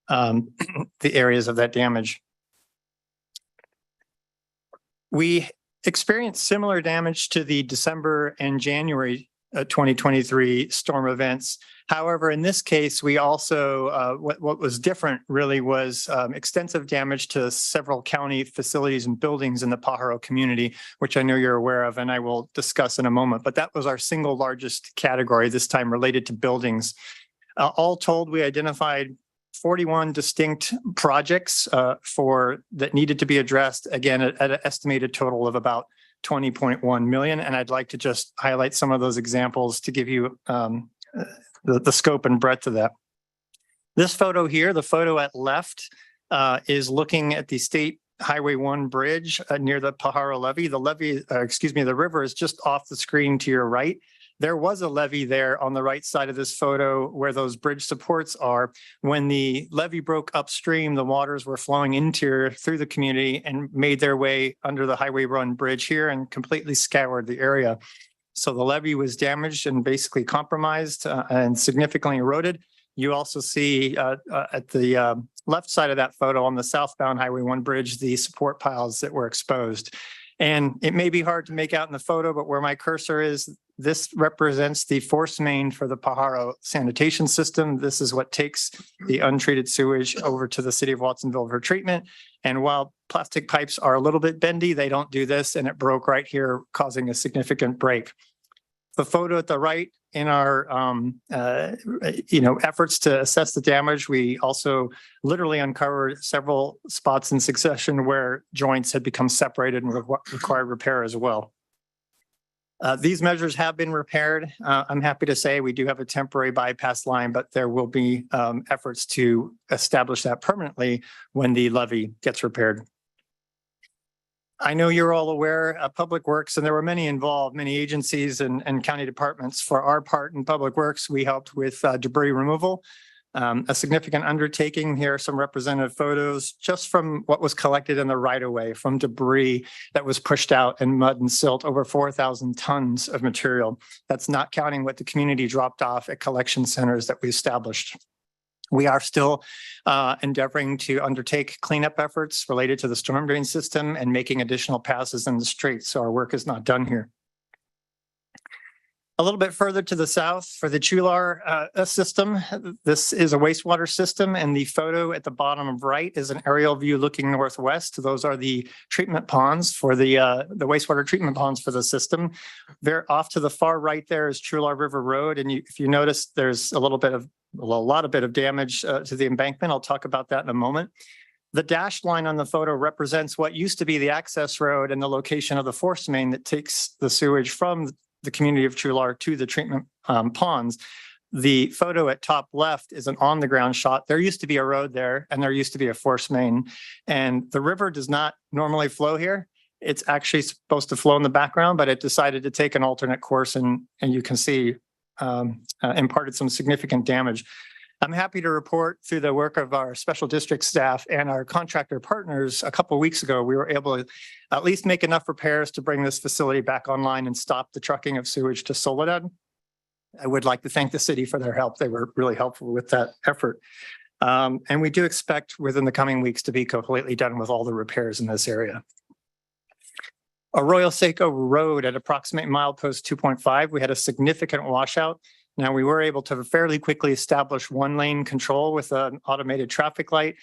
the areas of that damage. We experienced similar damage to the December and January 2023 storm events. However, in this case, we also, what was different really was extensive damage to several county facilities and buildings in the Pajaro community, which I know you're aware of and I will discuss in a moment. But that was our single largest category this time related to buildings. All told, we identified 41 distinct projects that needed to be addressed, again, at an estimated total of about $20.1 million. And I'd like to just highlight some of those examples to give you the scope and breadth of that. This photo here, the photo at left, is looking at the State Highway 1 bridge near the Pajaro levee. The river is just off the screen to your right. There was a levee there on the right side of this photo where those bridge supports are. When the levee broke upstream, the waters were flowing through the community and made their way under the Highway 1 bridge here and completely scoured the area. So the levee was damaged and basically compromised and significantly eroded. You also see at the left side of that photo on the southbound Highway 1 bridge, the support piles that were exposed. And it may be hard to make out in the photo, but where my cursor is, this represents the force main for the Pajaro sanitation system. This is what takes the untreated sewage over to the city of Watsonville for treatment. And while plastic pipes are a little bit bendy, they don't do this, and it broke right here, causing a significant break. The photo at the right in our efforts to assess the damage, we also literally uncovered several spots in succession where joints had become separated and required repair as well. These measures have been repaired. I'm happy to say we do have a temporary bypass line, but there will be efforts to establish that permanently when the levee gets repaired. I know you're all aware of Public Works, and there were many involved, many agencies and county departments. For our part in Public Works, we helped with debris removal, a significant undertaking. Here are some representative photos just from what was collected in the right of way from debris that was pushed out in mud and silt, over 4,000 tons of material. That's not counting what the community dropped off at collection centers that we established. We are still endeavoring to undertake cleanup efforts related to the storm drain system and making additional passes in the streets. So our work is not done here. A little bit further to the south for the Chular system, this is a wastewater system, and the photo at the bottom right is an aerial view looking northwest. Those are the treatment ponds for the wastewater treatment ponds for the system. They're off to the far right there is Chular River Road, and if you notice, there's a lot of damage to the embankment. I'll talk about that in a moment. The dashed line on the photo represents what used to be the access road and the location of the force main that takes the sewage from the community of Chular to the treatment ponds. The photo at top left is an on-the-ground shot. There used to be a road there, and there used to be a force main, and the river does not normally flow here. It's actually supposed to flow in the background, but it decided to take an alternate course, and you can see imparted some significant damage. I'm happy to report through the work of our special district staff and our contractor partners, a couple of weeks ago, we were able to at least make enough repairs to bring this facility back online and stop the trucking of sewage to Soledad. I would like to thank the city for their help. They were really helpful with that effort. And we do expect within the coming weeks to be completely done with all the repairs in this area. Arroyo Seco Road at approximate milepost 2.5, we had a significant washout. Now, we were able to fairly quickly establish one-lane control with an automated traffic light.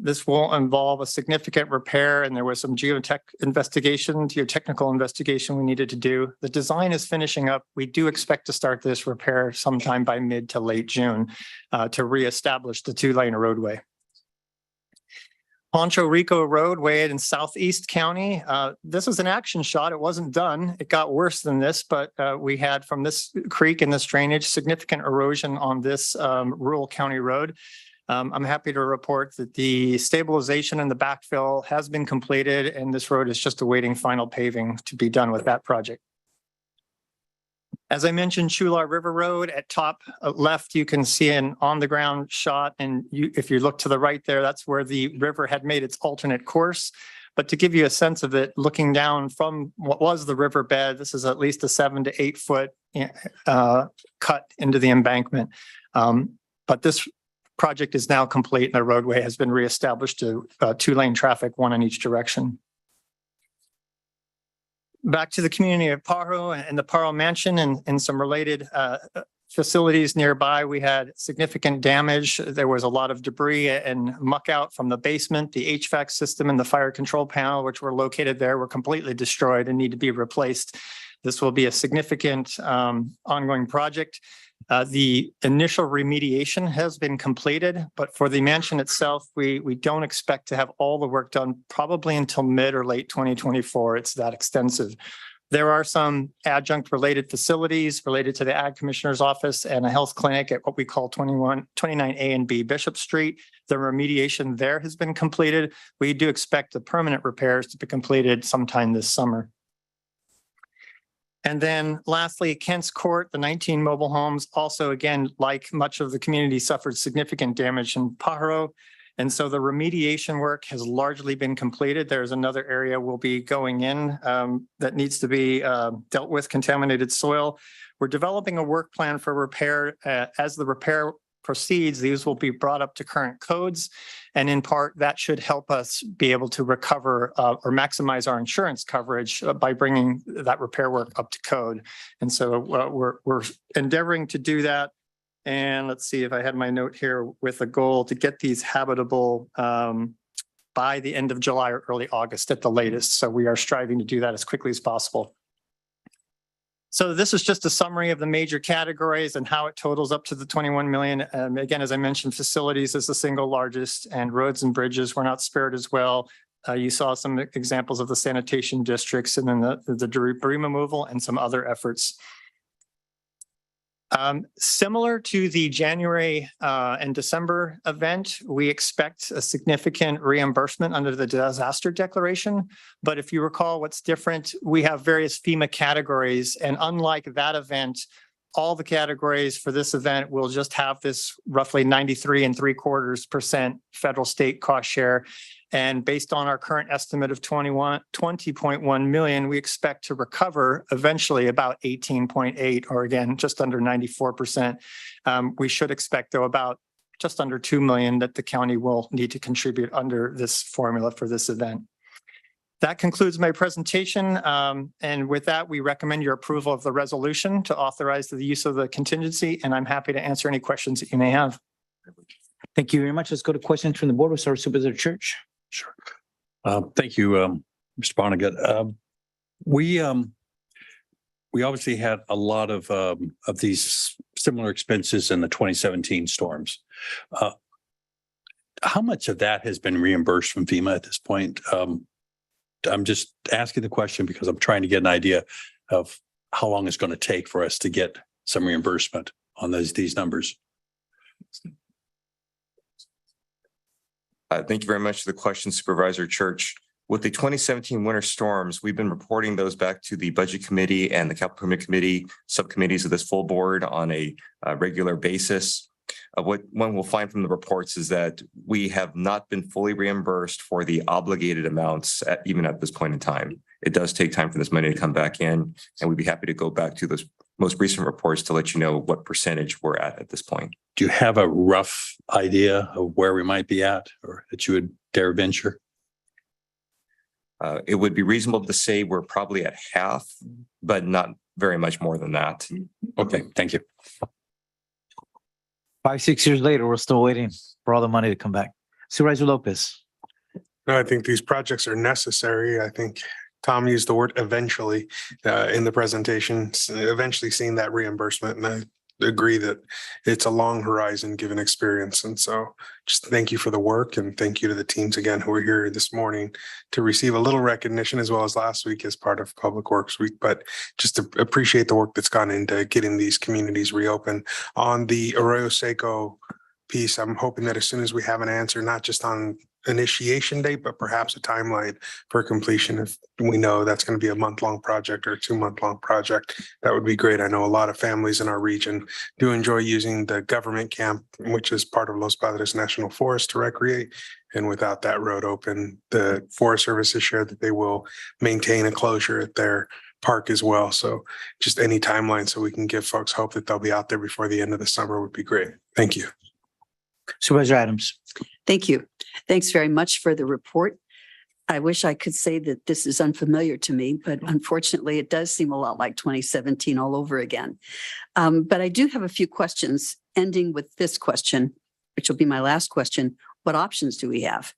This will involve a significant repair, and there was some geotechnical investigation we needed to do. The design is finishing up. We do expect to start this repair sometime by mid to late June to reestablish the two-lane roadway. Poncho Rico Roadway in Southeast County. This was an action shot. It wasn't done. It got worse than this, but we had from this creek and this drainage, significant erosion on this rural county road. I'm happy to report that the stabilization and the backfill has been completed, and this road is just awaiting final paving to be done with that project. As I mentioned, Chular River Road at top left, you can see an on-the-ground shot. And if you look to the right there, that's where the river had made its alternate course. But to give you a sense of it, looking down from what was the riverbed, this is at least a 7 to 8 foot cut into the embankment. But this project is now complete, and the roadway has been reestablished to two-lane traffic, one in each direction. Back to the community of Pajaro and the Pajaro Mansion and some related facilities nearby, we had significant damage. There was a lot of debris and muck out from the basement. The HVAC system and the fire control panel, which were located there, were completely destroyed and need to be replaced. This will be a significant ongoing project. The initial remediation has been completed, but for the mansion itself, we don't expect to have all the work done probably until mid or late 2024. It's that extensive. There are some adjunct related facilities related to the Ag Commissioner's Office and a health clinic at what we call 29A and B Bishop Street. The remediation there has been completed. We do expect the permanent repairs to be completed sometime this summer. And then lastly, Kent's Court, the 19 mobile homes, also again, like much of the community, suffered significant damage in Pajaro. And so the remediation work has largely been completed. There's another area we'll be going in that needs to be dealt with, contaminated soil. We're developing a work plan for repair as the repair proceeds, these will be brought up to current codes. And in part, that should help us be able to recover or maximize our insurance coverage by bringing that repair work up to code. And so we're endeavoring to do that. And let's see if I had my note here with a goal to get these habitable by the end of July or early August at the latest. So we are striving to do that as quickly as possible. So this is just a summary of the major categories and how it totals up to the 21 million. Again, as I mentioned, facilities is the single largest, and roads and bridges were not spared as well. You saw some examples of the sanitation districts, and then the debris removal and some other efforts. Similar to the January and December event, we expect a significant reimbursement under the disaster declaration. But if you recall, what's different, we have various FEMA categories, and unlike that event, all the categories for this event will just have this roughly 93.75% federal state cost share. And based on our current estimate of 20.1 million, we expect to recover eventually about 18.8, or again, just under 94%. We should expect, though, about just under 2 million that the county will need to contribute under this formula for this event. That concludes my presentation. And with that, we recommend your approval of the resolution to authorize the use of the contingency, and I'm happy to answer any questions that you may have. Thank you very much. Let's go to questions from the board. We'll start with Supervisor Church. Sure. Thank you, Mr. Barnegat. We obviously had a lot of these similar expenses in the 2017 storms. How much of that has been reimbursed from FEMA at this point? I'm just asking the question because I'm trying to get an idea of how long it's going to take for us to get some reimbursement on these numbers. Thank you very much for the question, Supervisor Church. With the 2017 winter storms, we've been reporting those back to the Budget Committee and the Capital Improvement Committee subcommittees of this full board on a regular basis. What one will find from the reports is that we have not been fully reimbursed for the obligated amounts even at this point in time. It does take time for this money to come back in, and we'd be happy to go back to those most recent reports to let you know what percentage we're at this point. Do you have a rough idea of where we might be at, or that you would dare venture? It would be reasonable to say we're probably at half, but not very much more than that. Okay, thank you. 5-6 years later, we're still waiting for all the money to come back. Supervisor Lopez. No, I think these projects are necessary. I think Tom used the word eventually in the presentation, eventually seeing that reimbursement. And I agree that it's a long horizon given experience. And so just thank you for the work, and thank you to the teams again who are here this morning to receive a little recognition as well as last week as part of Public Works Week, but just to appreciate the work that's gone into getting these communities reopened. On the Arroyo Seco piece, I'm hoping that as soon as we have an answer, not just on initiation date, but perhaps a timeline for completion. If we know that's going to be a month-long project or a 2-month-long project, that would be great. I know a lot of families in our region do enjoy using the government camp, which is part of Los Padres National Forest, to recreate. And without that road open, the Forest Service has shared that they will maintain a closure at their park as well. So just any timeline so we can give folks hope that they'll be out there before the end of the summer would be great. Thank you. Supervisor Adams. Thank you. Thanks very much for the report. I wish I could say that this is unfamiliar to me, but unfortunately it does seem a lot like 2017 all over again. But I do have a few questions, ending with this question, which will be my last question. What options do we have?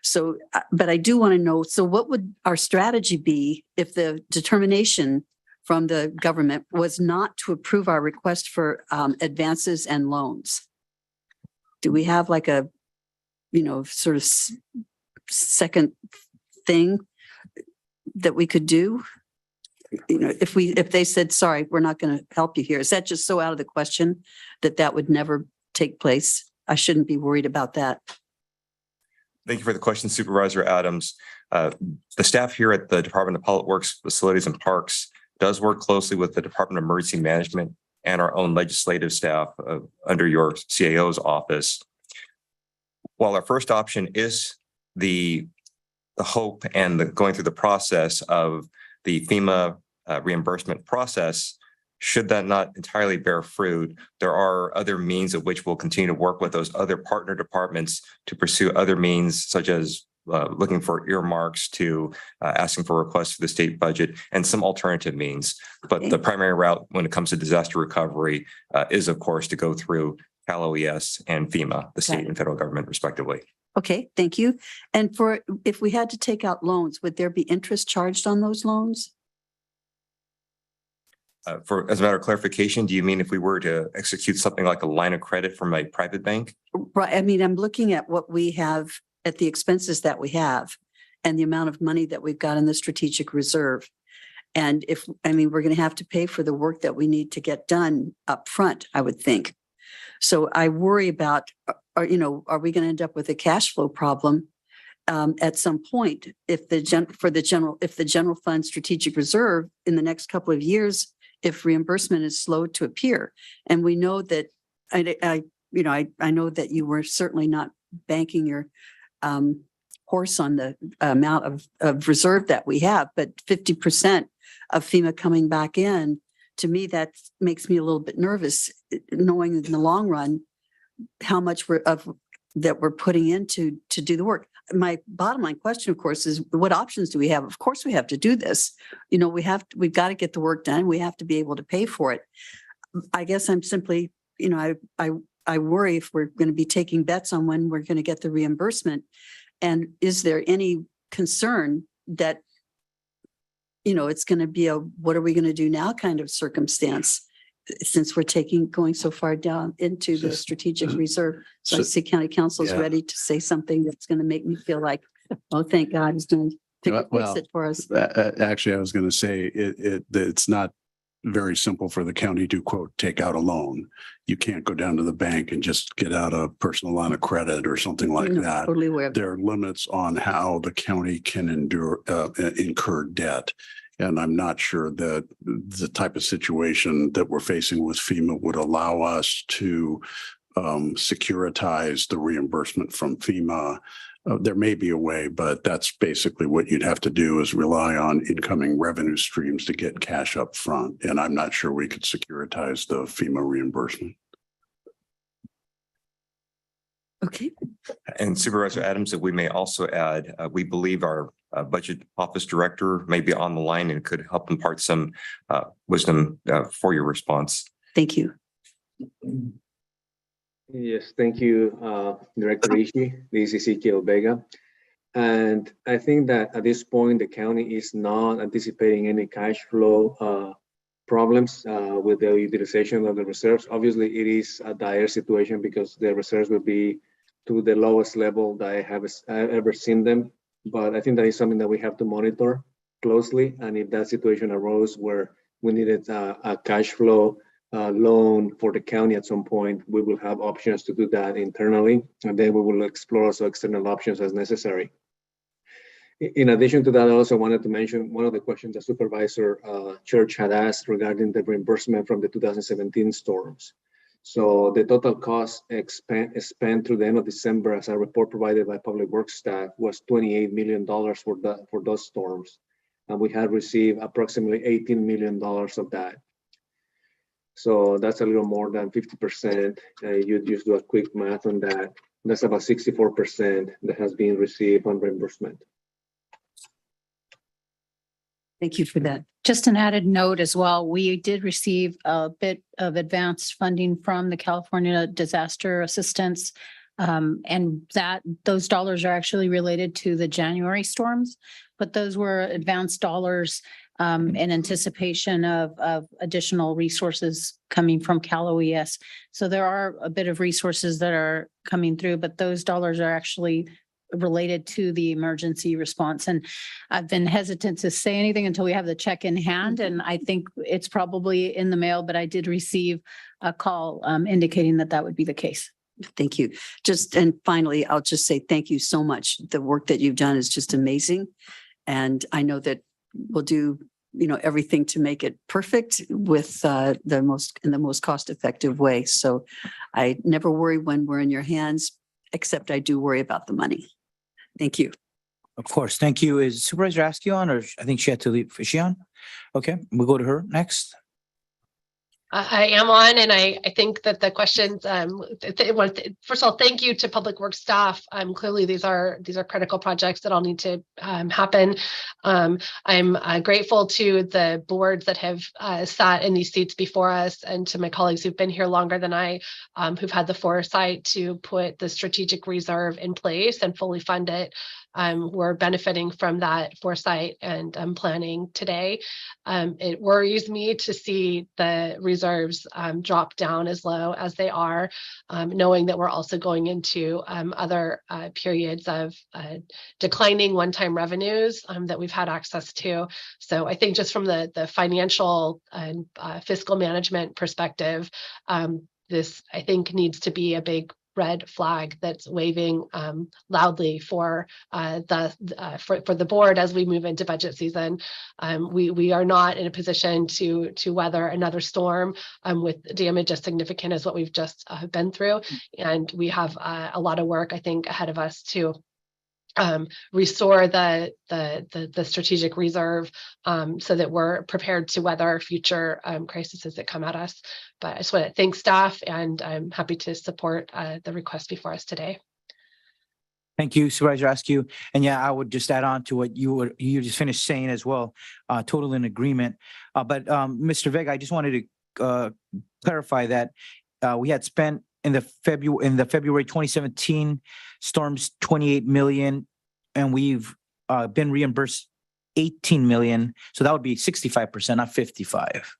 So, but I do want to know, so what would our strategy be if the determination from the government was not to approve our request for advances and loans? Do we have like a, sort of second thing that we could do? If they said, sorry, we're not going to help you here, is that just so out of the question that would never take place? I shouldn't be worried about that. Thank you for the question, Supervisor Adams. The staff here at the Department of Public Works, Facilities and Parks does work closely with the Department of Emergency Management and our own legislative staff under your CAO's office. While our first option is the hope and the going through the process of the FEMA reimbursement process, Should that not entirely bear fruit, there are other means of which we'll continue to work with those other partner departments to pursue other means such as looking for earmarks to asking for requests for the state budget and some alternative means. But the primary route when it comes to disaster recovery is, of course, to go through Cal OES and FEMA, the state and federal government respectively. Okay, thank you. And if we had to take out loans, would there be interest charged on those loans? As a matter of clarification, do you mean if we were to execute something like a line of credit from a private bank? Right. I mean, I'm looking at what we have at the expenses that we have and the amount of money that we've got in the strategic reserve. And we're going to have to pay for the work that we need to get done up front, I would think. So I worry about, are we going to end up with a cash flow problem at some point if the general fund strategic reserve in the next couple of years, if reimbursement is slow to appear? And we know that I know that you were certainly not banking your horse on the amount of reserve that we have, but 50% of FEMA coming back in, to me, that makes me a little bit nervous, knowing in the long run how much that we're putting into to do the work. My bottom line question, of course, is what options do we have? Of course, we have to do this. We've got to get the work done. We have to be able to pay for it. I guess I'm simply, I worry if we're going to be taking bets on when we're going to get the reimbursement. And is there any concern that, it's going to be what are we going to do now kind of circumstance, since we're going so far down into the strategic reserve? So I see county council is ready to say something that's going to make me feel like, oh, thank God he's going to fix it for us. Actually, I was going to say it's not very simple for the county to, quote, take out a loan. You can't go down to the bank and just get out a personal line of credit or something like that. Totally aware of that. There are limits on how the county can incur debt. And I'm not sure that the type of situation that we're facing with FEMA would allow us to securitize the reimbursement from FEMA. There may be a way, but that's basically what you'd have to do, is rely on incoming revenue streams to get cash up front. And I'm not sure we could securitize the FEMA reimbursement. Okay. And Supervisor Adams, if we may also add, we believe our budget office director may be on the line and could help impart some wisdom for your response. Thank you. Yes, thank you, Director Ishii. This is Ezequiel Vega. And I think that at this point, the county is not anticipating any cash flow problems with the utilization of the reserves. Obviously, it is a dire situation because the reserves will be to the lowest level that I have ever seen them. But I think that is something that we have to monitor closely. And if that situation arose where we needed a cash flow loan for the county at some point, we will have options to do that internally. And then we will explore also external options as necessary. In addition to that, I also wanted to mention one of the questions that Supervisor Church had asked regarding the reimbursement from the 2017 storms. So the total cost spent through the end of December, as a report provided by Public Works staff, was $28 million for those storms. And we had received approximately $18 million of that. So that's a little more than 50%. You just do a quick math on that. That's about 64% that has been received on reimbursement. Thank you for that. Just an added note as well, we did receive a bit of advanced funding from the California Disaster Assistance. And those dollars are actually related to the January storms, but those were advanced dollars in anticipation of additional resources coming from Cal OES. So there are a bit of resources that are coming through, but those dollars are actually related to the emergency response. And I've been hesitant to say anything until we have the check in hand. And I think it's probably in the mail, but I did receive a call indicating that would be the case. Thank you. And finally, I'll just say thank you so much. The work that you've done is just amazing. And I know that we'll do, everything to make it perfect with in the most cost-effective way. So I never worry when we're in your hands, except I do worry about the money. Thank you. Of course. Thank you. Is Supervisor Askew on, or I think she had to leave? Is she on? Okay, we'll go to her next. I am on, and I think that the questions, first of all, thank you to Public Works staff. Clearly these are critical projects that all need to happen. I'm grateful to the boards that have sat in these seats before us, and to my colleagues who've been here longer than I, who've had the foresight to put the strategic reserve in place and fully fund it. We're benefiting from that foresight and planning today. It worries me to see the reserves drop down as low as they are, knowing that we're also going into other periods of declining one-time revenues that we've had access to. So I think just from the financial and fiscal management perspective, this, I think, needs to be a big red flag that's waving loudly for the board as we move into budget season. We are not in a position to weather another storm with damage as significant as what we've just been through, and we have a lot of work, I think, ahead of us to restore the strategic reserve so that we're prepared to weather future crises that come at us. But I just want to thank staff, and I'm happy to support the request before us today. Thank you, Supervisor Askew. And yeah, I would just add on to what you just finished saying as well. Total in agreement. But Mr. Vega, I just wanted to clarify that we had spent in the February 2017 storms 28 million, and we've been reimbursed 18 million. So that would be 65%, not 55.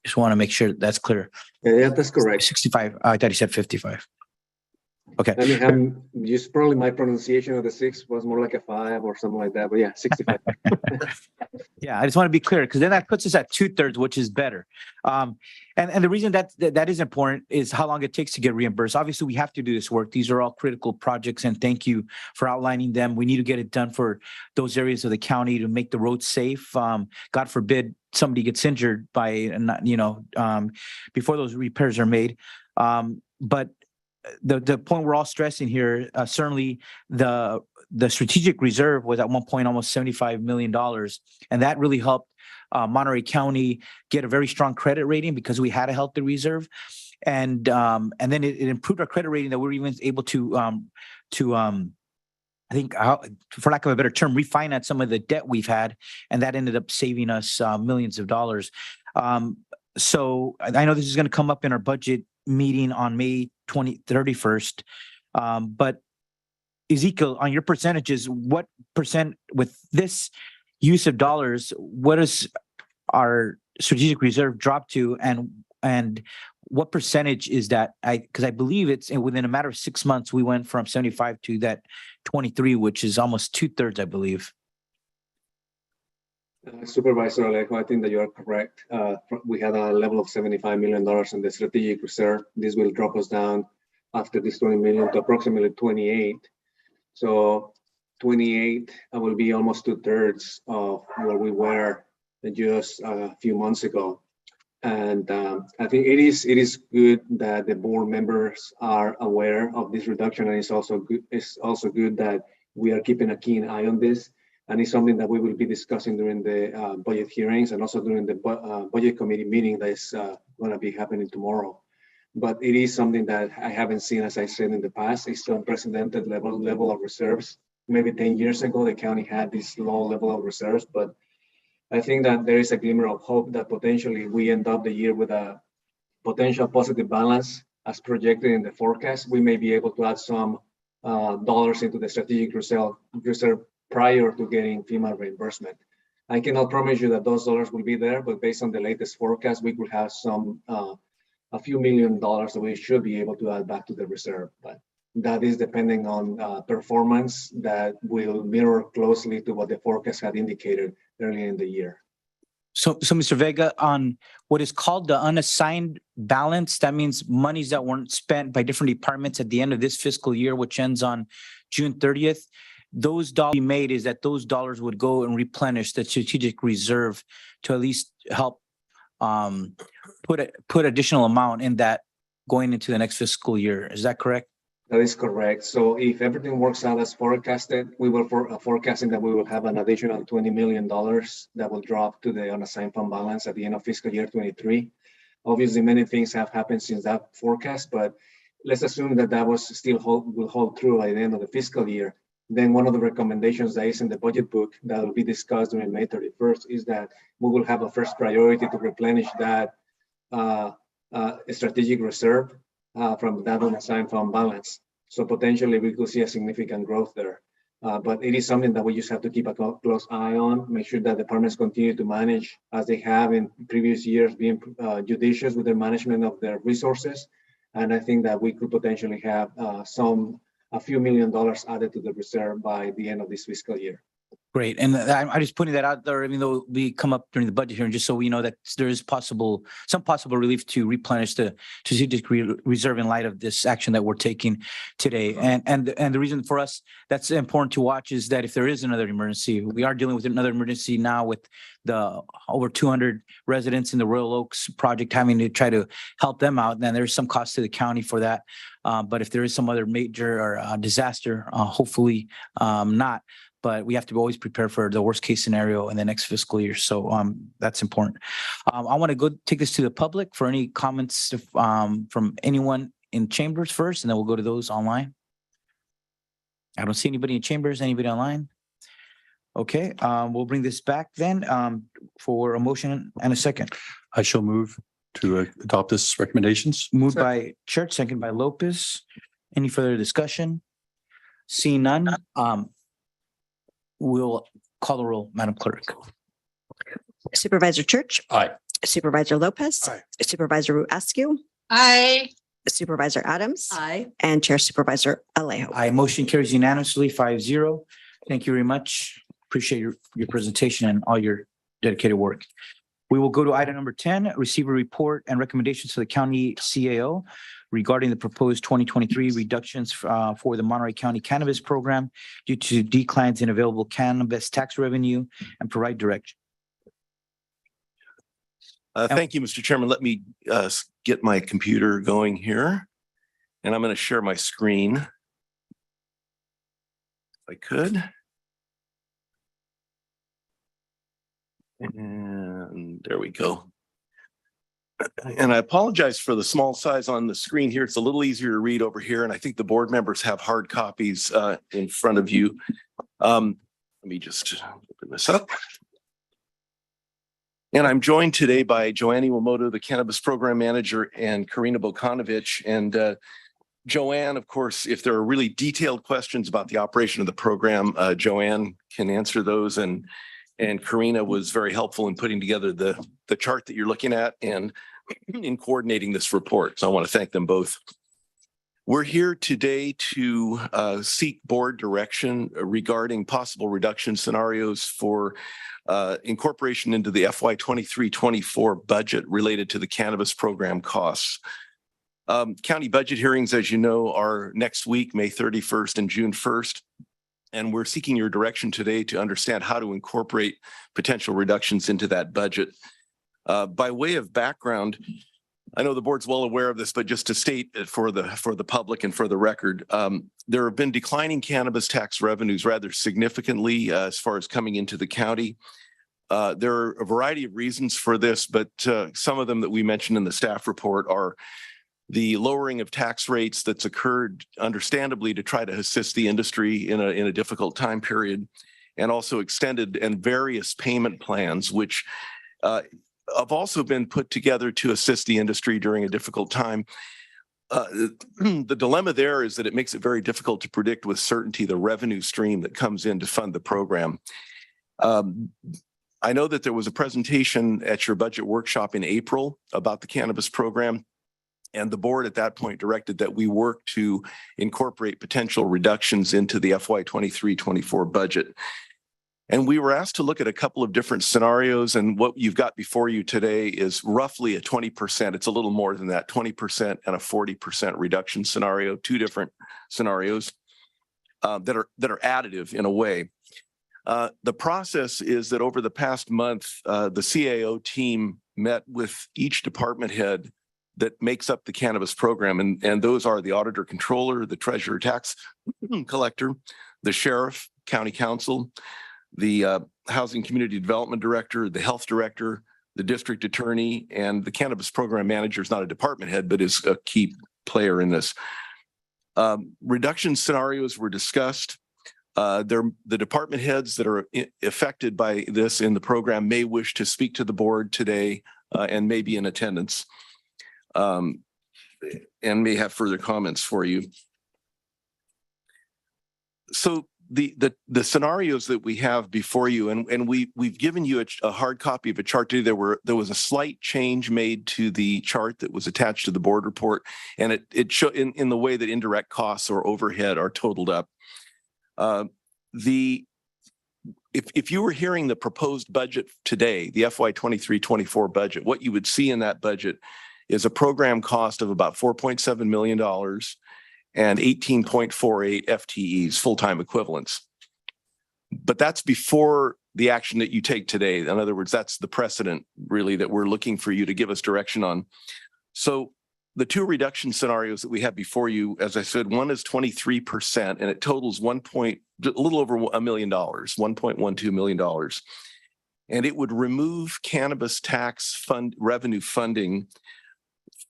Just want to make sure that's clear. Yeah, that's correct. 65. I thought you said 55. Okay. I mean, just probably my pronunciation of the 6 was more like a 5 or something like that, but yeah, 65. Yeah, I just want to be clear, because then that puts us at 2/3, which is better. And the reason that is important is how long it takes to get reimbursed. Obviously, we have to do this work. These are all critical projects, and thank you for outlining them. We need to get it done for those areas of the county to make the roads safe. God forbid somebody gets injured by, before those repairs are made. But the point we're all stressing here, certainly the strategic reserve was at one point almost $75 million, and that really helped Monterey County get a very strong credit rating because we had a healthy reserve, and then it improved our credit rating that we were even able to I think, for lack of a better term, refinance some of the debt we've had, and that ended up saving us millions of dollars. So I know this is going to come up in our budget meeting on May 31st. But Ezekiel, on your percentages, what percent with this use of dollars, what does our strategic reserve drop to, and what percentage is that? Because I believe it's within a matter of 6 months, we went from 75 to that 23, which is almost 2/3, I believe. Supervisor Alejo, I think that you are correct. We had a level of $75 million in the strategic reserve. This will drop us down after this 20 million to approximately 28. So 28 will be almost 2/3 of where we were just a few months ago. And I think it is good that the board members are aware of this reduction, and it's also good that we are keeping a keen eye on this. And it's something that we will be discussing during the budget hearings and also during the budget committee meeting that is going to be happening tomorrow. But it is something that I haven't seen, as I said in the past. It's unprecedented level of reserves. Maybe 10 years ago, the county had this low level of reserves, but I think that there is a glimmer of hope that potentially we end up the year with a potential positive balance as projected in the forecast. We may be able to add some dollars into the strategic reserve prior to getting FEMA reimbursement. I cannot promise you that those dollars will be there, but based on the latest forecast, we could have some a few $1 million that we should be able to add back to the reserve. But that is depending on performance that will mirror closely to what the forecast had indicated earlier in the year. So Mr. Vega, on what is called the unassigned balance, that means monies that weren't spent by different departments at the end of this fiscal year, which ends on June 30th. Those dollars we made is that those dollars would go and replenish the strategic reserve to at least help put additional amount in that going into the next fiscal year. Is that correct? That is correct. So if everything works out as forecasted, we will forecasting that we will have an additional $20 million that will drop to the unassigned fund balance at the end of fiscal year 23. Obviously, many things have happened since that forecast, but let's assume that that was still will hold true by the end of the fiscal year. Then one of the recommendations that is in the budget book that will be discussed during May 31st is that we will have a first priority to replenish that strategic reserve from that unassigned fund balance. So potentially we could see a significant growth there. But it is something that we just have to keep a close eye on, make sure that departments continue to manage as they have in previous years, being judicious with their management of their resources. And I think that we could potentially have a few $1 million added to the reserve by the end of this fiscal year. Great. And I just putting that out there, even though we come up during the budget hearing, just so we know that there is some possible relief to replenish the strategic reserve in light of this action that we're taking today. And the reason for us that's important to watch is that if there is another emergency, we are dealing with another emergency now with the over 200 residents in the Royal Oaks project having to try to help them out. Then there's some cost to the county for that. But if there is some other major or disaster, hopefully not. But we have to always prepare for the worst case scenario in the next fiscal year. So that's important. I want to go take this to the public for any comments from anyone in chambers first, and then we'll go to those online. I don't see anybody in chambers, anybody online. Okay, we'll bring this back then for a motion and a second. I shall move to adopt this recommendations. Moved by Church, second by Lopez. Any further discussion? Seeing none, we'll call the roll, Madam Clerk. Supervisor Church. Aye. Supervisor Lopez. Aye. Supervisor Ru Askew. Aye. Supervisor Adams. Aye. And Chair Supervisor Alejo. Aye, motion carries unanimously 5-0. Thank you very much. Appreciate your presentation and all your dedicated work. We will go to item number 10, receive a report and recommendations to the county CAO regarding the proposed 2023 reductions for the Monterey County Cannabis Program due to declines in available cannabis tax revenue and provide direction. Thank you, Mr. Chairman. Let me get my computer going here, and I'm going to share my screen. If I could. And there we go. And I apologize for the small size on the screen here. It's a little easier to read over here, and I think the board members have hard copies in front of you. Let me just open this up. And I'm joined today by Joanne Iwamoto, the Cannabis Program Manager, and Karina Bokanovich. And Joanne, of course, if there are really detailed questions about the operation of the program, Joanne can answer those. And Karina was very helpful in putting together the chart that you're looking at and in coordinating this report. So I want to thank them both. We're here today to seek board direction regarding possible reduction scenarios for incorporation into the FY 23-24 budget related to the cannabis program costs. County budget hearings, as you know, are next week, May 31st and June 1st. And we're seeking your direction today to understand how to incorporate potential reductions into that budget. By way of background, I know the board's well aware of this, but just to state it for the public and for the record, there have been declining cannabis tax revenues rather significantly as far as coming into the county. There are a variety of reasons for this, but some of them that we mentioned in the staff report are the lowering of tax rates that's occurred understandably to try to assist the industry in a difficult time period, and also extended and various payment plans, which have also been put together to assist the industry during a difficult time. The dilemma there is that it makes it very difficult to predict with certainty the revenue stream that comes in to fund the program. I know that there was a presentation at your budget workshop in April about the cannabis program. And the board at that point directed that we work to incorporate potential reductions into the FY 23-24 budget. And we were asked to look at a couple of different scenarios. And what you've got before you today is roughly a 20%. It's a little more than that, 20% and a 40% reduction scenario, two different scenarios that are additive in a way. The process is that over the past month, the CAO team met with each department head that makes up the cannabis program. And those are the auditor controller, the treasurer tax collector, the sheriff, county council, the housing community development director, the health director, the district attorney, and the cannabis program manager is not a department head, but is a key player in this. Reduction scenarios were discussed. The department heads that are affected by this in the program may wish to speak to the board today and may be in attendance and may have further comments for you. So the scenarios that we have before you, and we've given you a hard copy of a chart today. There was a slight change made to the chart that was attached to the board report, and it showed in the way that indirect costs or overhead are totaled up. If you were hearing the proposed budget today, the FY 23-24 budget, what you would see in that budget is a program cost of about $4.7 million and 18.48 FTEs, full-time equivalents. But that's before the action that you take today. In other words, that's the precedent really that we're looking for you to give us direction on. So the two reduction scenarios that we have before you, as I said, one is 23% and it totals a little over $1 million, $1.12 million. And it would remove cannabis tax revenue funding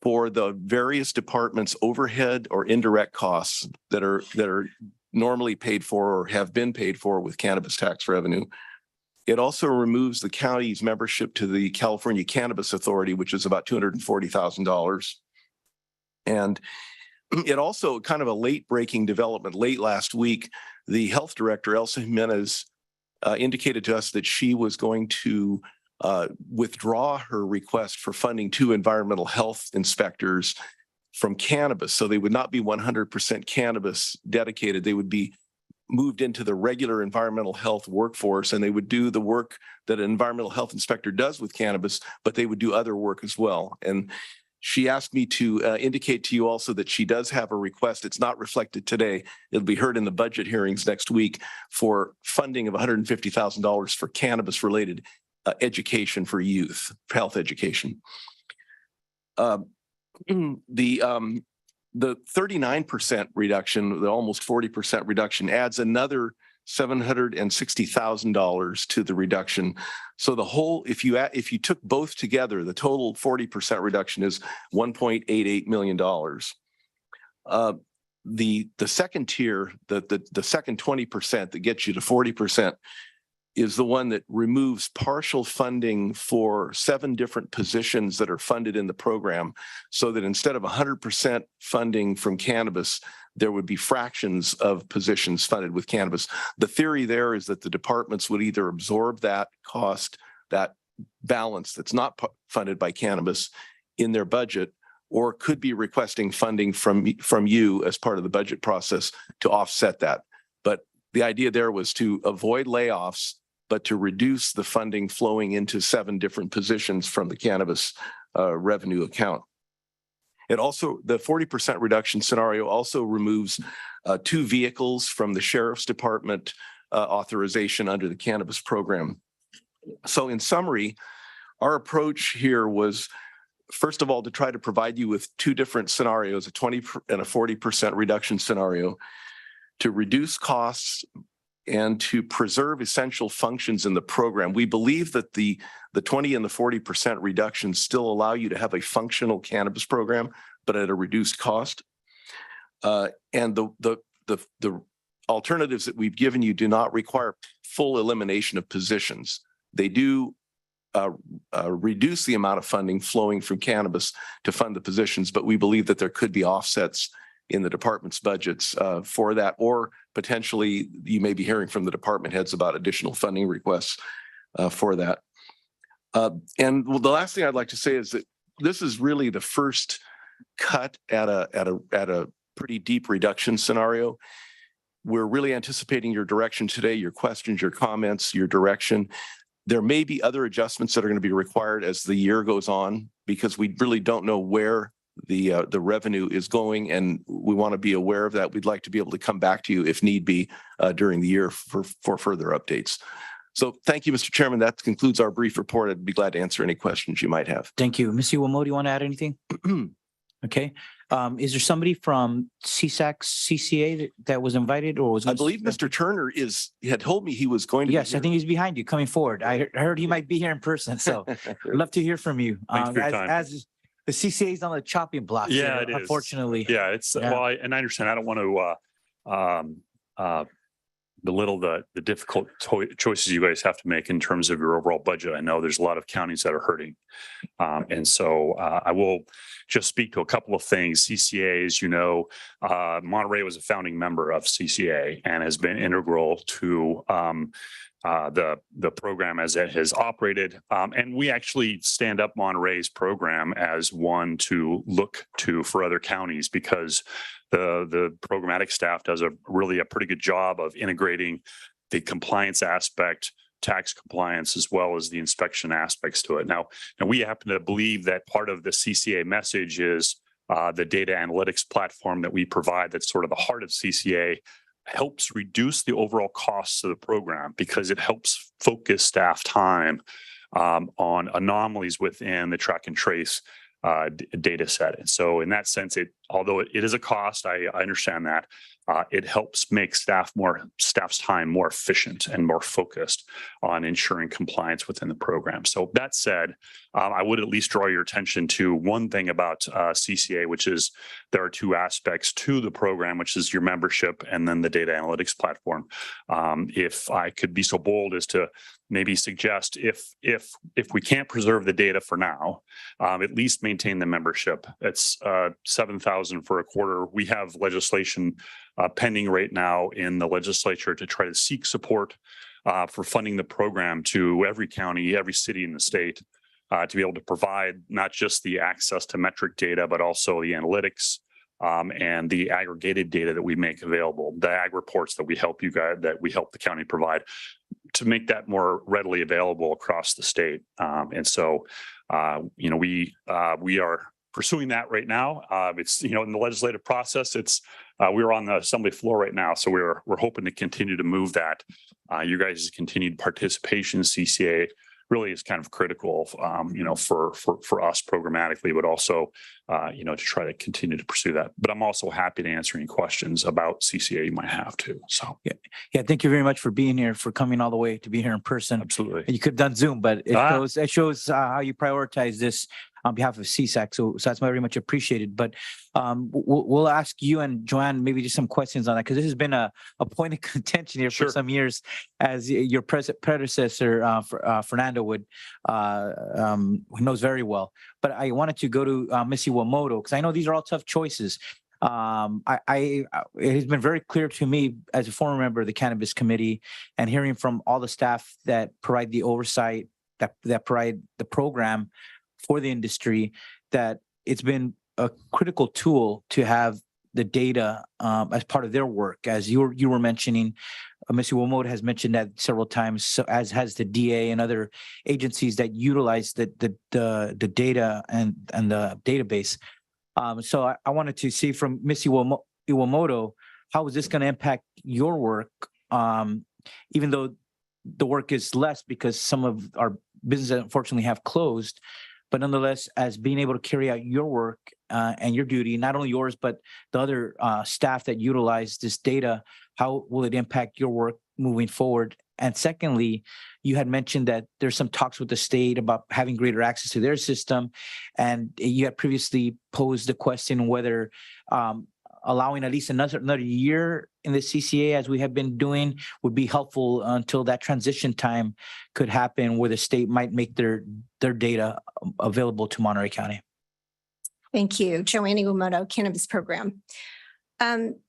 for the various departments' overhead or indirect costs that are normally paid for or have been paid for with cannabis tax revenue. It also removes the county's membership to the California Cannabis Authority, which is about $240,000. And it also, kind of a late breaking development, late last week, the health director, Elsa Jimenez, indicated to us that she was going to withdraw her request for funding to environmental health inspectors from cannabis. So they would not be 100% cannabis dedicated. They would be moved into the regular environmental health workforce, and they would do the work that an environmental health inspector does with cannabis, but they would do other work as well. And she asked me to indicate to you also that she does have a request. It's not reflected today. It'll be heard in the budget hearings next week for funding of $150,000 for cannabis-related education for youth, health education. The 39% reduction, the almost 40% reduction, adds another $760,000 to the reduction. So the whole, if you took both together, the total 40% reduction is $1.88 million. The second tier, the second 20% that gets you to 40%, is the one that removes partial funding for 7 different positions that are funded in the program, so that instead of 100% funding from cannabis, there would be fractions of positions funded with cannabis. The theory there is that the departments would either absorb that cost, that balance that's not funded by cannabis in their budget, or could be requesting funding from you as part of the budget process to offset that. But the idea there was to avoid layoffs, but to reduce the funding flowing into 7 different positions from the cannabis revenue account. It also, the 40% reduction scenario also removes 2 vehicles from the sheriff's department authorization under the cannabis program. So in summary, our approach here was, first of all, to try to provide you with 2 different scenarios, a 20 and a 40% reduction scenario, to reduce costs and to preserve essential functions in the program. We believe that the 20 and the 40% reductions still allow you to have a functional cannabis program, but at a reduced cost. And the alternatives that we've given you do not require full elimination of positions. They do reduce the amount of funding flowing from cannabis to fund the positions, but we believe that there could be offsets in the department's budgets for that, or potentially you may be hearing from the department heads about additional funding requests for that. And the last thing I'd like to say is that this is really the first cut at a pretty deep reduction scenario. We're really anticipating your direction today, your questions, your comments, your direction. There may be other adjustments that are going to be required as the year goes on, because we really don't know where the revenue is going, and we want to be aware of that. We'd like to be able to come back to you if need be during the year for further updates. So thank you, Mr. Chairman. That concludes our brief report. I'd be glad to answer any questions you might have. Thank you. Ms. Iwamo, do you want to add anything? Okay. Is there somebody from CSAC, CCA that was invited or was? I believe Mr. Turner had told me he was going to. Yes, I think he's behind you coming forward. I heard he might be here in person, so I'd love to hear from you. Thanks for your time. As the CCA is on the chopping block. Yeah, here, it is. Unfortunately. Yeah, it's, Yeah. well, and I understand. I don't want to belittle the difficult choices you guys have to make in terms of your overall budget. I know there's a lot of counties that are hurting. And so I will just speak to a couple of things. CCA, as you know, Monterey was a founding member of CCA and has been integral to the program as it has operated. And we actually stand up Monterey's program as one to look to for other counties because the programmatic staff does a pretty good job of integrating the compliance aspect, tax compliance, as well as the inspection aspects to it. Now we happen to believe that part of the CCA message is the data analytics platform that we provide. That's sort of the heart of CCA, helps reduce the overall costs of the program because it helps focus staff time on anomalies within the track and trace data set. And so in that sense, although it is a cost, I understand that, it helps make staff's time more efficient and more focused on ensuring compliance within the program. So that said, I would at least draw your attention to one thing about CCA, which is there are two aspects to the program, which is your membership and then the data analytics platform. If I could be so bold as to maybe suggest if we can't preserve the data for now, at least maintain the membership. It's $7,000 for a quarter. We have legislation pending right now in the legislature to try to seek support for funding the program to every county, every city in the state to be able to provide not just the access to metric data, but also the analytics and the aggregated data that we make available, the ag reports that we help the county provide, to make that more readily available across the state. And so, we are pursuing that right now. It's, in the legislative process, we're on the assembly floor right now. So we're hoping to continue to move that. You guys' continued participation in CCA really is kind of critical, for us programmatically, but also, to try to continue to pursue that. But I'm also happy to answer any questions about CCA you might have too. So Yeah. Thank you very much for being here, for coming all the way to be here in person. Absolutely. You could have done Zoom, but it shows how you prioritize this on behalf of CSAC. So that's very much appreciated. But we'll ask you and Joanne maybe just some questions on that, because this has been a point of contention here for some years, as your predecessor, Fernando who knows very well. But I wanted to go to Ms. Iwamoto, because I know these are all tough choices. It has been very clear to me as a former member of the Cannabis Committee and hearing from all the staff that provide the oversight, that provide the program for the industry, that it's been a critical tool to have the data as part of their work. As you were mentioning, Ms. Iwamoto has mentioned that several times, so as has the DA and other agencies that utilize the data and the database. So I wanted to see from Ms. Iwamoto, how is this going to impact your work, even though the work is less because some of our businesses unfortunately have closed, but nonetheless, as being able to carry out your work and your duty, not only yours, but the other staff that utilize this data, how will it impact your work moving forward? And secondly, you had mentioned that there's some talks with the state about having greater access to their system. And you had previously posed the question whether allowing at least another year in the CCA, as we have been doing, would be helpful until that transition time could happen, where the state might make their data available to Monterey County. Thank you. Joanne Iwamoto, Cannabis Program.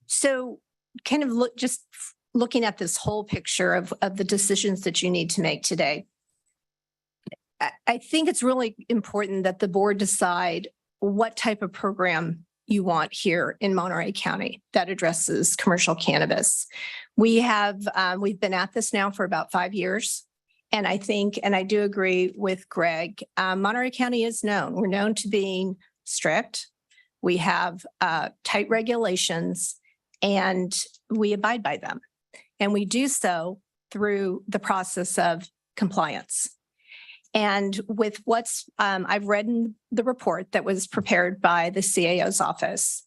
So kind of looking at this whole picture of the decisions that you need to make today, I think it's really important that the board decide what type of program you want here in Monterey County that addresses commercial cannabis. We've been at this now for about 5 years. And I think, and I do agree with Greg, Monterey County is known. We're known to being strict. We have tight regulations and we abide by them. And we do so through the process of compliance. And with I've read in the report that was prepared by the CAO's office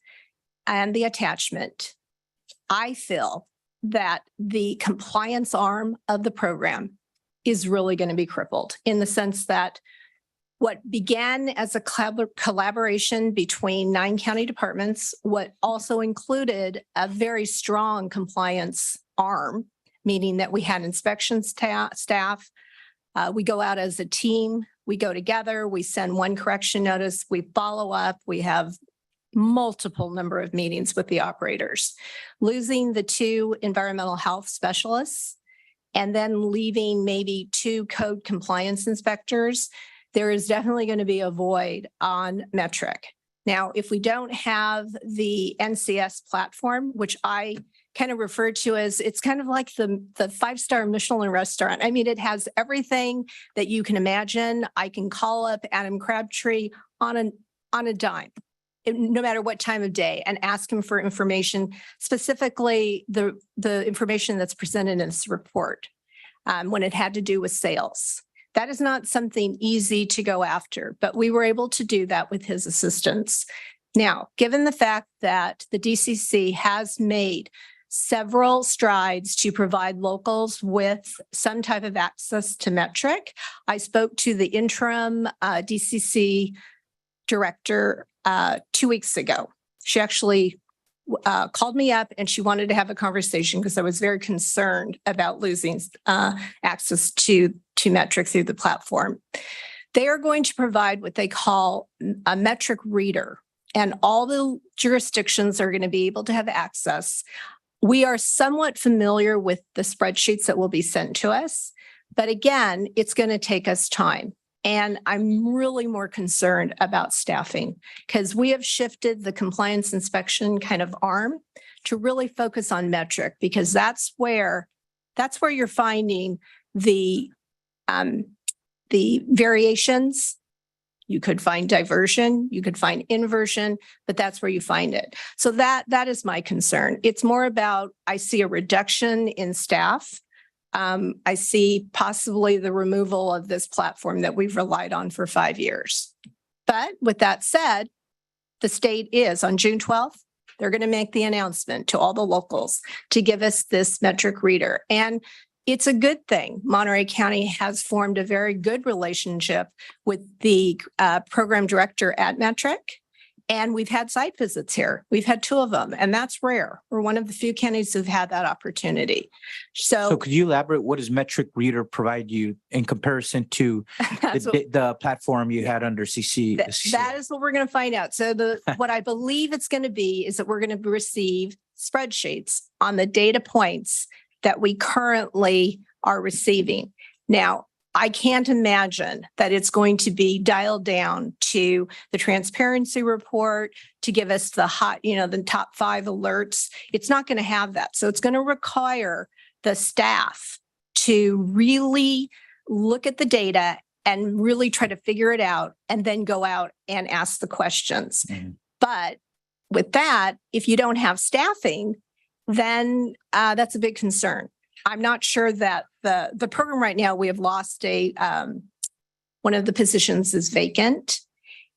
and the attachment, I feel that the compliance arm of the program is really going to be crippled in the sense that what began as a collaboration between 9 county departments, what also included a very strong compliance arm, meaning that we had inspection staff. We go out as a team, we go together, we send one correction notice, we follow up, we have multiple number of meetings with the operators. Losing the 2 environmental health specialists and then leaving maybe 2 code compliance inspectors, there is definitely going to be a void on metric. Now, if we don't have the NCS platform, which I kind of refer to as, it's kind of like the 5-star Michelin restaurant. I mean, it has everything that you can imagine. I can call up Adam Crabtree on a dime, no matter what time of day, and ask him for information, specifically the information that's presented in this report when it had to do with sales. That is not something easy to go after, but we were able to do that with his assistance. Now, given the fact that the DCC has made several strides to provide locals with some type of access to metric, I spoke to the interim DCC director 2 weeks ago. She actually called me up and she wanted to have a conversation because I was very concerned about losing access to metric through the platform. They are going to provide what they call a metric reader, and all the jurisdictions are going to be able to have access. We are somewhat familiar with the spreadsheets that will be sent to us, but again, it's going to take us time. And I'm really more concerned about staffing because we have shifted the compliance inspection kind of arm to really focus on metric, because that's where you're finding the variations. You could find diversion, you could find inversion, but that's where you find it. So that is my concern. It's more about, I see a reduction in staff. I see possibly the removal of this platform that we've relied on for 5 years. But with that said, the state is on June 12th, they're going to make the announcement to all the locals to give us this metric reader. And it's a good thing. Monterey County has formed a very good relationship with the program director at Metric. And we've had site visits here. We've had 2 of them, and that's rare. We're one of the few counties who've had that opportunity. So could you elaborate, what does Metric Reader provide you in comparison to the platform you had under CC? That is what we're going to find out. So what I believe it's going to be is that we're going to receive spreadsheets on the data points that we currently are receiving. Now, I can't imagine that it's going to be dialed down to the transparency report to give us the top 5 alerts. It's not going to have that. So it's going to require the staff to really look at the data and really try to figure it out and then go out and ask the questions. Mm-hmm. But with that, if you don't have staffing, then that's a big concern. I'm not sure that the program right now, we have lost one of the positions is vacant.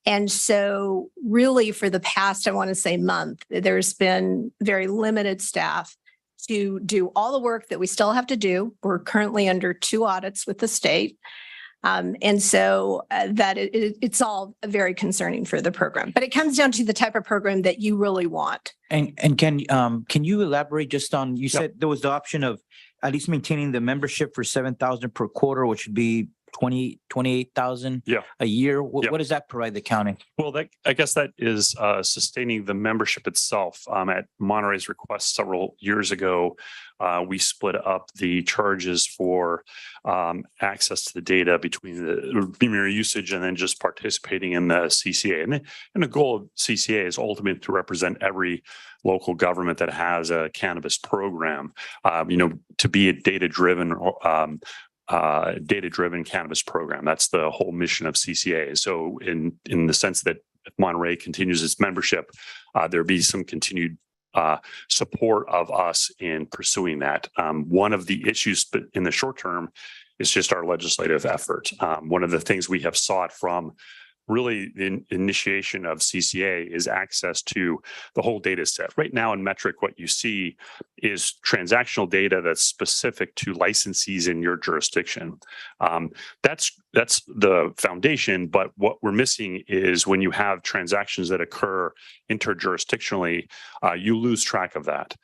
And so really for the past, I want to say month, there's been very limited staff to do all the work that we still have to do. We're currently under 2 audits with the state. And so it's all very concerning for the program, but it comes down to the type of program that you really want. And can you elaborate just on, you said there was the option of at least maintaining the membership for $7,000 per quarter, which would be 28,000 a year. What does that provide the county? Well, I guess that is sustaining the membership itself. At Monterey's request several years ago, we split up the charges for access to the data between the premier usage and then just participating in the CCA. And the goal of CCA is ultimately to represent every local government that has a cannabis program, to be a data-driven cannabis program. That's the whole mission of CCA. So in the sense that if Monterey continues its membership, there'll be some continued support of us in pursuing that. One of the issues in the short term It's just our legislative effort. One of the things we have sought from really the initiation of CCA is access to the whole data set. Right now in Metric, what you see is transactional data that's specific to licensees in your jurisdiction. That's the foundation, but what we're missing is when you have transactions that occur interjurisdictionally, you lose track of that.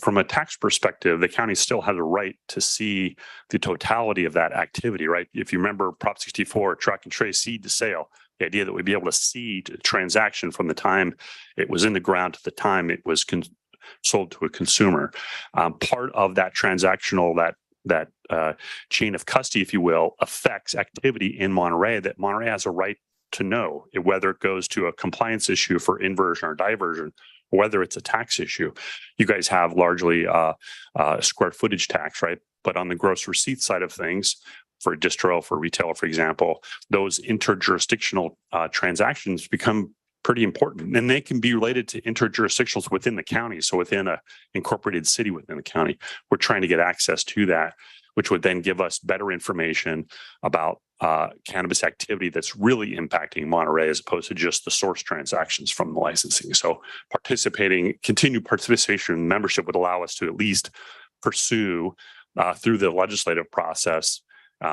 From a tax perspective, the county still has a right to see the totality of that activity, right? If you remember Prop 64, track and trace seed to sale, the idea that we'd be able to see the transaction from the time it was in the ground to the time it was sold to a consumer. Part of that transactional, that chain of custody, if you will, affects activity in Monterey that Monterey has a right to know, whether it goes to a compliance issue for inversion or diversion, whether it's a tax issue. You guys have largely square footage tax, right? But on the gross receipt side of things, for distro, for retail, for example, those interjurisdictional transactions become pretty important, and they can be related to interjurisdictionals within the county. So within a incorporated city within the county, we're trying to get access to that, which would then give us better information about cannabis activity that's really impacting Monterey as opposed to just the source transactions from the licensing. So continued participation in membership would allow us to at least pursue through the legislative process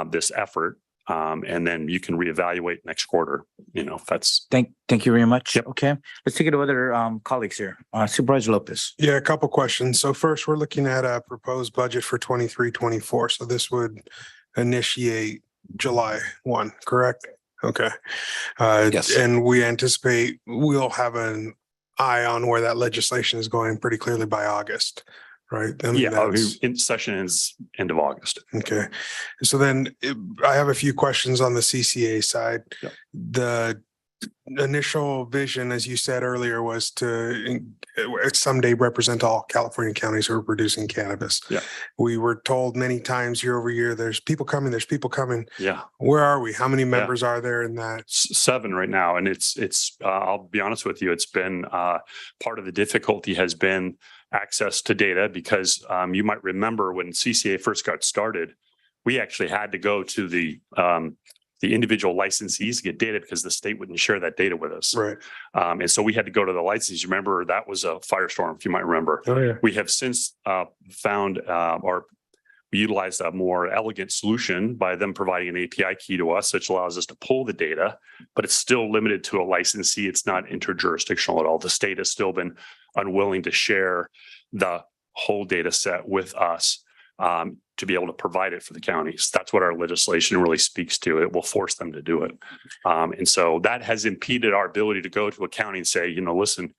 this effort. And then you can reevaluate next quarter. If that's. Thank you very much. Yep. Okay, let's take it to other colleagues here. Supervisor Lopez. Yeah, a couple questions. So first, we're looking at a proposed budget for 23-24. So this would initiate July 1, correct? Okay. Yes. And we anticipate we'll have an eye on where that legislation is going pretty clearly by August, right? I mean, In session is end of August. Okay. So then I have a few questions on the CCA side. Yep. The initial vision, as you said earlier, was to someday represent all California counties who are producing cannabis. Yeah. We were told many times year over year, there's people coming. Yeah. Where are we? How many members are there in that? 7 right now. And it's I'll be honest with you, it's been part of the difficulty has been access to data because you might remember when CCA first got started, we actually had to go to the individual licensees to get data because the state wouldn't share that data with us. Right. And so we had to go to the licensees. Remember, that was a firestorm, if you might remember. Oh, yeah. We have since found we utilized a more elegant solution by them providing an API key to us, which allows us to pull the data, but it's still limited to a licensee. It's not interjurisdictional at all. The state has still been unwilling to share the whole data set with us to be able to provide it for the counties. That's what our legislation really speaks to. It will force them to do it. And so that has impeded our ability to go to a county and say, listen,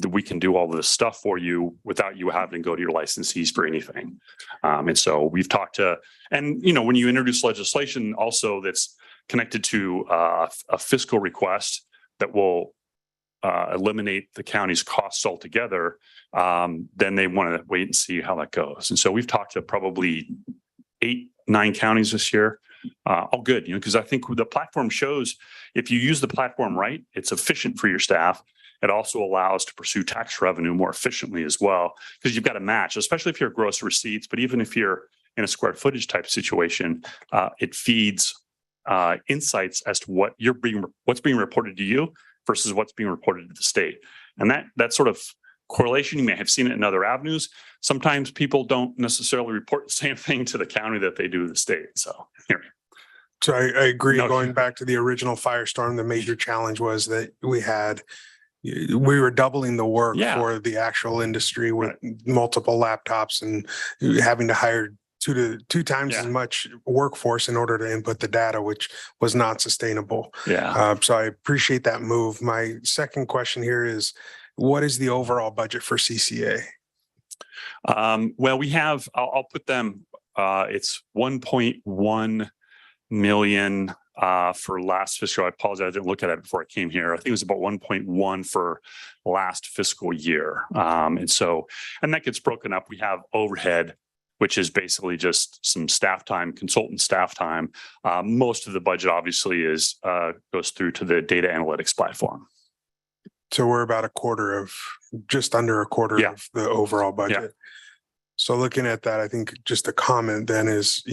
we can do all this stuff for you without you having to go to your licensees for anything. And so we've talked to, and when you introduce legislation also that's connected to a fiscal request that will eliminate the county's costs altogether, then they want to wait and see how that goes. And so we've talked to probably 8-9 counties this year. All good, because I think the platform shows if you use the platform right, it's efficient for your staff. It also allows to pursue tax revenue more efficiently as well, because you've got to match, especially if you're gross receipts, but even if you're in a square footage type situation, it feeds insights as to what's being reported to you versus what's being reported to the state. And that sort of correlation, you may have seen it in other avenues. Sometimes people don't necessarily report the same thing to the county that they do to the state. So here. So I agree. Going back to the original firestorm, the major challenge was that we were doubling the work for the actual industry with multiple laptops and having to hire two times as much workforce in order to input the data, which was not sustainable. So I appreciate that move. My second question here is, what is the overall budget for CCA? Well, we have, I'll put them, it's 1.1 million for last fiscal. I apologize, I didn't look at it before I came here. I think it was about 1.1 for last fiscal year. And that gets broken up. We have overhead, which is basically just some staff time, consultant staff time. Most of the budget obviously goes through to the data analytics platform. So we're about just under a quarter of the overall budget. So looking at that, I think just a comment then is,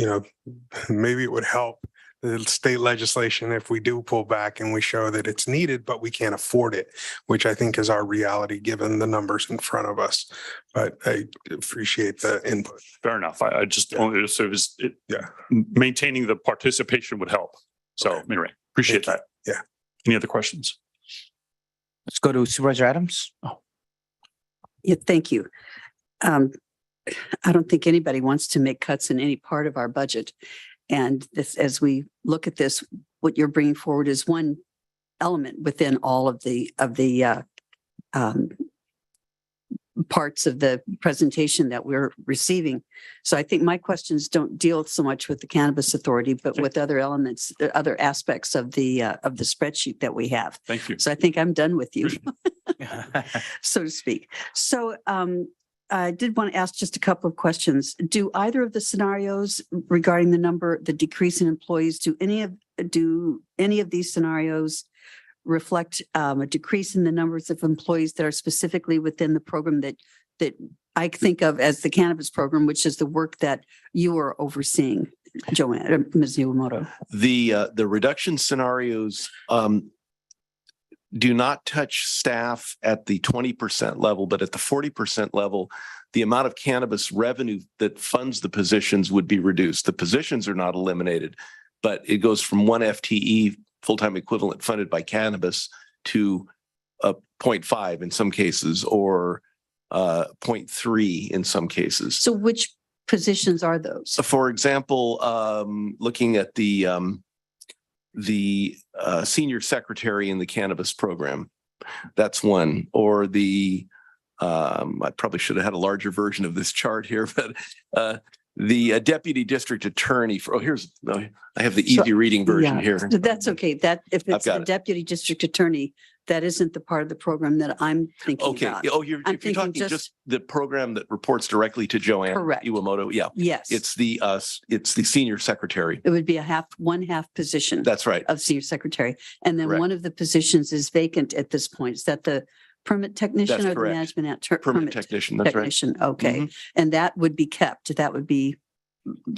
maybe it would help the state legislation if we do pull back and we show that it's needed, but we can't afford it, which I think is our reality given the numbers in front of us. But I appreciate the input. Fair enough. I just only, so maintaining the participation would help. So anyway, appreciate that. Yeah. Any other questions? Let's go to Supervisor Adams. Oh, Yeah, thank you. I don't think anybody wants to make cuts in any part of our budget. And this, as we look at this, what you're bringing forward is one element within all of the parts of the presentation that we're receiving. So I think my questions don't deal so much with the Cannabis Authority, but with other elements, other aspects of the spreadsheet that we have. Thank you. So I think I'm done with you, so to speak. So I did want to ask just a couple of questions. Do either of the scenarios regarding the decrease in employees, do any of these scenarios reflect a decrease in the numbers of employees that are specifically within the program that I think of as the cannabis program, which is the work that you are overseeing, Joanne, Ms. Iwamoto? The reduction scenarios do not touch staff at the 20% level, but at the 40% level, the amount of cannabis revenue that funds the positions would be reduced. The positions are not eliminated, but it goes from 1 FTE, full-time equivalent funded by cannabis, to 0.5 in some cases, or 0.3 in some cases. So which positions are those? So for example, looking at the senior secretary in the cannabis program, that's one. Or I probably should have had a larger version of this chart here, but the deputy district attorney I have the easy reading version here. That's okay. That if it's the deputy district attorney, that isn't the part of the program that I'm thinking about. Oh, if you're talking just the program that reports directly to Joanne Iwamoto. Yeah. Yes. It's the senior secretary. It would be one half position. That's right. Of senior secretary. And then one of the positions is vacant at this point. Is that the permit technician That's or correct. the management Permit technician. That's right. technician? Okay. Mhm. And that would be kept.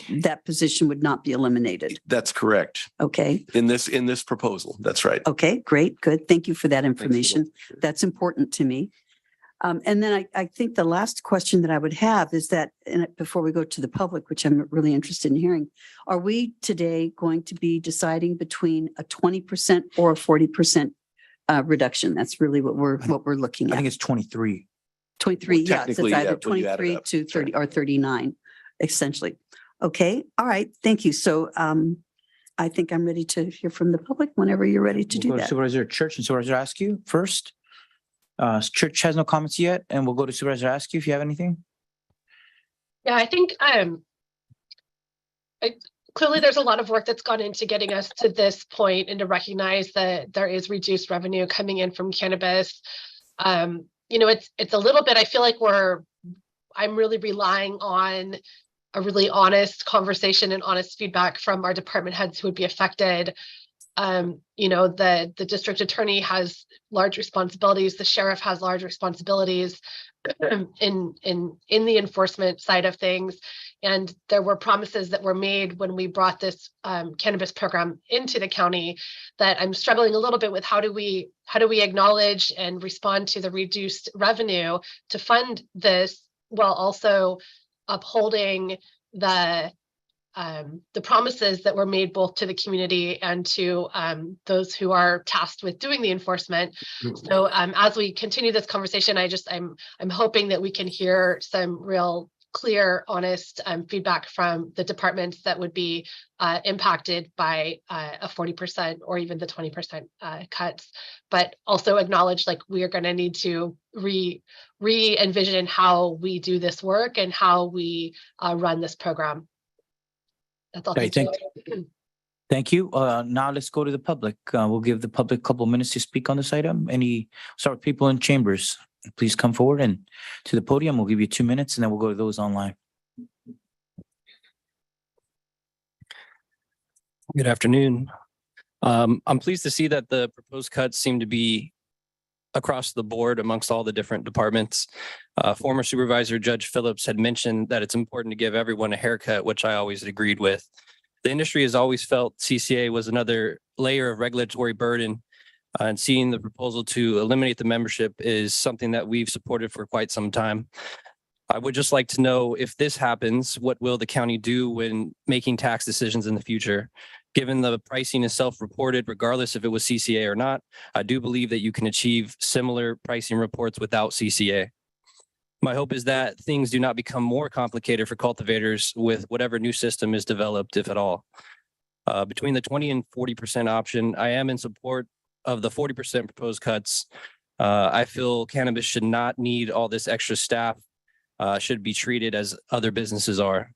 That position would not be eliminated. That's correct. Okay. In this proposal. That's right. Okay, great, good. Thank you for that information. That's important to me. And then I think the last question that I would have is that, and before we go to the public, which I'm really interested in hearing, are we today going to be deciding between a 20% or a 40% reduction? That's really what we're looking I at. think it's 23. 23, yes, it's technically, either yeah, when you add it 23 up. to 30 or 39, essentially. Okay, all right, thank you. So I think I'm ready to hear from the public whenever you're ready to do We'll go to that. Supervisor Church and Supervisor Askew first. Church has no comments yet, and we'll go to Supervisor Askew if you have anything. Yeah, I think clearly there's a lot of work that's gone into getting us to this point and to recognize that there is reduced revenue coming in from cannabis. It's a little bit, I feel like I'm really relying on a really honest conversation and honest feedback from our department heads who would be affected. The district attorney has large responsibilities. The sheriff has large responsibilities in the enforcement side of things. And there were promises that were made when we brought this cannabis program into the county that I'm struggling a little bit with. How do we acknowledge and respond to the reduced revenue to fund this while also upholding the promises that were made both to the community and to those who are tasked with doing the enforcement. So as we continue this conversation, I'm hoping that we can hear some real clear, honest feedback from the departments that would be impacted by a 40% or even the 20% cuts, but also acknowledge we are going to need to re-envision how we do this work and how we run this program. That's all. Okay, thank you. Now let's go to the public. We'll give the public a couple of minutes to speak on this item. Start with people in chambers. Please come forward and to the podium. We'll give you 2 minutes and then we'll go to those online. Good afternoon. I'm pleased to see that the proposed cuts seem to be across the board amongst all the different departments. Former Supervisor Judge Phillips had mentioned that it's important to give everyone a haircut, which I always agreed with. The industry has always felt CCA was another layer of regulatory burden, and seeing the proposal to eliminate the membership is something that we've supported for quite some time. I would just like to know, if this happens, what will the county do when making tax decisions in the future? Given the pricing is self-reported, regardless if it was CCA or not, I do believe that you can achieve similar pricing reports without CCA. My hope is that things do not become more complicated for cultivators with whatever new system is developed, if at all. Between the 20 and 40% option, I am in support of the 40% proposed cuts. I feel cannabis should not need all this extra staff, should be treated as other businesses are.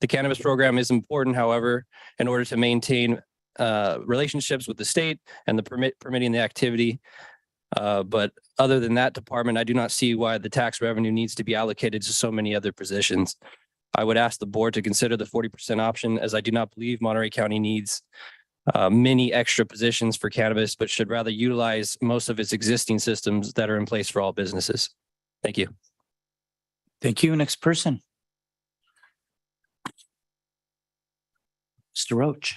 The cannabis program is important, however, in order to maintain relationships with the state and the permitting the activity. But other than that department, I do not see why the tax revenue needs to be allocated to so many other positions. I would ask the board to consider the 40% option, as I do not believe Monterey County needs many extra positions for cannabis, but should rather utilize most of its existing systems that are in place for all businesses. Thank you. Thank you. Next person. Mr. Roach.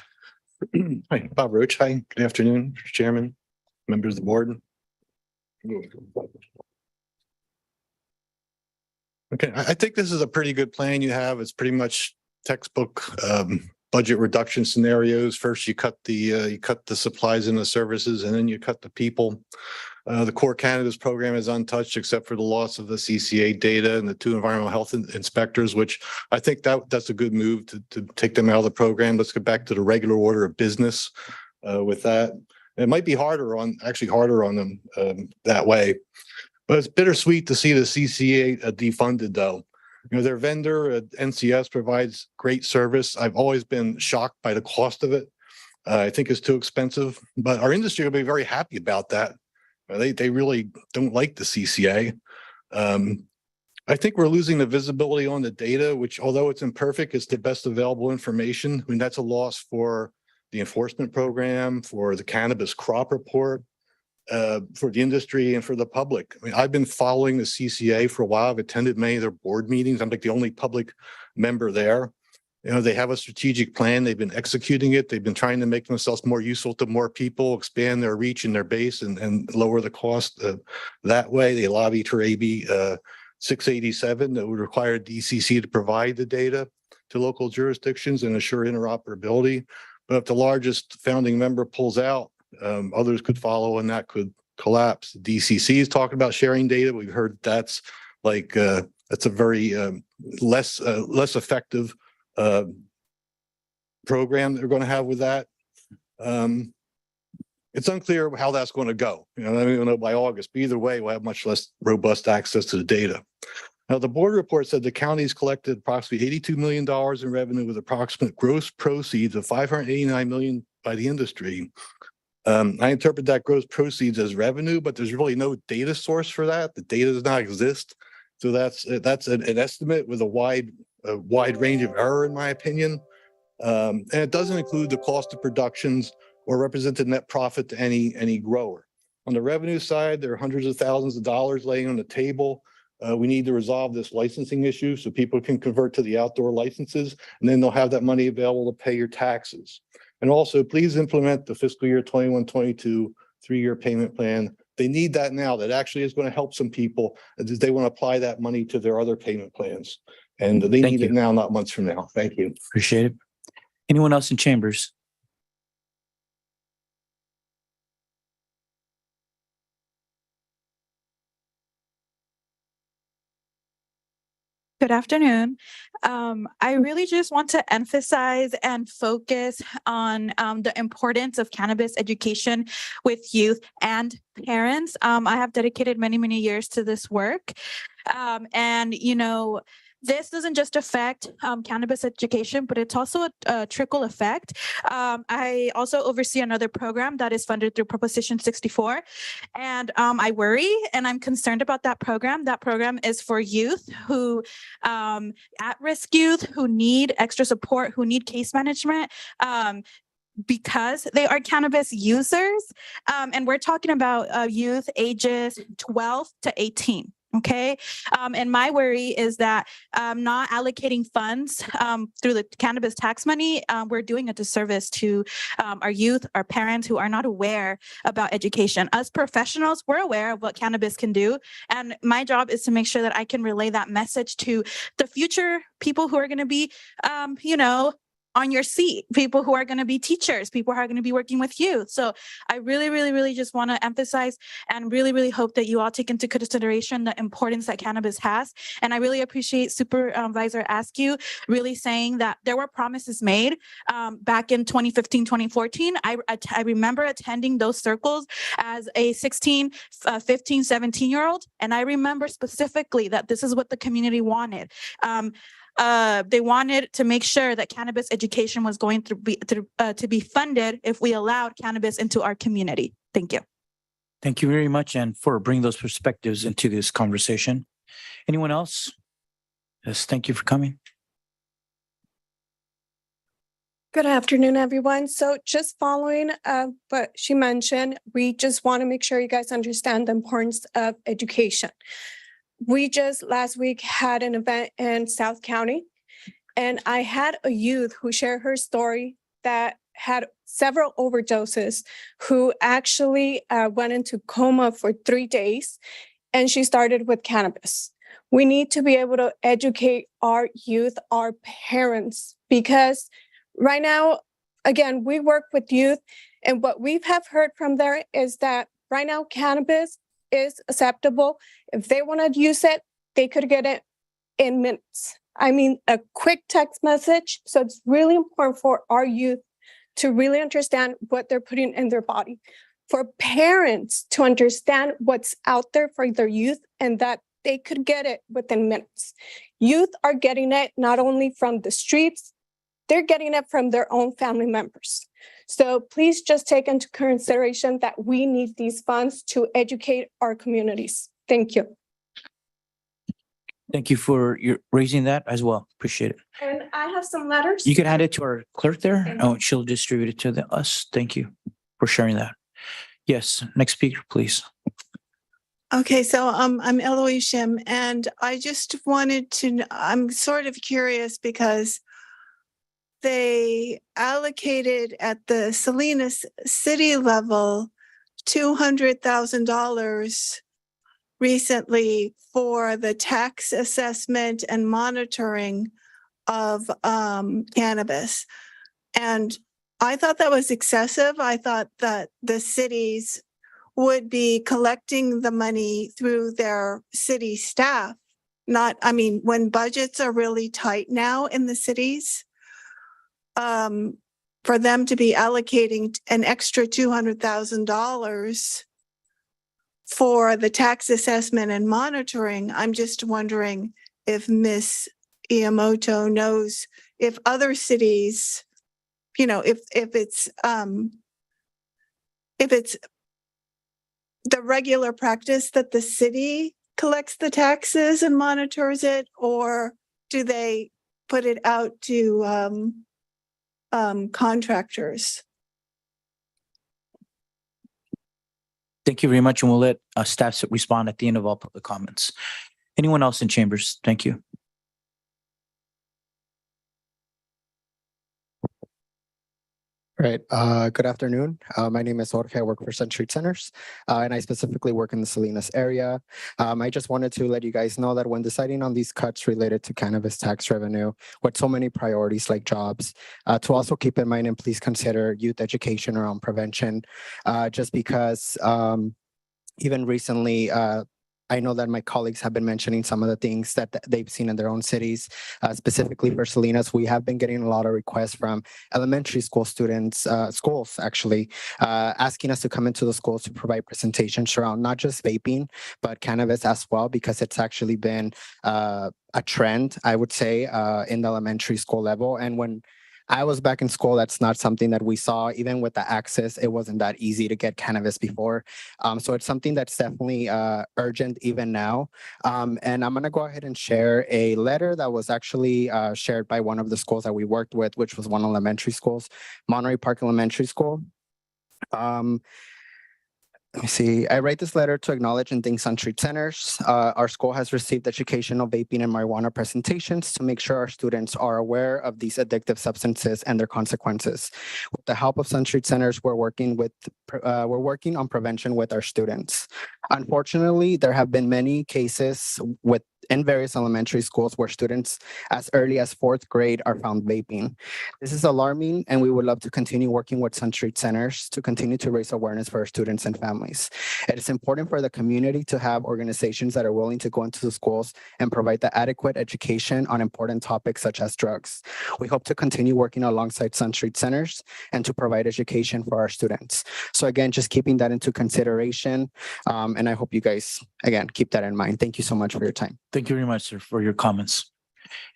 Hi, Bob Roach. Hi, good afternoon, Mr. Chairman, members of the board. Okay, I think this is a pretty good plan you have. It's pretty much textbook budget reduction scenarios. First, you cut the supplies and the services, and then you cut the people. The core cannabis program is untouched except for the loss of the CCA data and the 2 environmental health inspectors, which I think that's a good move to take them out of the program. Let's get back to the regular order of business with that. It might be harder on them that way, but it's bittersweet to see the CCA defunded though. You know, their vendor, NCS, provides great service. I've always been shocked by the cost of it. I think it's too expensive, but our industry will be very happy about that. They really don't like the CCA. I think we're losing the visibility on the data, which, although it's imperfect, is the best available information. I mean, that's a loss for the enforcement program, for the cannabis crop report, for the industry, and for the public. I mean, I've been following the CCA for a while. I've attended many of their board meetings. I'm like the only public member there. You know, they have a strategic plan. They've been executing it. They've been trying to make themselves more useful to more people, expand their reach and their base, and lower the cost that way. They lobbied for AB 687 that would require DCC to provide the data to local jurisdictions and assure interoperability. But if the largest founding member pulls out, others could follow and that could collapse. DCC is talking about sharing data. We've heard that's like that's a very less effective program that they're going to have with that. It's unclear how that's going to go. You know, I don't know by August, but either way, we'll have much less robust access to the data. Now, the board report said the county's collected approximately $82 million in revenue with approximate gross proceeds of $589 million by the industry. I interpret that gross proceeds as revenue, but there's really no data source for that. The data does not exist. So that's an estimate with a wide range of error, in my opinion. And it doesn't include the cost of productions or represented net profit to any grower. On the revenue side, there are hundreds of thousands of dollars laying on the table. We need to resolve this licensing issue so people can convert to the outdoor licenses, and then they'll have that money available to pay your taxes. And also, please implement the fiscal year 21-22 3-year payment plan. They need that now. That actually is going to help some people as they want to apply that money to their other payment plans. And they need it now, not months from now. Thank you. Appreciate it. Anyone else in chambers? Good afternoon. I really just want to emphasize and focus on the importance of cannabis education with youth and parents. I have dedicated many years to this work. And, you know, this doesn't just affect cannabis education, but it's also a trickle effect. I also oversee another program that is funded through Proposition 64. And I worry and I'm concerned about that program. That program is for youth who, at-risk youth who need extra support, who need case management. because they are cannabis users. And we're talking about youth ages 12 to 18. Okay. And my worry is that not allocating funds through the cannabis tax money, we're doing a disservice to our youth, our parents who are not aware about education. Us professionals, we're aware of what cannabis can do. And my job is to make sure that I can relay that message to the future people who are going to be, on your seat, people who are going to be teachers, people who are going to be working with youth. So I really just want to emphasize and really hope that you all take into consideration the importance that cannabis has. And I really appreciate Supervisor Askew really saying that there were promises made back in 2015, 2014. I remember attending those circles as a 16, 15, 17-year-old. And I remember specifically that this is what the community wanted. They wanted to make sure that cannabis education was going to be funded if we allowed cannabis into our community. Thank you. Thank you very much, and for bringing those perspectives into this conversation. Anyone else? Yes, thank you for coming. Good afternoon, everyone. So just following what she mentioned, we just want to make sure you guys understand the importance of education. We just last week had an event in South County, and I had a youth who shared her story that had several overdoses, who actually went into coma for 3 days, and she started with cannabis. We need to be able to educate our youth, our parents, because right now, again, we work with youth, and what we have heard from there is that right now cannabis is acceptable. If they want to use it, they could get it in minutes. I mean, a quick text message. So it's really important for our youth to really understand what they're putting in their body, for parents to understand what's out there for their youth and that they could get it within minutes. Youth are getting it not only from the streets, they're getting it from their own family members. So please just take into consideration that we need these funds to educate our communities. Thank you. Thank you for your raising that as well. Appreciate it. And I have some letters. You can hand it to our clerk there. Thank Oh, she'll distribute it to us. Thank you for sharing that. Yes, next speaker, please. Okay, so I'm Eloise Shim, and I just wanted to, I'm sort of curious because they allocated at the Salinas city level $200,000 recently for the tax assessment and monitoring of cannabis. And I thought that was excessive. I thought that the cities would be collecting the money through their city staff. When budgets are really tight now in the cities, for them to be allocating an extra $200,000 for the tax assessment and monitoring, I'm just wondering if Ms. Iamoto knows if other cities, if it's the regular practice that the city collects the taxes and monitors it, or do they put it out to contractors? Thank you very much, and we'll let staff respond at the end of all public comments. Anyone else in chambers? Thank you. Right. Good afternoon. My name is Jorge. I work for Sun Street Centers, and I specifically work in the Salinas area. I just wanted to let you guys know that when deciding on these cuts related to cannabis tax revenue, with so many priorities like jobs, to also keep in mind and please consider youth education around prevention, just because even recently, I know that my colleagues have been mentioning some of the things that they've seen in their own cities. Specifically for Salinas, we have been getting a lot of requests from elementary school students, schools actually, asking us to come into the schools to provide presentations around not just vaping, but cannabis as well, because it's actually been a trend, I would say, in the elementary school level. And when I was back in school. That's not something that we saw. Even with the access, it wasn't that easy to get cannabis before. So it's something that's definitely urgent even now. And I'm going to go ahead and share a letter that was actually shared by one of the schools that we worked with, which was one elementary schools, Monterey Park Elementary School. Let me see. I write this letter to acknowledge and thank Sun Street Centers. Our school has received educational vaping and marijuana presentations to make sure our students are aware of these addictive substances and their consequences. With the help of Sun Street Centers, we're working on prevention with our students. Unfortunately, there have been many cases in various elementary schools where students as early as 4th grade are found vaping. This is alarming, and we would love to continue working with Sun Street Centers to continue to raise awareness for our students and families. It is important for the community to have organizations that are willing to go into the schools and provide the adequate education on important topics such as drugs. We hope to continue working alongside Sun Street Centers and to provide education for our students. So again, just keeping that into consideration. And I hope you guys, again, keep that in mind. Thank you so much for your time. Thank you very much, sir, for your comments.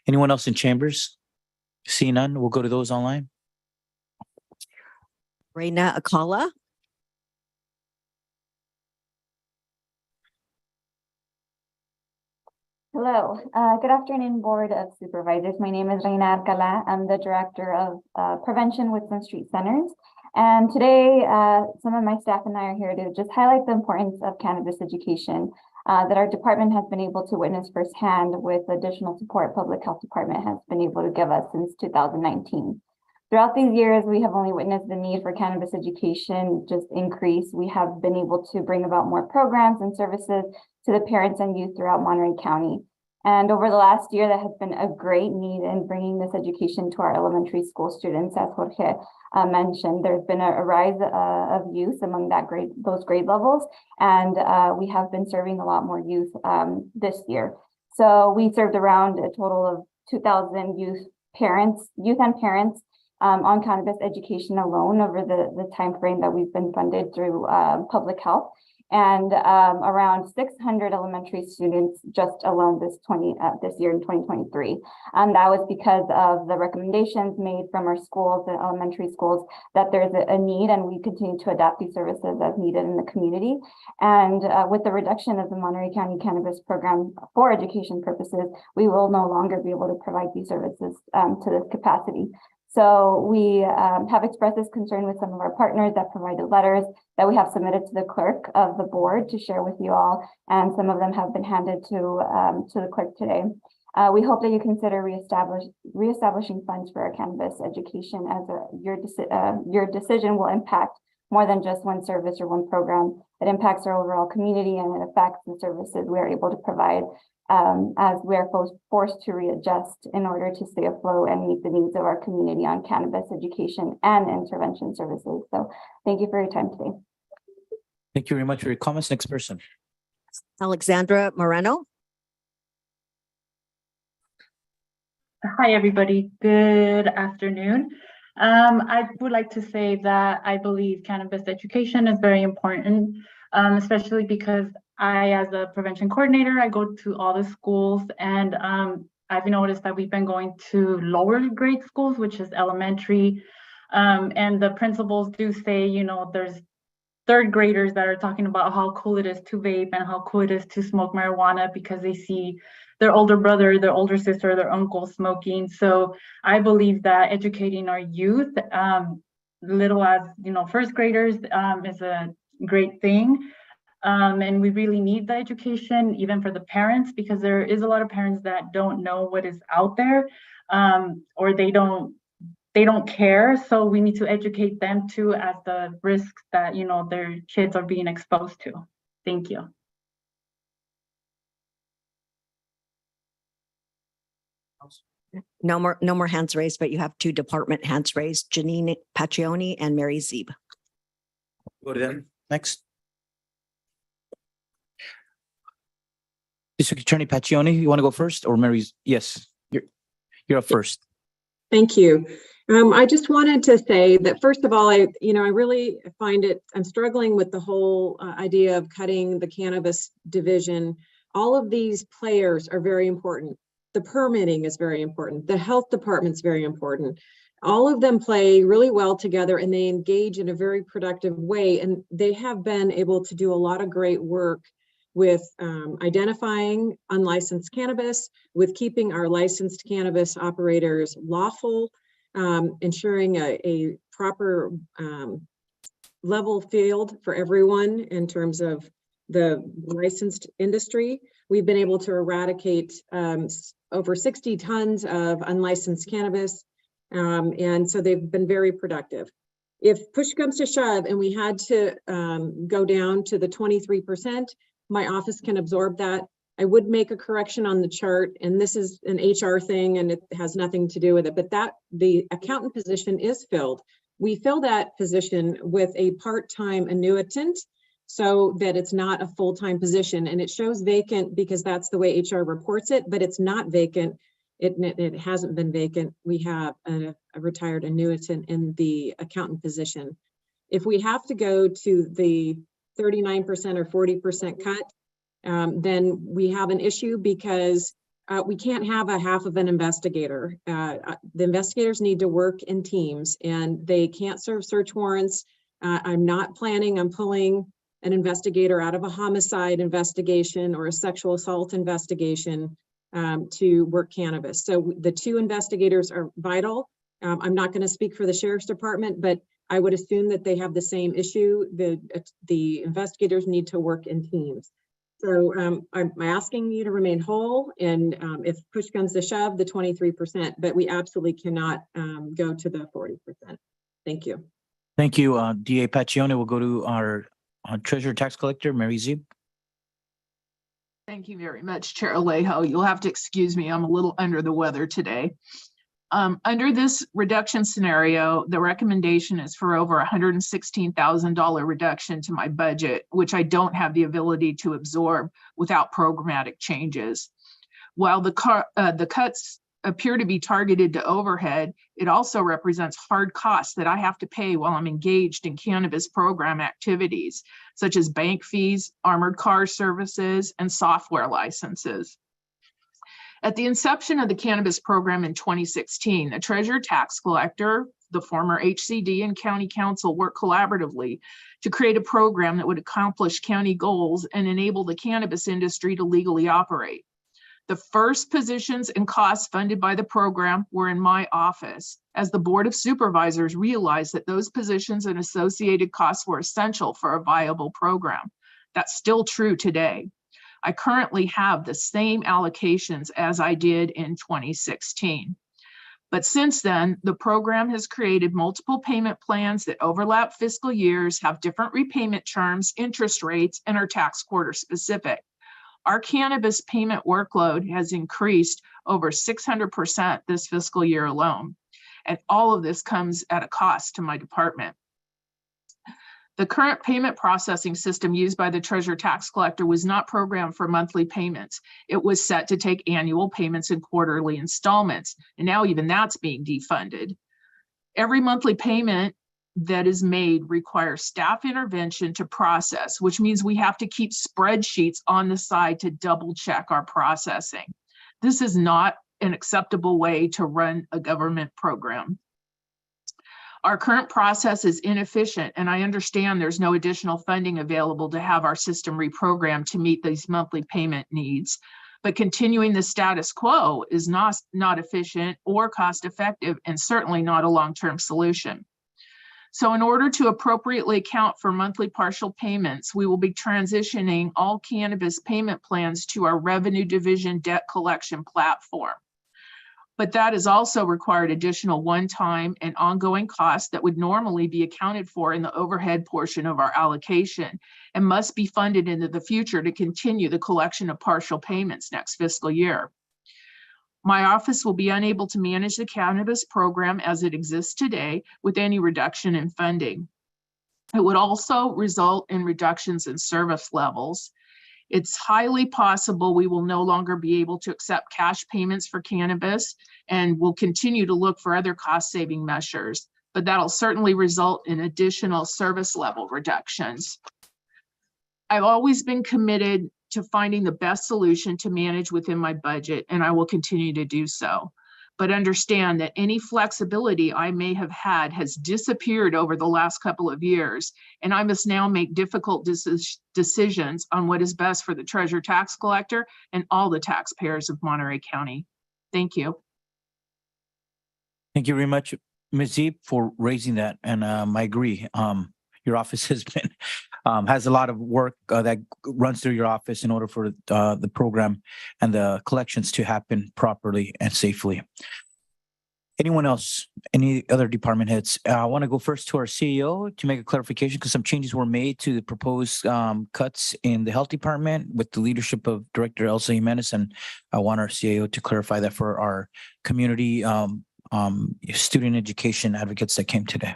Anyone else in chambers? See none, we'll go to those online. Reina Akala. Hello, good afternoon, Board of Supervisors. My name is Reina Alcala. I'm the Director of Prevention with Sun Street Centers. And today, some of my staff and I are here to just highlight the importance of cannabis education that our department has been able to witness firsthand with additional support Public Health Department has been able to give us since 2019. Throughout these years, we have only witnessed the need for cannabis education just increase. We have been able to bring about more programs and services to the parents and youth throughout Monterey County. And over the last year, that has been a great need in bringing this education to our elementary school students. As Jorge mentioned, there's been a rise of use among those grade levels, and we have been serving a lot more youth this year. So we served around a total of 2,000 youth and parents on cannabis education alone over the time frame that we've been funded through public health. And around 600 elementary students just alone this year in 2023. And that was because of the recommendations made from our schools and elementary schools that there's a need, and we continue to adapt these services as needed in the community. And with the reduction of the Monterey County Cannabis Program for education purposes, we will no longer be able to provide these services to this capacity. So we have expressed this concern with some of our partners that provided letters that we have submitted to the clerk of the board to share with you all, and some of them have been handed to the clerk today. We hope that you consider reestablishing funds for our cannabis education, as your decision will impact more than just one service or one program. It impacts our overall community, and it affects the services we are able to provide as we are forced to readjust in order to stay afloat and meet the needs of our community on cannabis education and intervention services. So thank you for your time today. Thank you very much for your comments. Next person. Alexandra Moreno. Hi, everybody. Good afternoon. I would like to say that I believe cannabis education is very important, especially because as a prevention coordinator, I go to all the schools, and I've noticed that we've been going to lower grade schools, which is elementary, and the principals do say, there's 3rd graders that are talking about how cool it is to vape and how cool it is to smoke marijuana because they see their older brother, their older sister, their uncle smoking. So I believe that educating our youth, little as 1st graders, is a great thing. And we really need the education, even for the parents, because there is a lot of parents that don't know what is out there, or they don't care. So we need to educate them too, as the risks that their kids are being exposed to. Thank you. No more hands raised, but you have 2 department hands raised, Janine Paccioni and Mary Zeeb. Go to them. Next. District Attorney Paccioni, you want to go first, or Mary's? Yes, you're up first. Thank you. I just wanted to say that, first of all, I really find I'm struggling with the whole idea of cutting the cannabis division. All of these players are very important. The permitting is very important. The health department's very important. All of them play really well together and they engage in a very productive way. And they have been able to do a lot of great work with identifying unlicensed cannabis, with keeping our licensed cannabis operators lawful, ensuring a proper level field for everyone in terms of the licensed industry. We've been able to eradicate over 60 tons of unlicensed cannabis. And so they've been very productive. If push comes to shove and we had to go down to the 23%, my office can absorb that. I would make a correction on the chart, and this is an HR thing and it has nothing to do with it, but that the accountant position is filled. We fill that position with a part-time annuitant so that it's not a full-time position, and it shows vacant because that's the way HR reports it, but it's not vacant. It hasn't been vacant. We have a retired annuitant in the accountant position. If we have to go to the 39% or 40% cut, then we have an issue because we can't have a half of an investigator. The investigators need to work in teams and they can't serve search warrants. I'm not planning on pulling an investigator out of a homicide investigation or a sexual assault investigation to work cannabis. So the two investigators are vital. I'm not going to speak for the sheriff's department, but I would assume that they have the same issue. The investigators need to work in teams. So I'm asking you to remain whole, and if push comes to shove, the 23%, but we absolutely cannot go to the 40%. Thank you. Thank you, DA Paccione. We'll go to our Treasurer Tax Collector, Mary Zeeb. Thank you very much, Chair Alejo. You'll have to excuse me. I'm a little under the weather today. Under this reduction scenario, the recommendation is for over $116,000 reduction to my budget, which I don't have the ability to absorb without programmatic changes. While the cuts appear to be targeted to overhead, it also represents hard costs that I have to pay while I'm engaged in cannabis program activities, such as bank fees, armored car services, and software licenses. At the inception of the cannabis program in 2016, the Treasurer Tax Collector, the former HCD, and County Council worked collaboratively to create a program that would accomplish county goals and enable the cannabis industry to legally operate. The first positions and costs funded by the program were in my office, as the Board of Supervisors realized that those positions and associated costs were essential for a viable program. That's still true today. I currently have the same allocations as I did in 2016. But since then, the program has created multiple payment plans that overlap fiscal years, have different repayment terms, interest rates, and are tax quarter specific. Our cannabis payment workload has increased over 600% this fiscal year alone. And all of this comes at a cost to my department. The current payment processing system used by the Treasurer Tax Collector was not programmed for monthly payments. It was set to take annual payments in quarterly installments, and now even that's being defunded. Every monthly payment that is made requires staff intervention to process, which means we have to keep spreadsheets on the side to double check our processing. This is not an acceptable way to run a government program. Our current process is inefficient, and I understand there's no additional funding available to have our system reprogrammed to meet these monthly payment needs. But continuing the status quo is not efficient or cost effective, and certainly not a long-term solution. So in order to appropriately account for monthly partial payments, we will be transitioning all cannabis payment plans to our Revenue Division debt collection platform. But that has also required additional one-time and ongoing costs that would normally be accounted for in the overhead portion of our allocation and must be funded into the future to continue the collection of partial payments next fiscal year. My office will be unable to manage the cannabis program as it exists today with any reduction in funding. It would also result in reductions in service levels. It's highly possible we will no longer be able to accept cash payments for cannabis, and we'll continue to look for other cost-saving measures, but that'll certainly result in additional service level reductions. I've always been committed to finding the best solution to manage within my budget, and I will continue to do so. but understand that any flexibility I may have had has disappeared over the last couple of years. And I must now make difficult decisions on what is best for the treasurer tax collector and all the taxpayers of Monterey County. Thank you. Thank you very much, Ms. Zeeb, for raising that. And I agree. Your office has been has a lot of work that runs through your office in order for the program and the collections to happen properly and safely. Anyone else? Any other department heads? I want to go first to our CEO to make a clarification because some changes were made to the proposed cuts in the health department with the leadership of Director Elsa Jimenez, and I want our CAO to clarify that for our community student education advocates that came today.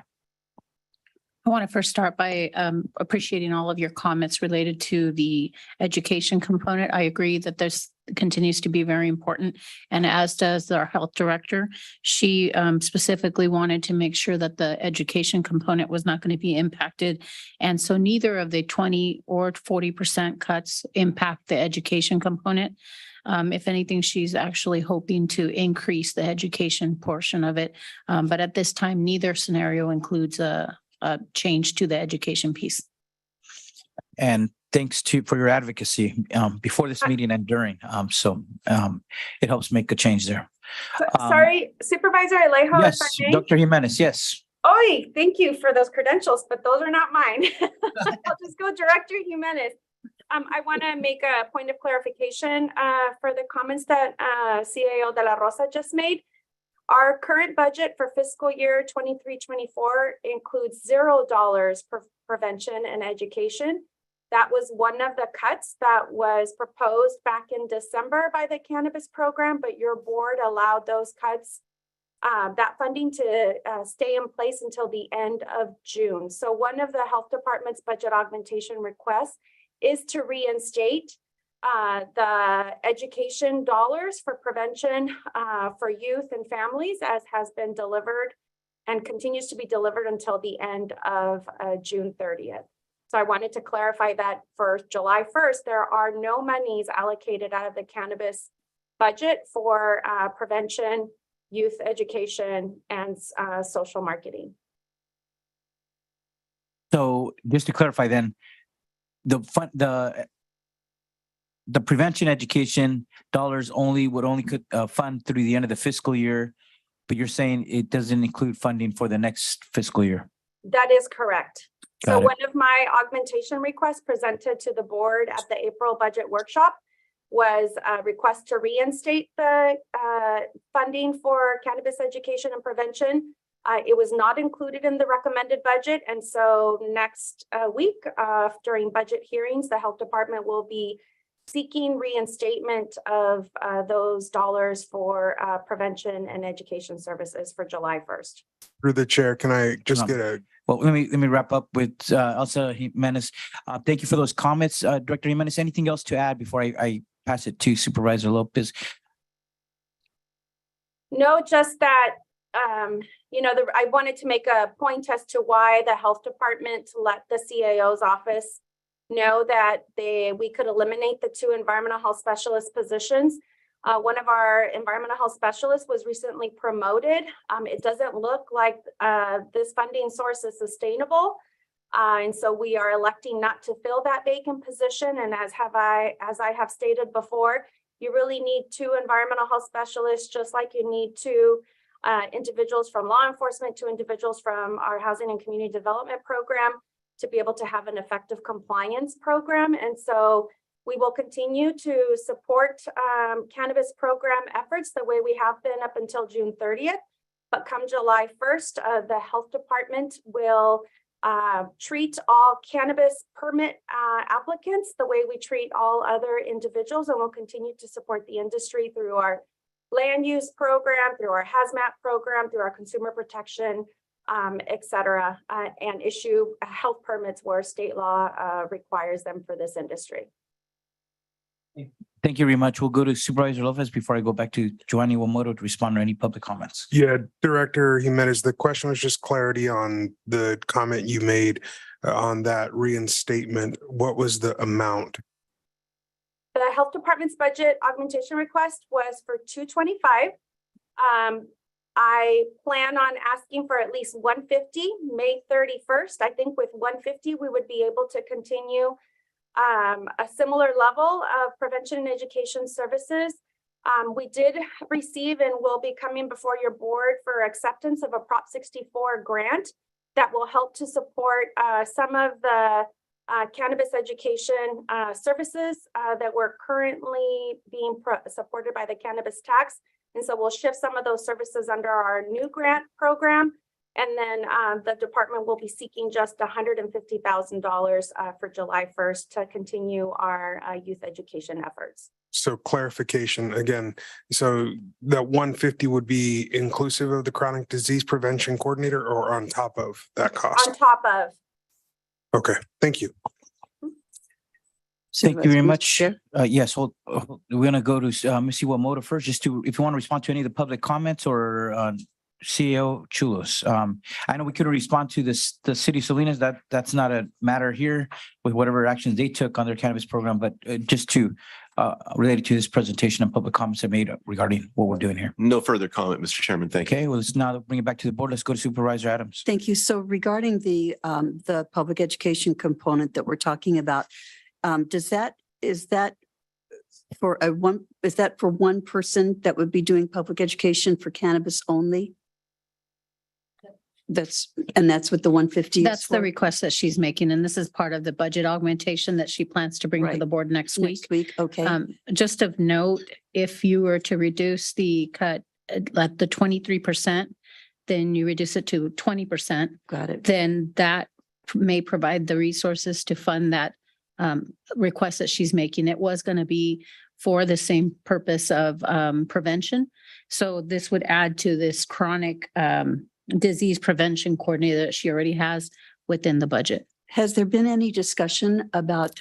I want to first start by appreciating all of your comments related to the education component. I agree that this continues to be very important, and as does our health director. She specifically wanted to make sure that the education component was not going to be impacted. And so neither of the 20 or 40% cuts impact the education component. If anything, she's actually hoping to increase the education portion of it. But at this time, neither scenario includes a change to the education piece. And thanks for your advocacy before this meeting and during. It helps make a change there. Sorry, Supervisor Alejo. Yes, if I may? Dr. Jimenez, yes. Oi, thank you for those credentials, but those are not mine. I'll just go Director Jimenez. I want to make a point of clarification for the comments that CAO De La Rosa just made. Our current budget for fiscal year 23-24 includes $0 for prevention and education. That was one of the cuts that was proposed back in December by the cannabis program, but your board allowed those cuts, that funding to stay in place until the end of June. So one of the health department's budget augmentation requests is to reinstate the education dollars for prevention for youth and families, as has been delivered and continues to be delivered until the end of June 30th. So I wanted to clarify that for July 1st, there are no monies allocated out of the cannabis budget for prevention, youth education, and social marketing. So just to clarify then, the prevention education dollars would fund through the end of the fiscal year, but you're saying it doesn't include funding for the next fiscal year. That is correct. So Got it. one of my augmentation requests presented to the board at the April budget workshop was a request to reinstate the funding for cannabis education and prevention. It was not included in the recommended budget. And so next week during budget hearings, the health department will be seeking reinstatement of those dollars for prevention and education services for July 1st. Through the chair, can I just get a? Well, let me wrap up with Elsa Jimenez. Thank you for those comments, Director Jimenez. Anything else to add before I pass it to Supervisor Lopez? No, just that, I wanted to make a point as to why the health department let the CAO's office know that we could eliminate the 2 environmental health specialist positions. One of our environmental health specialists was recently promoted. It doesn't look like this funding source is sustainable. And so we are electing not to fill that vacant position. And as I have stated before, you really need 2 environmental health specialists, just like you need 2 individuals from law enforcement, 2 individuals from our housing and community development program to be able to have an effective compliance program. And so we will continue to support cannabis program efforts the way we have been up until June 30th. But come July 1st, the health department will treat all cannabis permit applicants the way we treat all other individuals, and we'll continue to support the industry through our land use program, through our hazmat program, through our consumer protection, et cetera, and issue health permits where state law requires them for this industry. Thank you very much. We'll go to Supervisor Lopez before I go back to Giovanni Wamoto to respond to any public comments. Yeah, Director Jimenez, the question was just clarity on the comment you made on that reinstatement. What was the amount? The health department's budget augmentation request was for $225. I plan on asking for at least 150, May 31st. I think with 150, we would be able to continue a similar level of prevention and education services. We did receive and will be coming before your board for acceptance of a Prop 64 grant that will help to support some of the cannabis education services that were currently being supported by the cannabis tax. And so we'll shift some of those services under our new grant program. And then the department will be seeking just $150,000 for July 1st to continue our youth education efforts. So clarification again, so that 150 would be inclusive of the chronic disease prevention coordinator or on top of that cost? On top of. Okay, thank you. Thank you very much. Yes, we're gonna go to Ms. Iwamoto first, just to, if you want to respond to any of the public comments or CEO Chulos. I know we couldn't respond to this, the city of Salinas, that's not a matter here with whatever actions they took on their cannabis program, but just to related to this presentation and public comments I made regarding what we're doing here. No further comment, Mr. Chairman. Thank you. Okay, well, let's now bring it back to the board. Let's go to Supervisor Adams. Thank you. So regarding the public education component that we're talking about, is that for one person that would be doing public education for cannabis only? That's what the 150 is That's the for? request that she's making, and this is part of the budget augmentation that she plans to bring to Right. the board next week. Next week, okay. Just of note, if you were to reduce the cut at the 23%, then you reduce it to 20%. Got it. Then that may provide the resources to fund that request that she's making. It was going to be for the same purpose of prevention. So this would add to this chronic disease prevention coordinator that she already has within the budget. Has there been any discussion about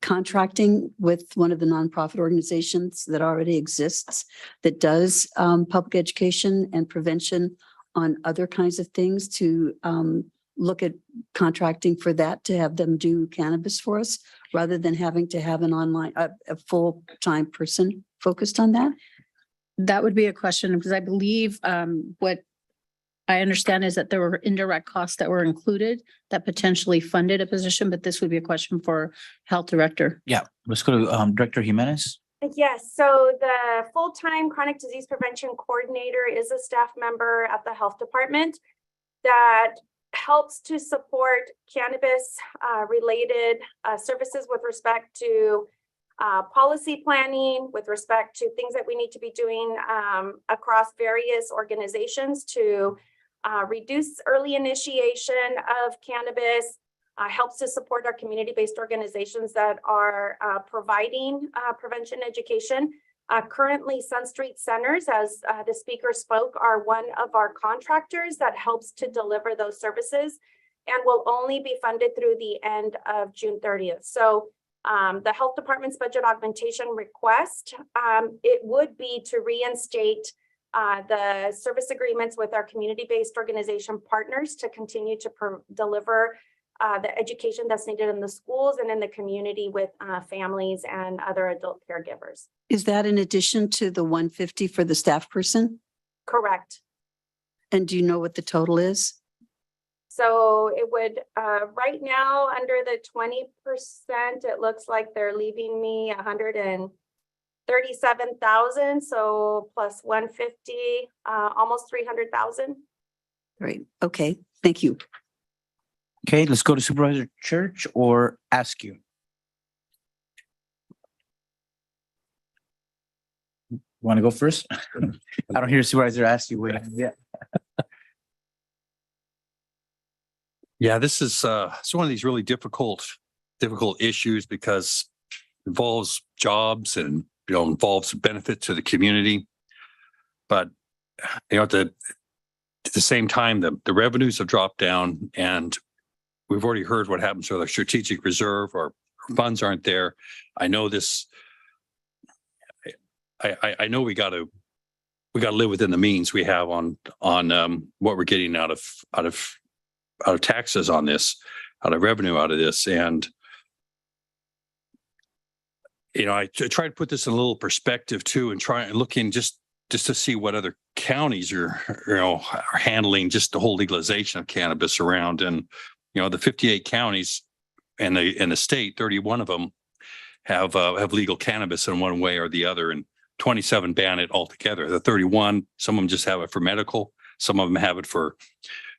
contracting with one of the nonprofit organizations that already exists that does public education and prevention on other kinds of things to look at contracting for that, to have them do cannabis for us rather than having to have an online, a full-time person focused on that? That would be a question because I believe what I understand is that there were indirect costs that were included that potentially funded a position, but this would be a question for health director. Yeah, let's go to Director Jimenez. Yes, so the full-time chronic disease prevention coordinator is a staff member at the health department that helps to support cannabis related services with respect to policy planning, with respect to things that we need to be doing across various organizations to reduce early initiation of cannabis, helps to support our community-based organizations that are providing prevention education. Currently, Sun Street Centers, as the speaker spoke, are one of our contractors that helps to deliver those services and will only be funded through the end of June 30th. So the health department's budget augmentation request, it would be to reinstate the service agreements with our community-based organization partners to continue to deliver the education that's needed in the schools and in the community with families and other adult caregivers. Is that in addition to the 150 for the staff person? Correct. And do you know what the total is? So it would, right now, under the 20%, it looks like they're leaving me 137,000. So plus 150, almost 300,000. Great. Okay. Thank you. Okay, let's go to Supervisor Church or Askew. Want to go first? I don't hear Supervisor Askew waiting. Yeah. Yeah, this is it's one of these really difficult issues because it involves jobs and involves benefit to the community. But at the same time, the revenues have dropped down, and we've already heard what happens with our strategic reserve. Our funds aren't there. I know this. I know we got to live within the means we have on what we're getting out of taxes on this, out of revenue out of this. And, I try to put this in a little perspective too, and try and look in just just to see what other counties are, are handling just the whole legalization of cannabis around. And, the 58 counties in the state, 31 of them have legal cannabis in one way or the other, and 27 ban it altogether. The 31, some of them just have it for medical, some of them have it for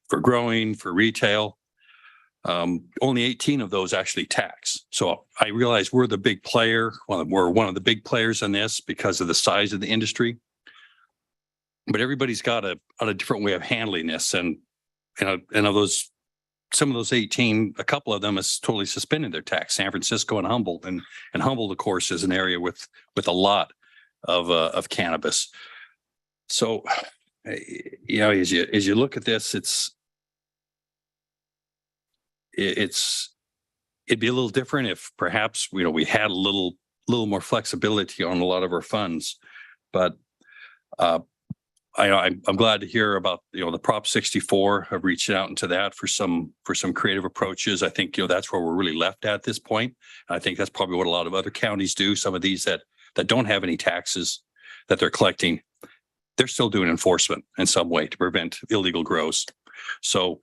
growing, for retail. Only 18 of those actually tax. So I realize we're the big player. Well, we're one of the big players in this because of the size of the industry. But everybody's got a different way of handling this. And of those, some of those 18, a couple of them has totally suspended their tax. San Francisco and Humboldt. And Humboldt, of course, is an area with a lot of cannabis. So, as you look at this, it'd be a little different if perhaps we had a little more flexibility on a lot of our funds. But I'm glad to hear about the Prop 64 of reaching out into that for some creative approaches. I think that's where we're really left at this point. And I think that's probably what a lot of other counties do. Some of these that don't have any taxes that they're collecting, they're still doing enforcement in some way to prevent illegal grows. So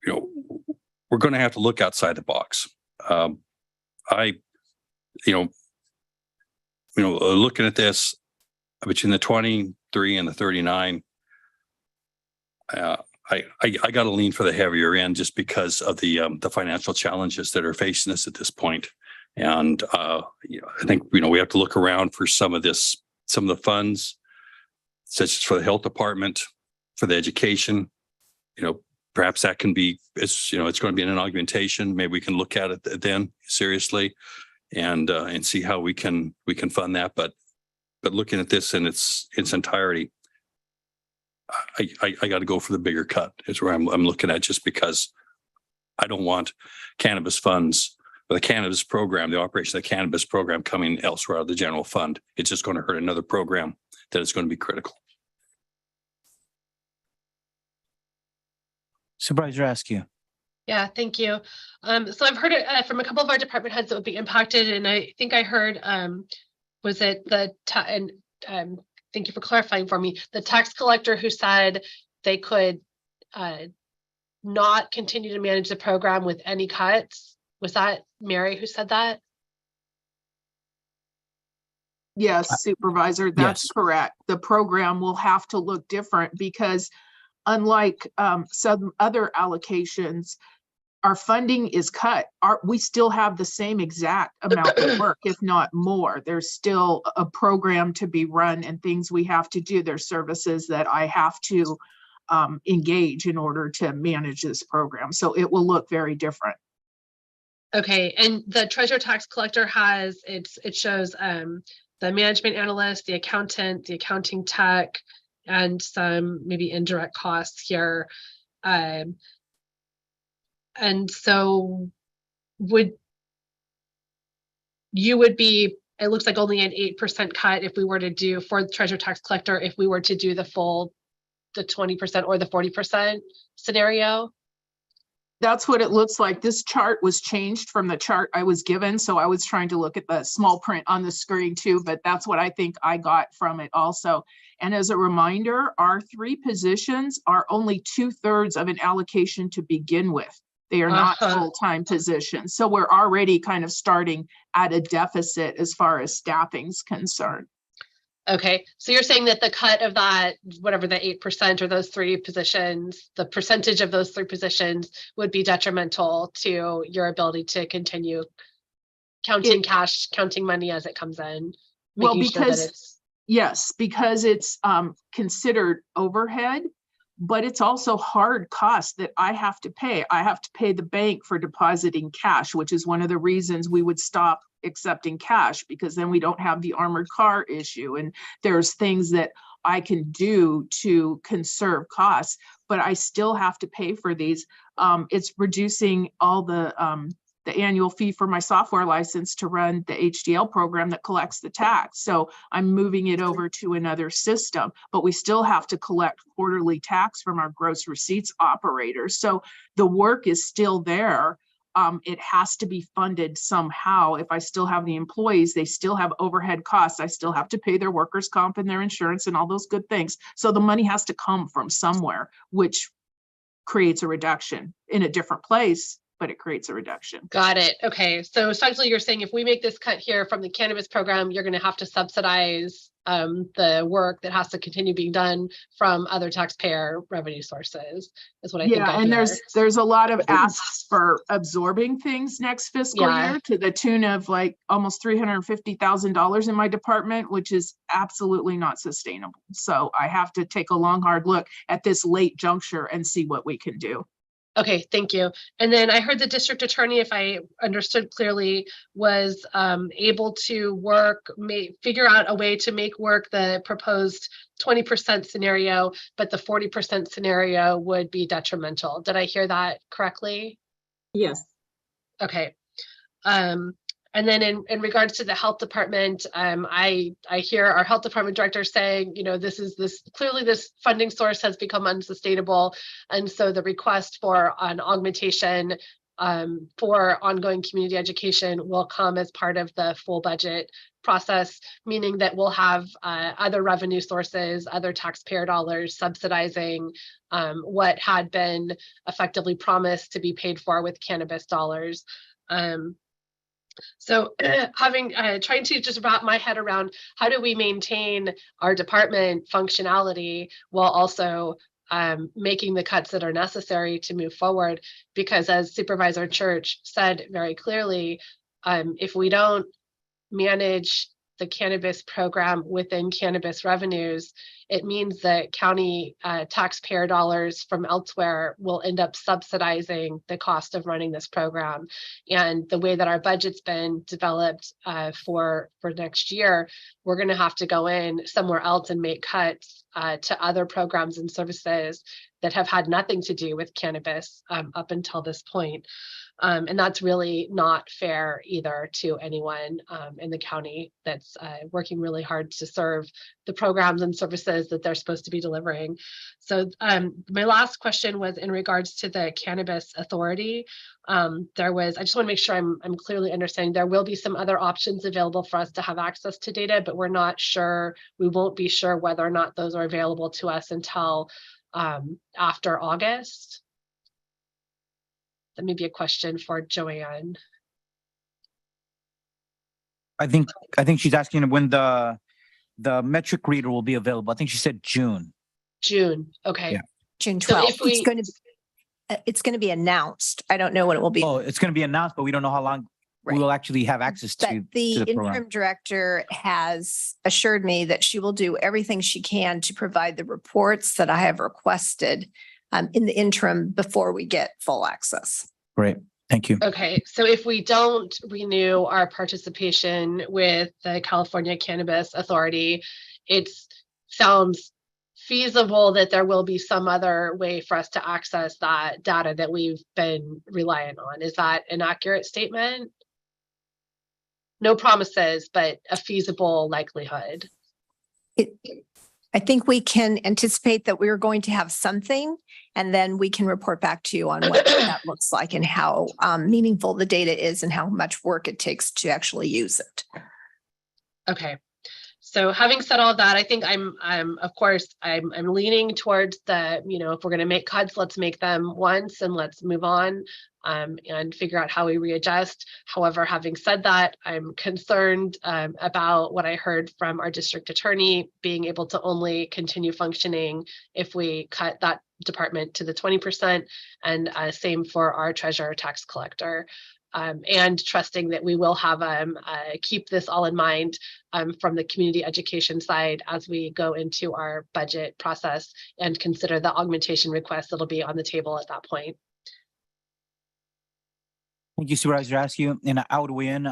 we're going to have to look outside the box. Looking at this between the 23 and the 39, I got to lean for the heavier end just because of the financial challenges that are facing us at this point. And I think we have to look around for some of the funds, such as for the health department, for the education. Perhaps that can be, it's going to be an augmentation. Maybe we can look at it then seriously and see how we can fund that. But looking at this in its entirety, I got to go for the bigger cut is where I'm looking at, just because I don't want cannabis funds or the cannabis program, the operation of the cannabis program coming elsewhere out of the general fund. It's just going to hurt another program that is going to be critical. Supervisor Askew. Yeah, thank you. So I've heard it from a couple of our department heads that would be impacted, and I think I heard was it thank you for clarifying for me, the tax collector who said they could not continue to manage the program with any cuts. Was that Mary who said that? Yes, Supervisor, that's yes. correct. The program will have to look different because unlike some other allocations, our funding is cut. We still have the same exact amount of work, if not more. There's still a program to be run and things we have to do. There's services that I have to engage in order to manage this program. So it will look very different. Okay, and the treasurer tax collector has, it shows the management analyst, the accountant, the accounting tech, and some maybe indirect costs here. And so you would be, it looks like only an 8% cut if we were to do for the treasurer tax collector, if we were to do the 20% or the 40% scenario. That's what it looks like. This chart was changed from the chart I was given. So I was trying to look at the small print on the screen too, but that's what I think I got from it also. And as a reminder, our 3 positions are only 2/3 of an allocation to begin with. They are not full-time positions. So we're already kind of starting at a deficit as far as staffing's concerned. Okay, so you're saying that the cut of that, whatever the 8% or those 3 positions, the percentage of those 3 positions would be detrimental to your ability to continue counting cash, counting money as it comes in. Well, because yes, because it's considered overhead, but it's also hard costs that I have to pay. I have to pay the bank for depositing cash, which is one of the reasons we would stop accepting cash, because then we don't have the armored car issue. And there's things that I can do to conserve costs, but I still have to pay for these. It's reducing all the annual fee for my software license to run the HDL program that collects the tax. So I'm moving it over to another system, but we still have to collect quarterly tax from our gross receipts operators. So the work is still there. it has to be funded somehow. If I still have the employees, they still have overhead costs. I still have to pay their workers' comp and their insurance and all those good things. So the money has to come from somewhere, which creates a reduction in a different place, but it creates a reduction. Got it. Okay. So essentially you're saying if we make this cut here from the cannabis program, you're going to have to subsidize the work that has to continue being done from other taxpayer revenue sources is what I think. Yeah, and there's a lot of asks for absorbing things next fiscal year to the tune of like almost $350,000 in my department, which is absolutely not sustainable. So I have to take a long, hard look at this late juncture and see what we can do. Okay, thank you. And then I heard the district attorney, if I understood clearly, was able to figure out a way to make work the proposed 20% scenario, but the 40% scenario would be detrimental. Did I hear that correctly? Yes. Okay. And then in regards to the health department, I hear our health department director saying, you know, clearly this funding source has become unsustainable. And so the request for an augmentation for ongoing community education will come as part of the full budget process, meaning that we'll have other revenue sources, other taxpayer dollars subsidizing what had been effectively promised to be paid for with cannabis dollars. So trying to just wrap my head around how do we maintain our department functionality while also making the cuts that are necessary to move forward, because as Supervisor Church said very clearly, if we don't manage the cannabis program within cannabis revenues, it means that county taxpayer dollars from elsewhere will end up subsidizing the cost of running this program. And the way that our budget's been developed for next year, we're going to have to go in somewhere else and make cuts to other programs and services that have had nothing to do with cannabis up until this point. And that's really not fair either to anyone in the county that's working really hard to serve the programs and services that they're supposed to be delivering. So my last question was in regards to the Cannabis Authority. I just want to make sure I'm clearly understanding, there will be some other options available for us to have access to data, but we won't be sure whether or not those are available to us until after August. That may be a question for Joanne. I think she's asking when the metric reader will be available. I think she said June. June. Okay. Yeah. June So 12th. if we- It's going to be announced. I don't know when it will be. Oh, it's going to be announced, but we don't know how long we will actually have access But to the the program. interim director has assured me that she will do everything she can to provide the reports that I have requested in the interim before we get full access. Great. Thank you. Okay, so if we don't renew our participation with the California Cannabis Authority, it sounds feasible that there will be some other way for us to access that data that we've been relying on. Is that an accurate statement? No promises, but a feasible likelihood. I think we can anticipate that we're going to have something, and then we can report back to you on what that looks like and how meaningful the data is and how much work it takes to actually use it. Okay. So having said all of that, I think I'm leaning towards if we're going to make cuts, let's make them once and let's move on and figure out how we readjust. However, having said that, I'm concerned about what I heard from our district attorney being able to only continue functioning if we cut that department to the 20%, and same for our treasurer tax collector. And trusting that we will have keep this all in mind from the community education side as we go into our budget process and consider the augmentation request that'll be on the table at that point. Thank you, Supervisor Askew. And I would weigh in.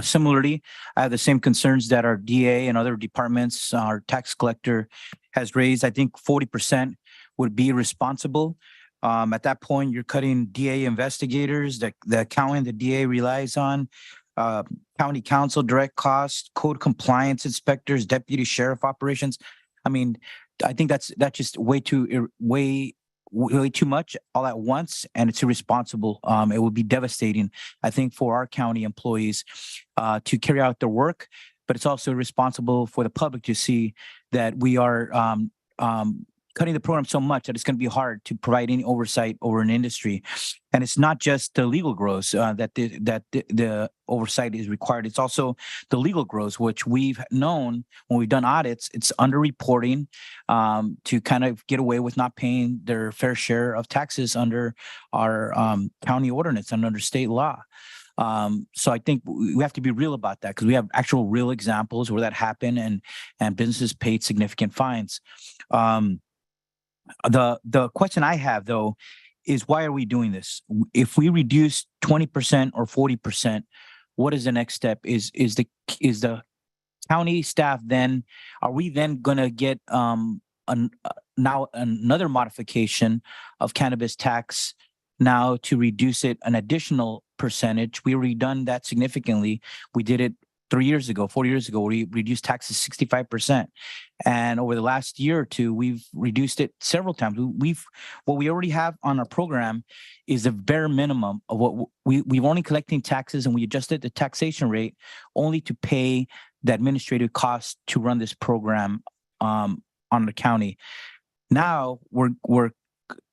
Similarly, I have the same concerns that our DA and other departments, our tax collector has raised. I think 40% would be responsible. At that point, you're cutting DA investigators, the county the DA relies on, county council direct costs, code compliance inspectors, deputy sheriff operations. I mean, I think that's just way way too much all at once, and it's irresponsible. It would be devastating, I think, for our county employees to carry out their work, but it's also irresponsible for the public to see that we are cutting the program so much that it's going to be hard to provide any oversight over an industry. And it's not just the legal growth that the oversight is required. It's also the legal growth, which we've known when we've done audits, it's underreporting to kind of get away with not paying their fair share of taxes under our county ordinance and under state law. So I think we have to be real about that, because we have actual real examples where that happened and businesses paid significant fines. The question I have, though, is why are we doing this? If we reduce 20% or 40%, what is the next step? Is the county staff then, are we then going to get now another modification of cannabis tax now to reduce it an additional percentage? We already done that significantly. We did it 4 years ago, we reduced taxes 65%. And over the last year or two, we've reduced it several times. What we already have on our program is the bare minimum of what we've only collecting taxes, and we adjusted the taxation rate only to pay the administrative costs to run this program on the county. Now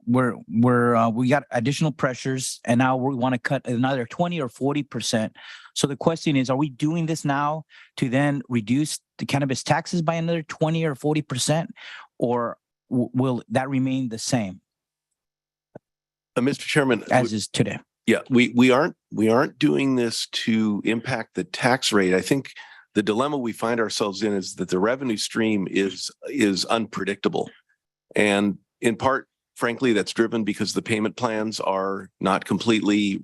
we got additional pressures, and now we want to cut another 20 or 40%. So the question is, are we doing this now to then reduce the cannabis taxes by another 20 or 40%, or will that remain the same? Mr. Chairman, as is today. Yeah, we aren't doing this to impact the tax rate. I think the dilemma we find ourselves in is that the revenue stream is unpredictable, and in part, frankly, that's driven because the payment plans are not completely,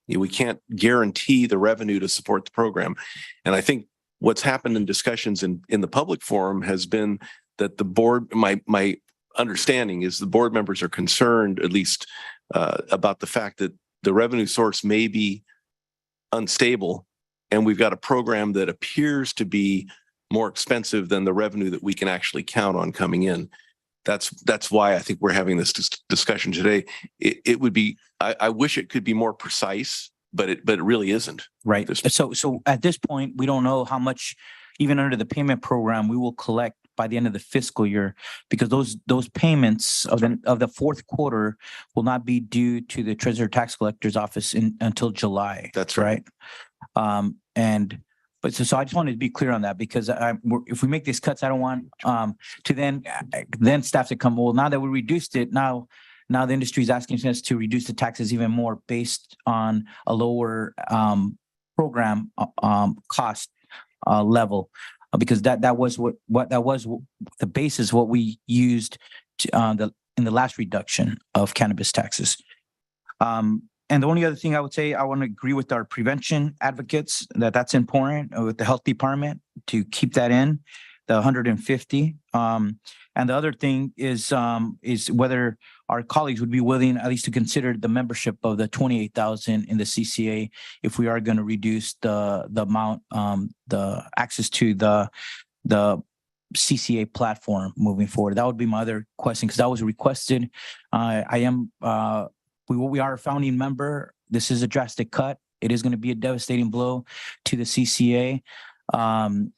we can't guarantee the revenue to support the program. And I think what's happened in discussions in the public forum has been that the board, my understanding is the board members are concerned, at least about the fact that the revenue source may be unstable. And we've got a program that appears to be more expensive than the revenue that we can actually count on coming in. That's why I think we're having this discussion today. It would be, I wish it could be more precise, but it really isn't. Right. So at this point, we don't know how much, even under the payment program, we will collect by the end of the fiscal year, because those payments of the fourth quarter will not be due to the Treasurer Tax Collector's Office until July. That's right. But so I just wanted to be clear on that, because if we make these cuts, I don't want to then staff to come, well, now that we reduced it, now the industry is asking us to reduce the taxes even more based on a lower program cost level, because that was the basis what we used to, in the last reduction of cannabis taxes. And the only other thing I would say, I want to agree with our prevention advocates that's important with the health department to keep that in the 150. And the other thing is whether our colleagues would be willing at least to consider the membership of the 28,000 in the CCA if we are going to reduce the amount, the access to the CCA platform moving forward. That would be my other question, because that was requested. We are a founding member. This is a drastic cut. It is going to be a devastating blow to the CCA.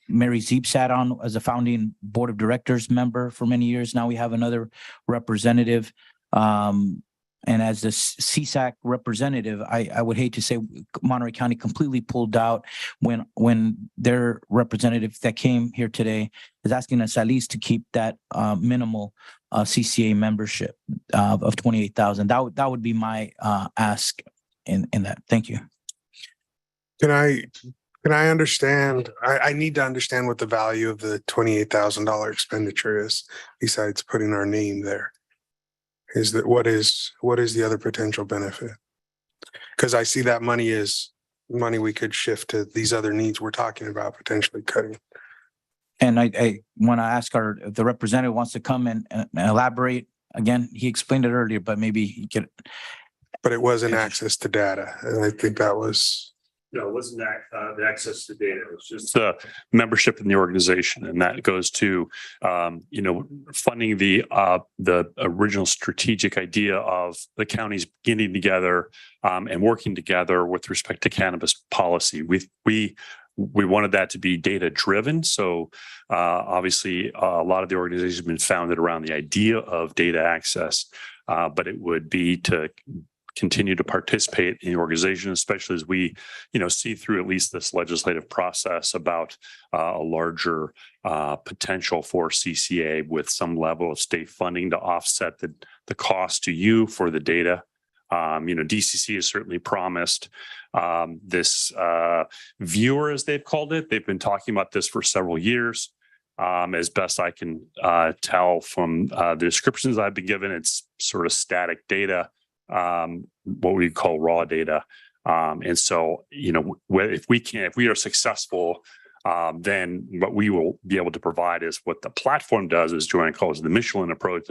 Mary Zeeb sat on as a founding board of directors member for many years. Now we have another representative. And as the CSAC representative, I would hate to say Monterey County completely pulled out when their representative that came here today is asking us at least to keep that minimal CCA membership of 28,000. That would be my ask in that. Thank you. Can I understand? I need to understand what the value of the $28,000 expenditure is besides putting our name there. Is that what is the other potential benefit? Because I see that money is money we could shift to these other needs we're talking about potentially cutting. And I want to ask if the representative wants to come and elaborate. Again, he explained it earlier, but maybe he could. But it wasn't access to data. And I think that was No, it wasn't that, the access to data. It was just the membership in the organization. And that goes to, funding the original strategic idea of the counties getting together and working together with respect to cannabis policy. We wanted that to be data driven. So obviously a lot of the organization has been founded around the idea of data access, but it would be to continue to participate in the organization, especially as we, see through at least this legislative process about a larger potential for CCA with some level of state funding to offset the cost to you for the data. DCC has certainly promised this viewer, as they've called it. They've been talking about this for several years. As best I can tell from the descriptions I've been given, it's sort of static data, what we call raw data. And so, if we are successful, then what we will be able to provide is what the platform does, as Joanne calls the Michelin approach,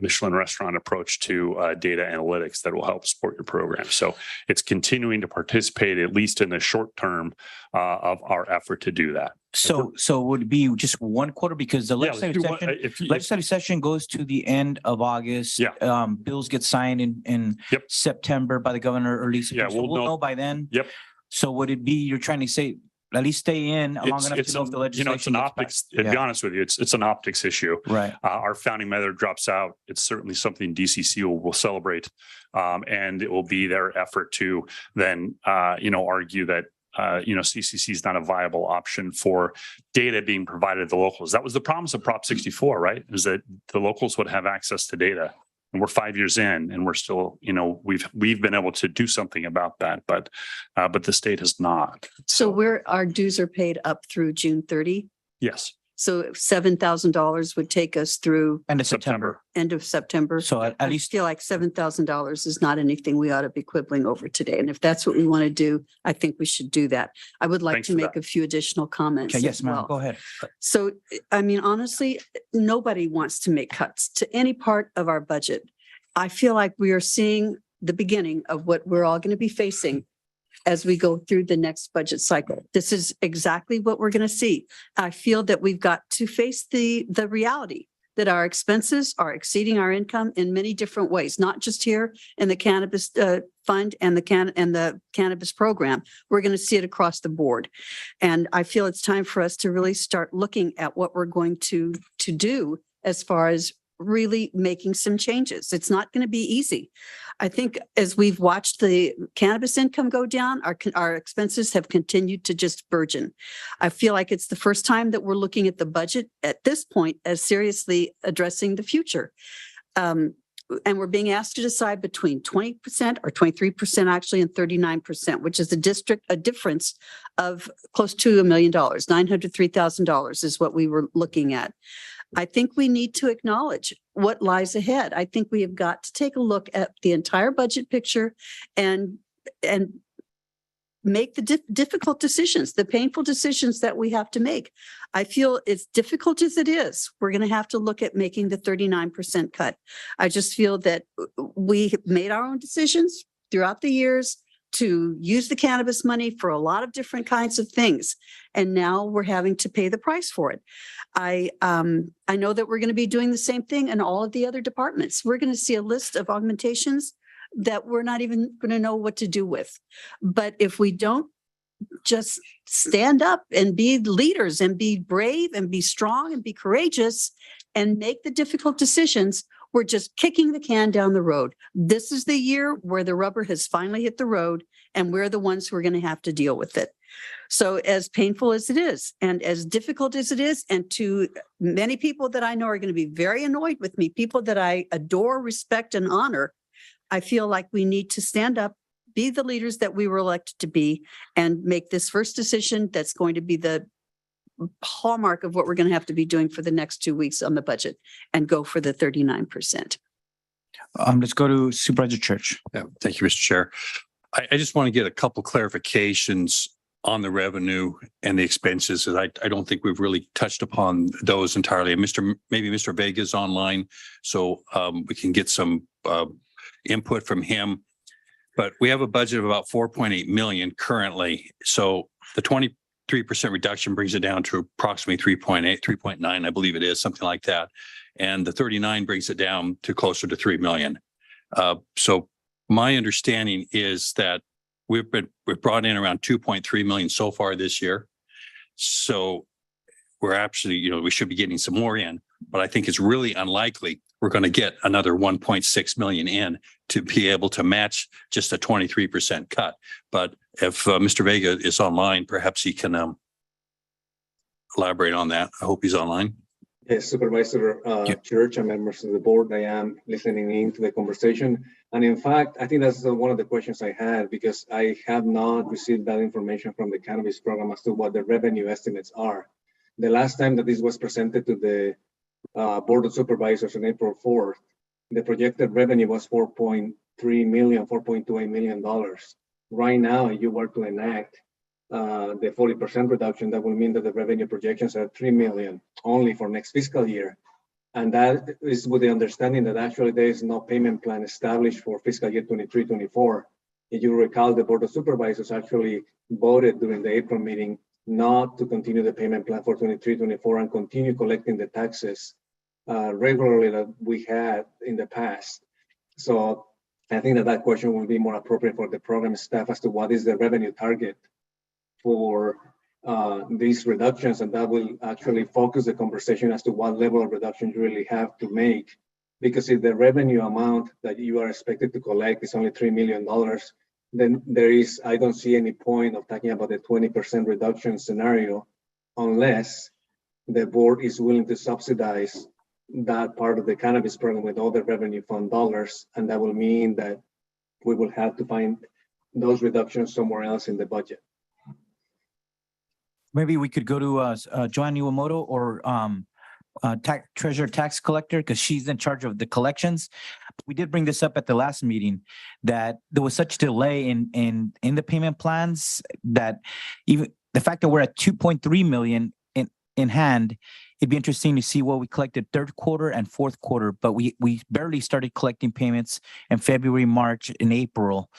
Michelin restaurant approach to data analytics that will help support your program. So it's continuing to participate, at least in the short term, of our effort to do that. So would it be just one quarter, because the legislative session goes to the end of August. Yeah. Bills get signed in September by the governor, early September. So we'll know by then. Yep. So would it be, you're trying to say, at least stay in long enough to know if the legislation it's an gets optics. passed? To be honest with you, it's an optics issue. Right. Our founding mother drops out. It's certainly something DCC will celebrate, and it will be their effort to then argue that CCC is not a viable option for data being provided to the locals. That was the promise of Prop 64, right? Is that the locals would have access to data. And we're 5 years in, and we're still, we've been able to do something about that, but the state has not. So our dues are paid up through June 30. Yes. So $7,000 would take us through End of September. end of September. So at I least feel like $7,000 is not anything we ought to be quibbling over today. And if that's what we want to do, I think we should do that. I would like Thanks to for make that. a few additional comments. Okay, yes, as ma'am. well. Go ahead. So, I mean, honestly, nobody wants to make cuts to any part of our budget. I feel like we are seeing the beginning of what we're all going to be facing as we go through the next budget cycle. This is exactly what we're going to see. I feel that we've got to face the reality that our expenses are exceeding our income in many different ways, not just here in the cannabis fund and the cannabis program. We're going to see it across the board. And I feel it's time for us to really start looking at what we're going to do as far as really making some changes. It's not going to be easy. I think as we've watched the cannabis income go down, our expenses have continued to just burgeon. I feel like it's the first time that we're looking at the budget at this point as seriously addressing the future. And we're being asked to decide between 20% or 23% actually and 39%, which is a difference of close to $1 million. $903,000 is what we were looking at. I think we need to acknowledge what lies ahead. I think we have got to take a look at the entire budget picture and make the difficult decisions, the painful decisions that we have to make. I feel as difficult as it is, we're going to have to look at making the 39% cut. I just feel that we have made our own decisions throughout the years to use the cannabis money for a lot of different kinds of things. And now we're having to pay the price for it. I know that we're going to be doing the same thing in all of the other departments. We're going to see a list of augmentations that we're not even going to know what to do with. But if we don't just stand up and be leaders and be brave and be strong and be courageous and make the difficult decisions, we're just kicking the can down the road. This is the year where the rubber has finally hit the road, and we're the ones who are going to have to deal with it. So as painful as it is, and as difficult as it is, and to many people that I know are going to be very annoyed with me, people that I adore, respect, and honor, I feel like we need to stand up, be the leaders that we were elected to be, and make this first decision that's going to be the hallmark of what we're going to have to be doing for the next 2 weeks on the budget, and go for the 39%. Let's go to Supervisor Church. Yeah, thank you, Mr. Chair. I just want to get a couple clarifications on the revenue and the expenses. I don't think we've really touched upon those entirely. And maybe Mr. Vega is online, so we can get some input from him. But we have a budget of about 4.8 million currently. So the 23% reduction brings it down to approximately 3.8, 3.9, I believe it is, something like that. And the 39 brings it down to closer to 3 million. So my understanding is that we've brought in around 2.3 million so far this year. So we're actually, we should be getting some more in, but I think it's really unlikely we're going to get another 1.6 million in to be able to match just a 23% cut. But if Mr. Vega is online, perhaps he can elaborate on that. I hope he's online. Yes, Supervisor Church and members of the board, I am listening in to the conversation. And in fact, I think that's one of the questions I had, because I have not received that information from the cannabis program as to what the revenue estimates are. The last time that this was presented to the Board of Supervisors on April 4th, the projected revenue was $4.3 million, $4.28 million. Right now, if you were to enact the 40% reduction, that will mean that the revenue projections are 3 million only for next fiscal year. And that is with the understanding that actually there is no payment plan established for fiscal year 23-24. If you recall, the Board of Supervisors actually voted during the April meeting not to continue the payment plan for 23-24 and continue collecting the taxes regularly that we had in the past. So I think that question will be more appropriate for the program staff as to what is the revenue target for these reductions, and that will actually focus the conversation as to what level of reduction you really have to make. Because if the revenue amount that you are expected to collect is only $3 million, then I don't see any point of talking about the 20% reduction scenario unless the board is willing to subsidize that part of the cannabis program with all the revenue fund dollars. And that will mean that we will have to find those reductions somewhere else in the budget. Maybe we could go to Joanne Iwamoto or treasurer tax collector, because she's in charge of the collections. We did bring this up at the last meeting, that there was such delay in the payment plans that even the fact that we're at 2.3 million in hand, it'd be interesting to see what we collected third quarter and fourth quarter, but we barely started collecting payments in February, March, and April.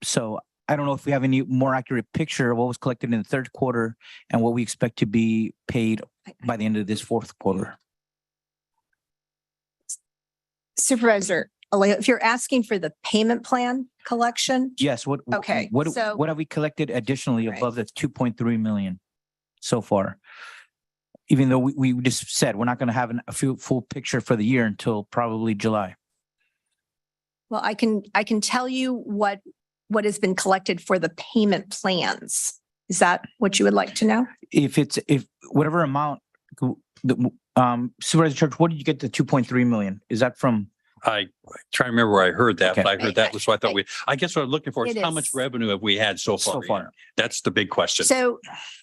So I don't know if we have any more accurate picture of what was collected in the third quarter and what we expect to be paid by the end of this fourth quarter. Supervisor, if you're asking for the payment plan collection, Yes. What have we collected additionally above the 2.3 million so far? Even though we just said we're not going to have a full picture for the year until probably July. well, I can tell you what has been collected for the payment plans. Is that what you would like to know? If whatever amount, Supervisor Church, what did you get the 2.3 million? Is that from? I try to remember where I heard that, Okay. but I heard that was what I thought I guess what I'm looking for is It how is. much revenue have we had so far? So far. That's the big question. So,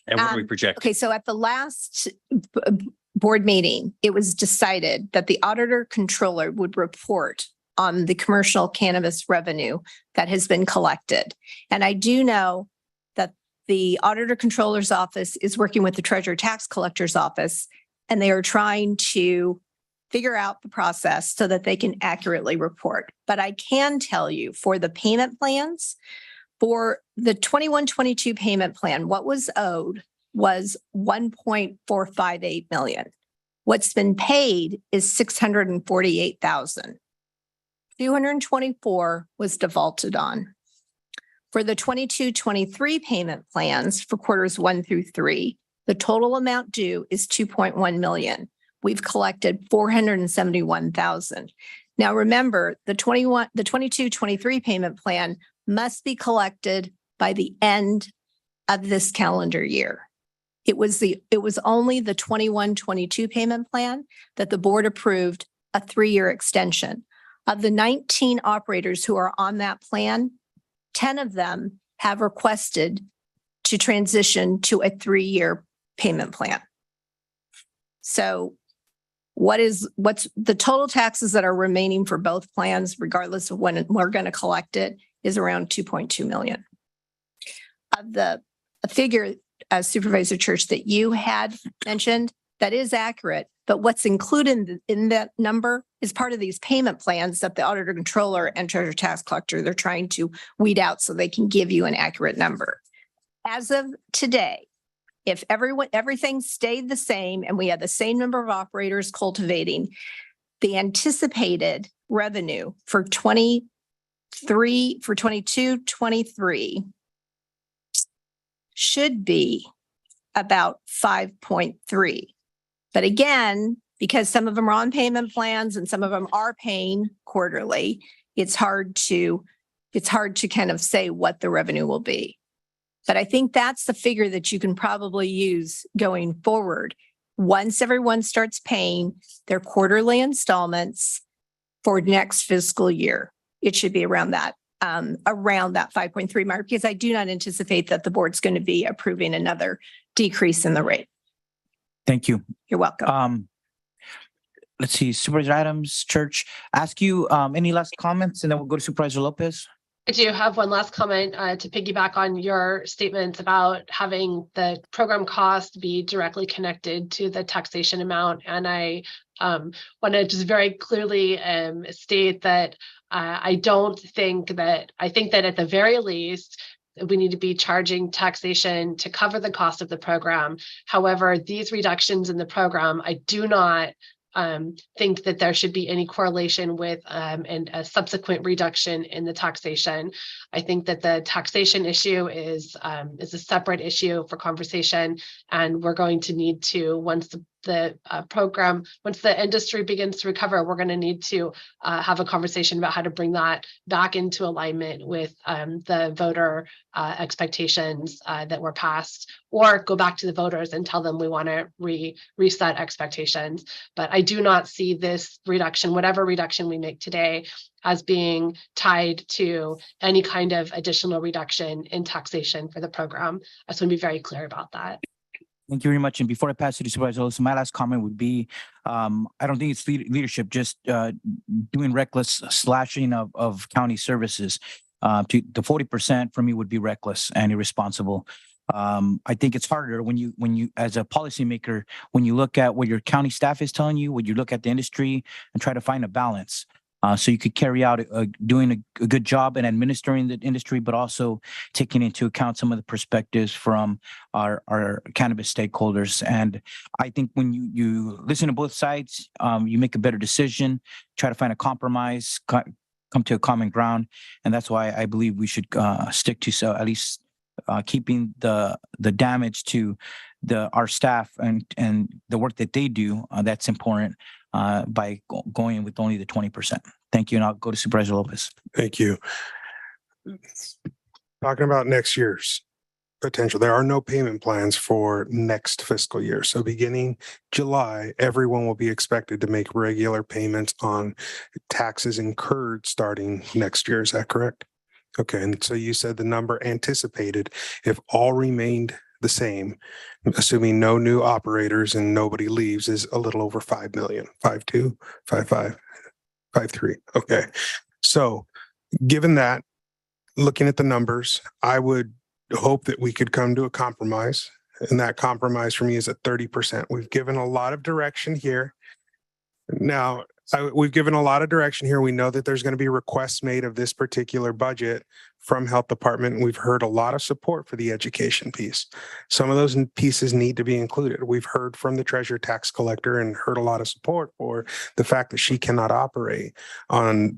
And what do we project? okay, so at the last board meeting, it was decided that the auditor controller would report on the commercial cannabis revenue that has been collected. And I do know that the auditor controller's office is working with the treasurer tax collector's office, and they are trying to figure out the process so that they can accurately report. But I can tell you for the payment plans, for the 21-22 payment plan, what was owed was 1.458 million. What's been paid is 648,000. 224 was defaulted on. For the 22-23 payment plans for quarters 1 through 3, the total amount due is 2.1 million. We've collected 471,000. Now remember, the 22-23 payment plan must be collected by the end of this calendar year. It was only the 21-22 payment plan that the board approved a 3-year extension. Of the 19 operators who are on that plan, 10 of them have requested to transition to a 3-year payment plan. So what's the total taxes that are remaining for both plans, regardless of when we're going to collect it, is around 2.2 million. Of a figure, Supervisor Church, that you had mentioned, that is accurate. But what's included in that number is part of these payment plans that the auditor controller and treasurer tax collector, they're trying to weed out so they can give you an accurate number. As of today, if everything stayed the same and we had the same number of operators cultivating, the anticipated revenue for 22-23 should be about 5.3. But again, because some of them are on payment plans and some of them are paying quarterly, it's hard to kind of say what the revenue will be. But I think that's the figure that you can probably use going forward. Once everyone starts paying their quarterly installments for next fiscal year, it should be around that 5.3 mark, because I do not anticipate that the board's going to be approving another decrease in the rate. Thank you. You're welcome. Let's see, Supervisor Adams, Church, ask you any last comments, and then we'll go to Supervisor Lopez. I do have one last comment to piggyback on your statements about having the program cost be directly connected to the taxation amount. And I want to just very clearly state that I think that at the very least, we need to be charging taxation to cover the cost of the program. However, these reductions in the program, I do not think that there should be any correlation with and a subsequent reduction in the taxation. I think that the taxation issue is a separate issue for conversation, and we're going to need to, once the industry begins to recover, we're going to need to have a conversation about how to bring that back into alignment with the voter expectations that were passed, or go back to the voters and tell them we want to reset expectations. But I do not see this reduction, whatever reduction we make today, as being tied to any kind of additional reduction in taxation for the program. I just want to be very clear about that. Thank you very much. And before I pass it to Supervisor Olson, my last comment would be, I don't think it's leadership just doing reckless slashing of county services. To the 40% for me would be reckless and irresponsible. I think it's harder when you as a policymaker, when you look at what your county staff is telling you, when you look at the industry and try to find a balance. So you could carry out doing a good job in administering the industry, but also taking into account some of the perspectives from our cannabis stakeholders. And I think when you listen to both sides, you make a better decision, try to find a compromise, come to a common ground. And that's why I believe we should stick to at least keeping the damage to our staff and the work that they do. That's important. By going with only the 20%. Thank you. And I'll go to Supervisor Lopez. Thank you. Talking about next year's potential, there are no payment plans for next fiscal year. So beginning July, everyone will be expected to make regular payments on taxes incurred starting next year. Is that correct? Okay. And so you said the number anticipated, if all remained the same, assuming no new operators and nobody leaves, is a little over 5 million, 5.2, 5.5, 5.3. Okay. So given that, looking at the numbers, I would hope that we could come to a compromise. And that compromise for me is at 30%. We've given a lot of direction here. Now, we've given a lot of direction here. We know that there's going to be requests made of this particular budget from Health Department. We've heard a lot of support for the education piece. Some of those pieces need to be included. We've heard from the Treasurer Tax Collector and heard a lot of support for the fact that she cannot operate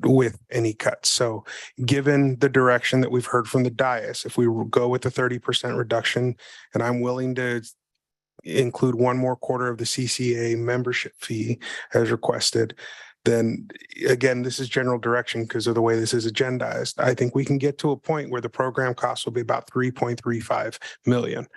with any cuts. So given the direction that we've heard from the dais, if we go with the 30% reduction, and I'm willing to include one more quarter of the CCA membership fee as requested, then again, this is general direction because of the way this is agendized. I think we can get to a point where the program cost will be about 3.35 million.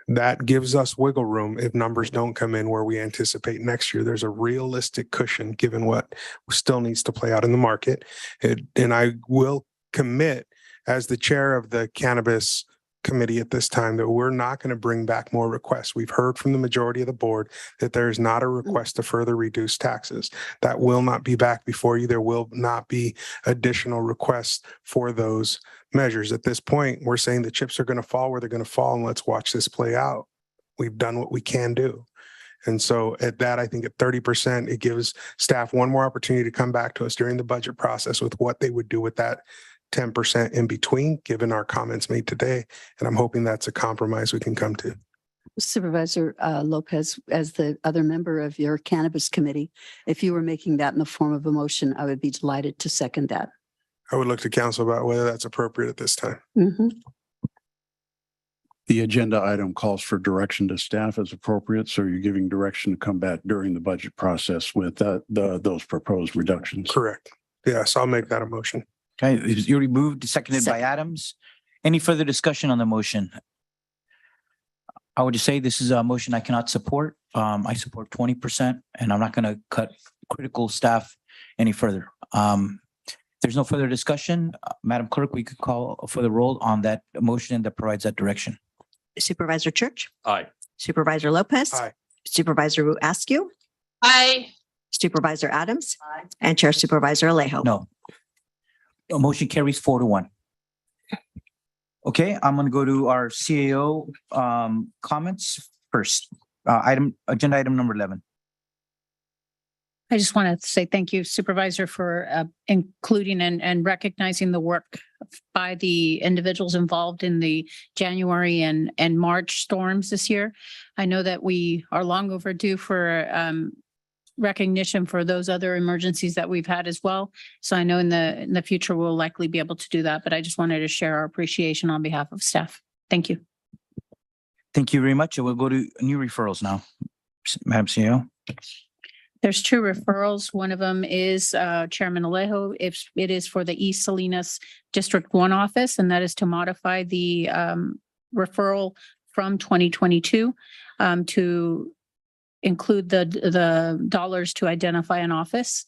That gives us wiggle room if numbers don't come in where we anticipate next year. There's a realistic cushion given what still needs to play out in the market. And I will commit as the chair of the cannabis committee at this time that we're not going to bring back more requests. We've heard from the majority of the board that there is not a request to further reduce taxes. That will not be back before you. There will not be additional requests for those measures. At this point, we're saying the chips are going to fall where they're going to fall, and let's watch this play out. We've done what we can do. And so at that, I think at 30%, it gives staff one more opportunity to come back to us during the budget process with what they would do with that 10% in between, given our comments made today. And I'm hoping that's a compromise we can come to. Supervisor Lopez, as the other member of your cannabis committee, if you were making that in the form of a motion, I would be delighted to second that. I would look to council about whether that's appropriate at this time. Mhm. The agenda item calls for direction to staff as appropriate. So you're giving direction to come back during the budget process with those proposed reductions. Correct. Yes, I'll make that a motion. Okay, you already moved, seconded by Adams. Any further discussion on the motion? I would just say this is a motion I cannot support. I support 20%, and I'm not going to cut critical staff any further. There's no further discussion. Madam Clerk, we could call for the roll on that motion that provides that direction. Supervisor Church, Aye. Supervisor Lopez, Aye. Supervisor Askew, Aye. Supervisor Adams, and Chair Supervisor Alejo. No. The motion carries 4-1. Okay, I'm going to go to our CAO comments first. Agenda item number 11. I just want to say thank you, Supervisor, for including and recognizing the work by the individuals involved in the January and March storms this year. I know that we are long overdue for recognition for those other emergencies that we've had as well. So I know in the future, we'll likely be able to do that, but I just wanted to share our appreciation on behalf of staff. Thank you. Thank you very much. We'll go to new referrals now. Madam CEO. There's two referrals. One of them is Chairman Alejo. It is for the East Salinas District 1 office, and that is to modify the referral from 2022 to include the dollars to identify an office.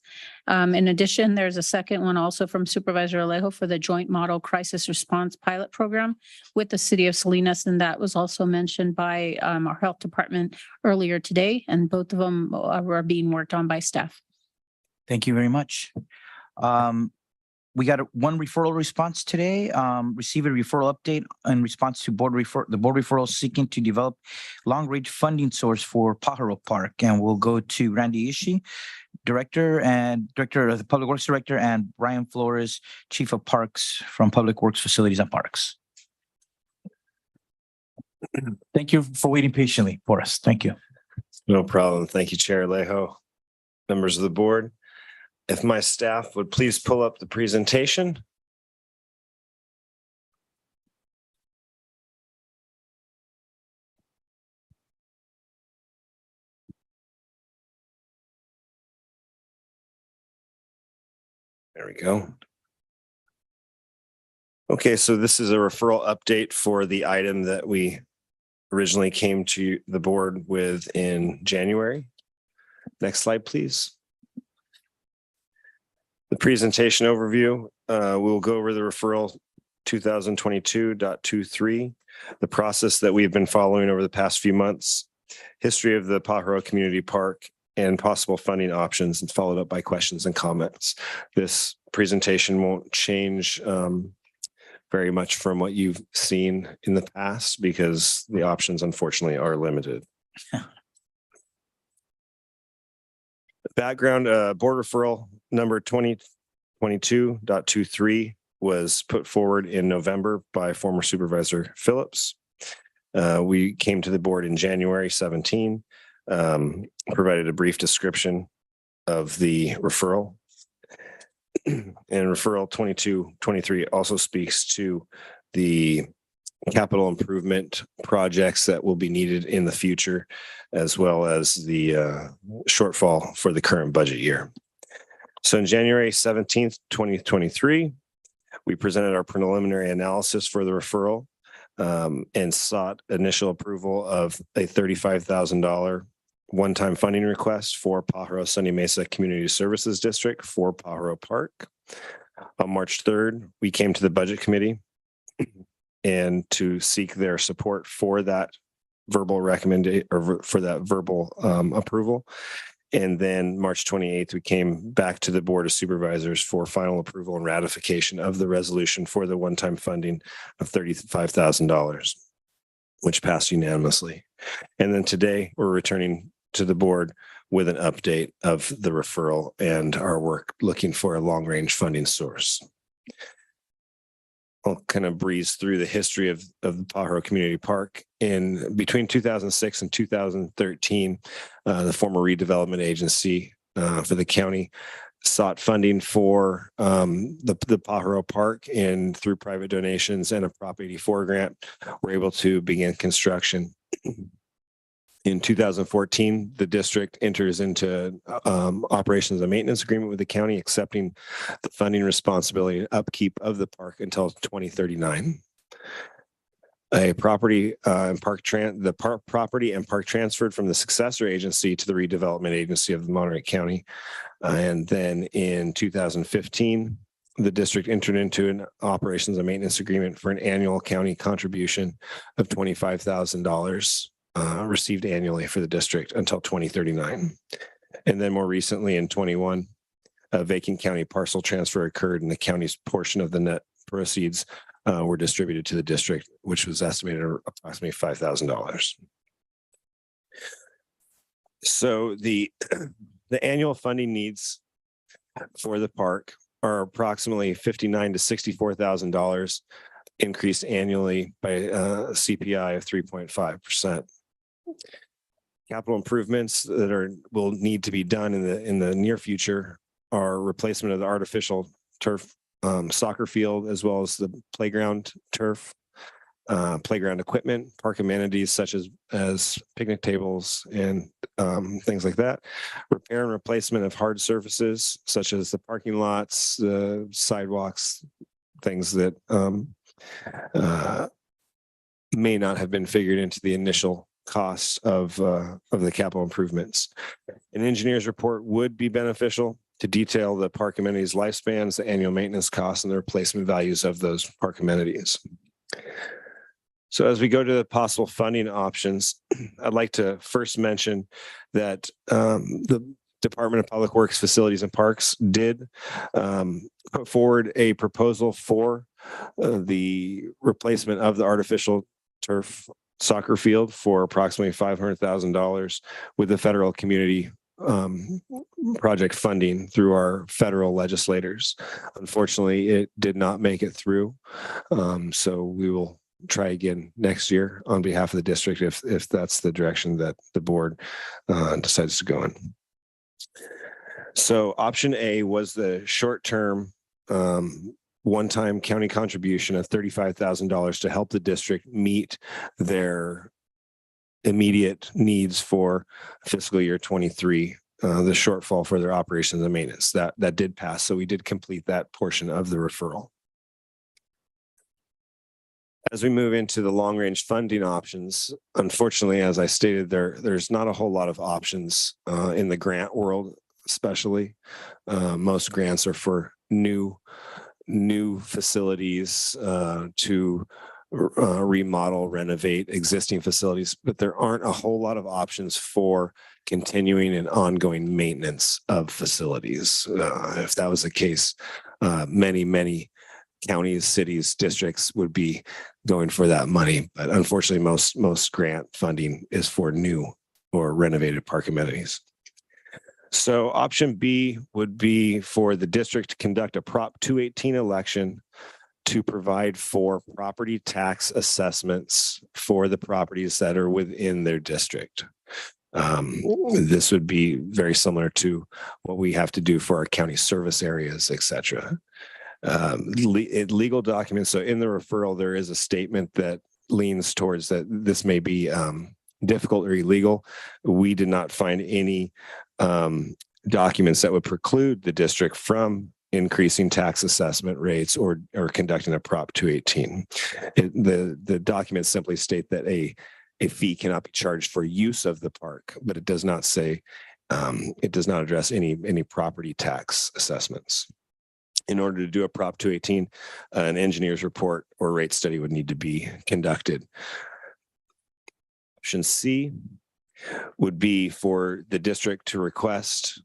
In addition, there's a second one also from Supervisor Alejo for the Joint Model Crisis Response Pilot Program with the City of Salinas, and that was also mentioned by our Health Department earlier today, and both of them are being worked on by staff. Thank you very much. We got one referral response today. Receive a referral update in response to the board referral seeking to develop long-range funding source for Pajaro Park. And we'll go to Randy Ishii, Director of the Public Works Director, and Brian Flores, Chief of Parks from Public Works Facilities and Parks. Thank you for waiting patiently for us. Thank you. No problem. Thank you, Chair Alejo. Members of the board. If my staff would please pull up the presentation. There we go. Okay, so this is a referral update for the item that we originally came to the board with in January. Next slide, please. The presentation overview, we'll go over the referral 2022.23, the process that we've been following over the past few months, history of the Pajaro Community Park, and possible funding options, and followed up by questions and comments. This presentation won't change very much from what you've seen in the past because the options unfortunately are limited. Background, board referral number 2022.23 was put forward in November by former Supervisor Phillips. We came to the board in January 17, provided a brief description of the referral. And referral 2223 also speaks to the capital improvement projects that will be needed in the future, as well as the shortfall for the current budget year. So on January 17th, 2023, we presented our preliminary analysis for the referral and sought initial approval of a $35,000 one-time funding request for Pajaro Sunny Mesa Community Services District for Pajaro Park. On March 3rd, we came to the Budget Committee and to seek their support for that verbal recommendation or for that verbal approval. And then March 28th, we came back to the Board of Supervisors for final approval and ratification of the resolution for the one-time funding of $35,000, which passed unanimously. And then today we're returning to the board with an update of the referral and our work looking for a long-range funding source. I'll kind of breeze through the history of the Pajaro Community Park. In between 2006 and 2013, the former redevelopment agency for the county sought funding for the Pajaro Park, and through private donations and a Prop 84 grant, were able to begin construction. In 2014, the district enters into operations and maintenance agreement with the county, accepting the funding responsibility and upkeep of the park until 2039. A property and park property and park transferred from the successor agency to the redevelopment agency of the Monterey County. And then in 2015, the district entered into an operations and maintenance agreement for an annual county contribution of $25,000 received annually for the district until 2039. And then more recently in 21, a vacant county parcel transfer occurred, and the county's portion of the net proceeds were distributed to the district, which was estimated at approximately $5,000. So the annual funding needs for the park are approximately $59,000 to $64,000, increased annually by a CPI of 3.5%. Capital improvements that will need to be done in the near future are replacement of the artificial turf soccer field, as well as the playground turf, playground equipment, park amenities such as picnic tables and things like that. Repair and replacement of hard surfaces such as the parking lots, the sidewalks, things that may not have been figured into the initial costs of the capital improvements. An engineer's report would be beneficial to detail the park amenities lifespans, the annual maintenance costs, and the replacement values of those park amenities. So as we go to the possible funding options, I'd like to first mention that the Department of Public Works, Facilities and Parks did put forward a proposal for the replacement of the artificial turf soccer field for approximately $500,000 with the federal community project funding through our federal legislators. Unfortunately, it did not make it through. So we will try again next year on behalf of the district if that's the direction that the board decides to go in. So option A was the short-term one-time county contribution of $35,000 to help the district meet their immediate needs for fiscal year 23, the shortfall for their operations and maintenance. That did pass, so we did complete that portion of the referral. As we move into the long-range funding options, unfortunately, as I stated, there's not a whole lot of options in the grant world, especially. Most grants are for new facilities to remodel, renovate existing facilities, but there aren't a whole lot of options for continuing and ongoing maintenance of facilities. If that was the case, many counties, cities, districts would be going for that money. But unfortunately, most grant funding is for new or renovated park amenities. So option B would be for the district to conduct a Prop 218 election to provide for property tax assessments for the properties that are within their district. This would be very similar to what we have to do for our county service areas, et cetera. Legal documents. So in the referral, there is a statement that leans towards that this may be difficult or illegal. We did not find any documents that would preclude the district from increasing tax assessment rates or conducting a Prop 218. The documents simply state that a fee cannot be charged for use of the park, but it does not say, it does not address any property tax assessments. In order to do a Prop 218, an engineer's report or rate study would need to be conducted. Option C would be for the district to request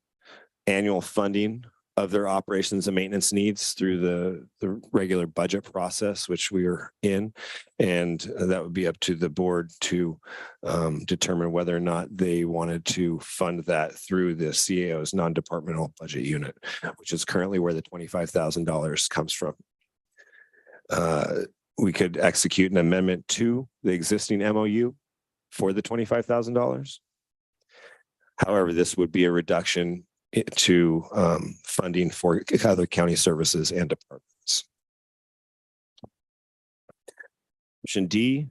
annual funding of their operations and maintenance needs through the regular budget process, which we are in. And that would be up to the board to determine whether or not they wanted to fund that through the CAO's non-departmental budget unit, which is currently where the $25,000 comes from. We could execute an amendment to the existing MOU for the $25,000. However, this would be a reduction to funding for other county services and departments. Option D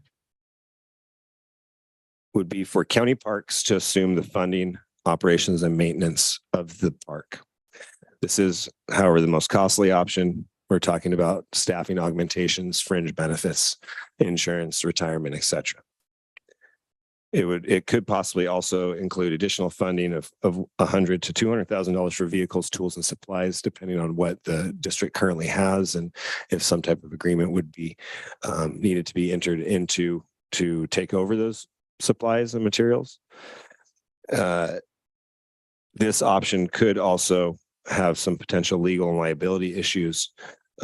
would be for county parks to assume the funding, operations, and maintenance of the park. This is, however, the most costly option. We're talking about staffing augmentations, fringe benefits, insurance, retirement, etc. It could possibly also include additional funding of $100,000 to $200,000 for vehicles, tools, and supplies, depending on what the district currently has, and if some type of agreement would be needed to be entered into to take over those supplies and materials. This option could also have some potential legal and liability issues,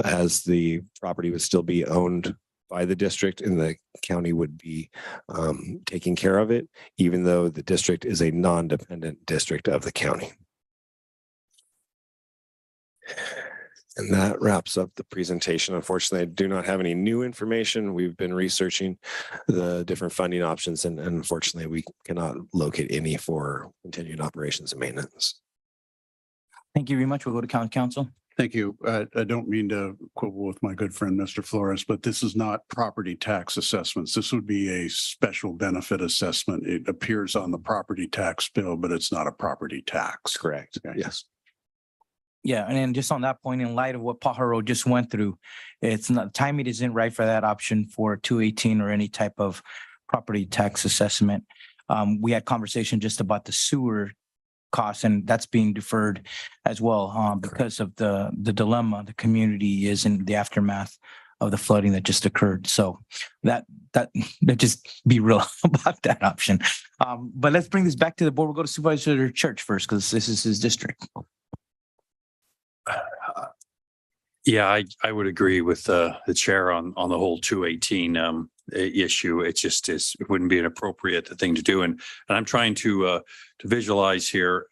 as the property would still be owned by the district and the county would be taking care of it, even though the district is a non-dependent district of the county. And that wraps up the presentation. Unfortunately, I do not have any new information. We've been researching the different funding options, and unfortunately, we cannot locate any for continued operations and maintenance. Thank you very much. We'll go to county council. Thank you. I don't mean to quibble with my good friend, Mr. Flores, but this is not property tax assessments. This would be a special benefit assessment. It appears on the property tax bill, but it's not a property tax. Correct. Okay. Yes. Yeah, and then just on that point, in light of what Pajaro just went through, it's not, timing isn't right for that option for 218 or any type of property tax assessment. We had conversation just about the sewer costs, and that's being deferred as well because of the dilemma the community is in the aftermath of the flooding that just occurred. So that just be real about that option. But let's bring this back to the board. We'll go to Supervisor Church first, because this is his district. Yeah, I would agree with the chair on the whole 218 issue. It just is, it wouldn't be an appropriate thing to do. And I'm trying to visualize here.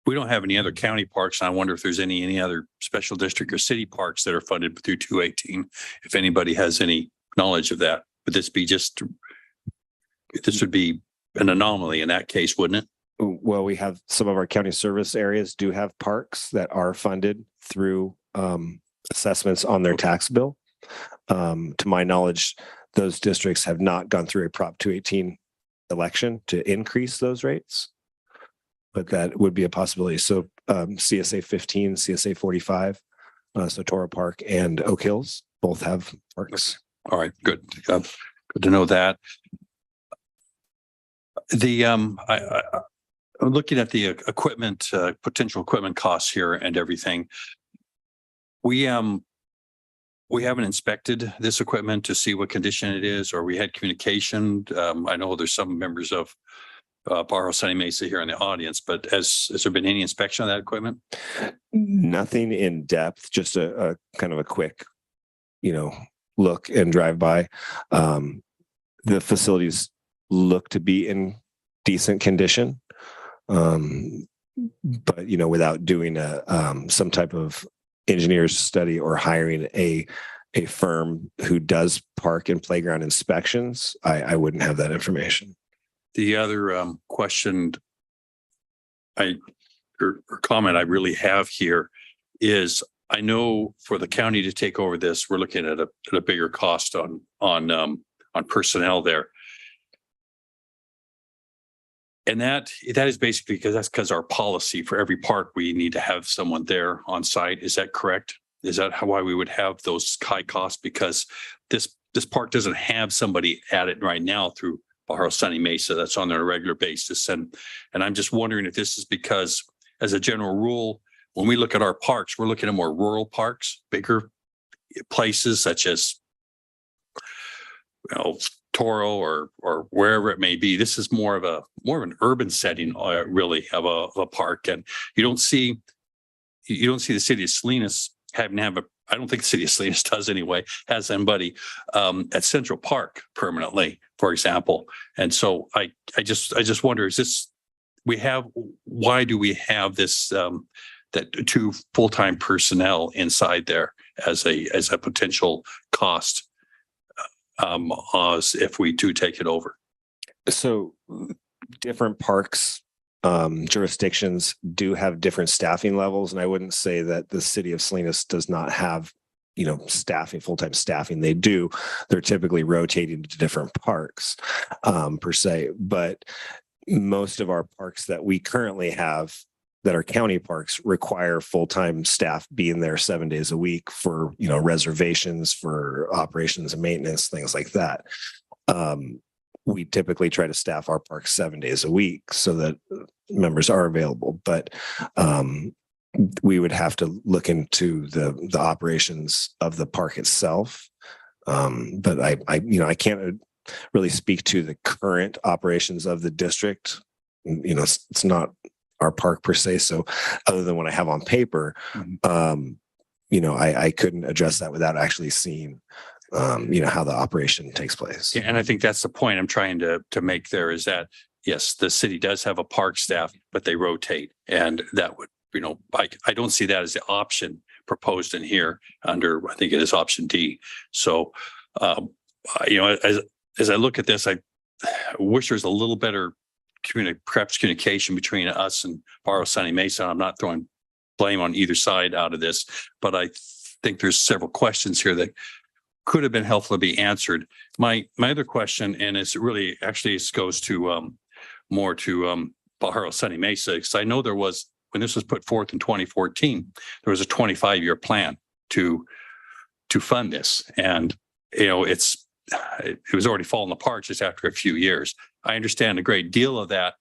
We don't have any other county parks, and I wonder if there's any other special district or city parks that are funded through 218. If anybody has any knowledge of that, would this be just, this would be an anomaly in that case, wouldn't it? Well, we have some of our county service areas do have parks that are funded through assessments on their tax bill. To my knowledge, those districts have not gone through a Prop 218 election to increase those rates, but that would be a possibility. So CSA 15, CSA 45, so Toro Park and Oak Hills both have parks. All right, good. Good to know that. I'm looking at the equipment, potential equipment costs here and everything. We haven't inspected this equipment to see what condition it is, or we had communication. I know there's some members of Pajaro Sunny Mesa here in the audience, but has there been any inspection of that equipment? Nothing in depth, just a kind of a quick, look and drive by. The facilities look to be in decent condition. But without doing some type of engineer's study or hiring a firm who does park and playground inspections, I wouldn't have that information. The other question or comment I really have here is, I know for the county to take over this, we're looking at a bigger cost on personnel there. And that is basically because our policy for every park, we need to have someone there on site. Is that correct? Is that why we would have those high costs? Because this park doesn't have somebody at it right now through Pajaro Sunny Mesa that's on there on a regular basis. And I'm just wondering if this is because, as a general rule, when we look at our parks, we're looking at more rural parks, bigger places such as, Toro or wherever it may be. This is more of an urban setting, really, of a park, and you don't see the city of Salinas having to have I don't think the city of Salinas does anyway, has somebody at Central Park permanently, for example. And so I just wonder, why do we have this that two full-time personnel inside there as a potential cost if we do take it over? So different parks jurisdictions do have different staffing levels, and I wouldn't say that the city of Salinas does not have, staffing, full-time staffing. They do. They're typically rotating to different parks per se, but most of our parks that we currently have that are county parks require full-time staff being there 7 days a week for, reservations, for operations and maintenance, things like that. We typically try to staff our parks 7 days a week so that members are available, but we would have to look into the operations of the park itself. But I can't really speak to the current operations of the district. It's not our park per se. So other than what I have on paper, I couldn't address that without actually seeing how the operation takes place. Yeah, and I think that's the point I'm trying to make there is that, yes, the city does have a park staff, but they rotate. And that would, I don't see that as the option proposed in here under, I think it is option D. So, as I look at this, I wish there's a little better communication between us and Barrio Sunny Mesa. I'm not throwing blame on either side out of this, but I think there's several questions here that could have been helpful to be answered. My other question, and it's really actually goes to more to Barrio Sunny Mesa, because I know there was, when this was put forth in 2014, there was a 25-year plan to fund this, and it was already falling apart just after a few years. I understand a great deal of that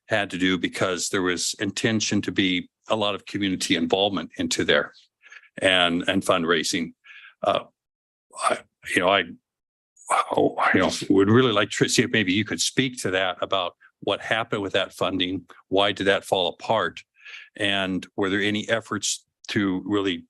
had to do because there was intention to be a lot of community involvement into there and fundraising. I would really like to see if maybe you could speak to that about what happened with that funding. Why did that fall apart? And were there any efforts to really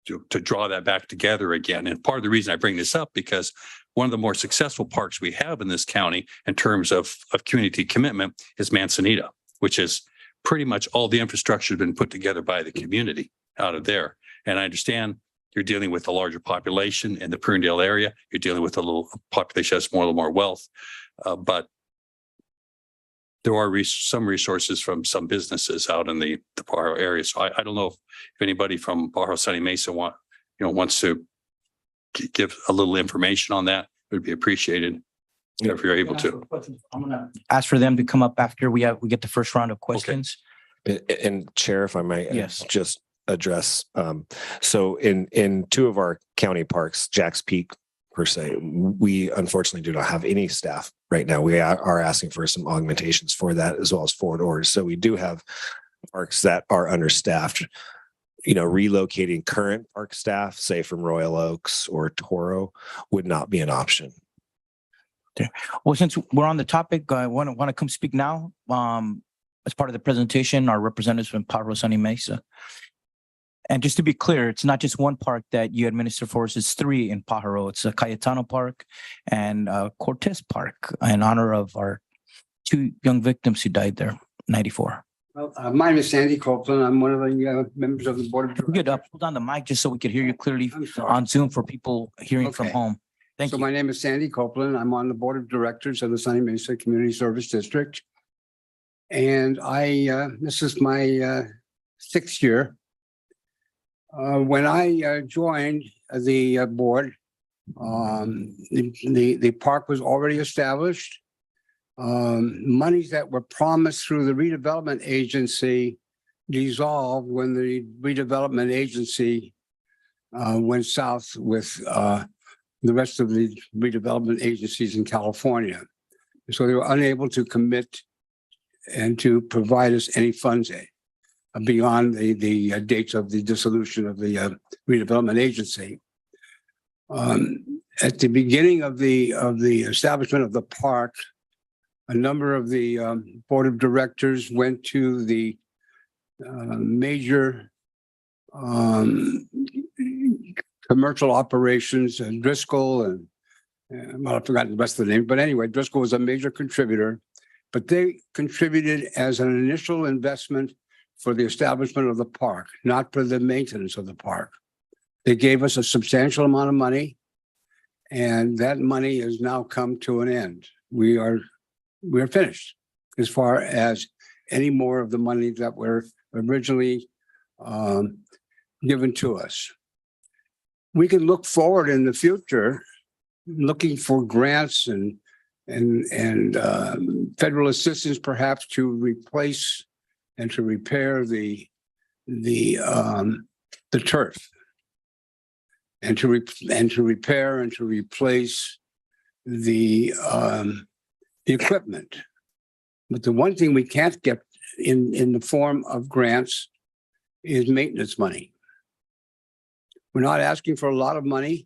to draw that back together again? And part of the reason I bring this up, because one of the more successful parks we have in this county in terms of community commitment is Manzanita, which is pretty much all the infrastructure has been put together by the community out of there. And I understand you're dealing with a larger population in the Prunedale area. You're dealing with a little population that's a little more wealth, but there are some resources from some businesses out in the Barrio area. So I don't know if anybody from Barrio Sunny Mesa wants to give a little information on that. It would be appreciated if you're able to. I'm gonna ask for them to come up after we get the first round of questions. Okay. And Chair, if I might, yes, just address. So in two of our county parks, Jack's Peak per se, we unfortunately do not have any staff right now. We are asking for some augmentations for that as well as forward orders. So we do have parks that are understaffed. Relocating current park staff, say from Royal Oaks or Toro, would not be an option. Okay. Well, since we're on the topic, I want to come speak now. As part of the presentation, our representatives from Barrio Sunny Mesa. And just to be clear, it's not just one park that you administer for us. It's three in Pajaro. It's a Cayetano Park and Cortez Park in honor of our two young victims who died there, 94. Well, my name is Sandy Copeland. I'm one of the members of the board of directors. Good. Hold on the mic just so we could hear you clearly on Zoom for people hearing from home. Thank you. So my name is Sandy Copeland. I'm on the board of directors of the Sunny Mesa Community Service District. And this is my 6th year. When I joined the board, the park was already established. Monies that were promised through the redevelopment agency dissolved when the redevelopment agency went south with the rest of the redevelopment agencies in California. So they were unable to commit and to provide us any funds beyond the dates of the dissolution of the redevelopment agency. at the beginning of the establishment of the park, a number of the board of directors went to the major commercial operations and Driscoll and well, I forgot the rest of the name, but anyway, Driscoll was a major contributor, but they contributed as an initial investment for the establishment of the park, not for the maintenance of the park. They gave us a substantial amount of money, and that money has now come to an end. We're finished as far as any more of the money that were originally given to us. We can look forward in the future, looking for grants and federal assistance, perhaps to replace and to repair the turf, and to repair and to replace the equipment. But the one thing we can't get in the form of grants is maintenance money. We're not asking for a lot of money.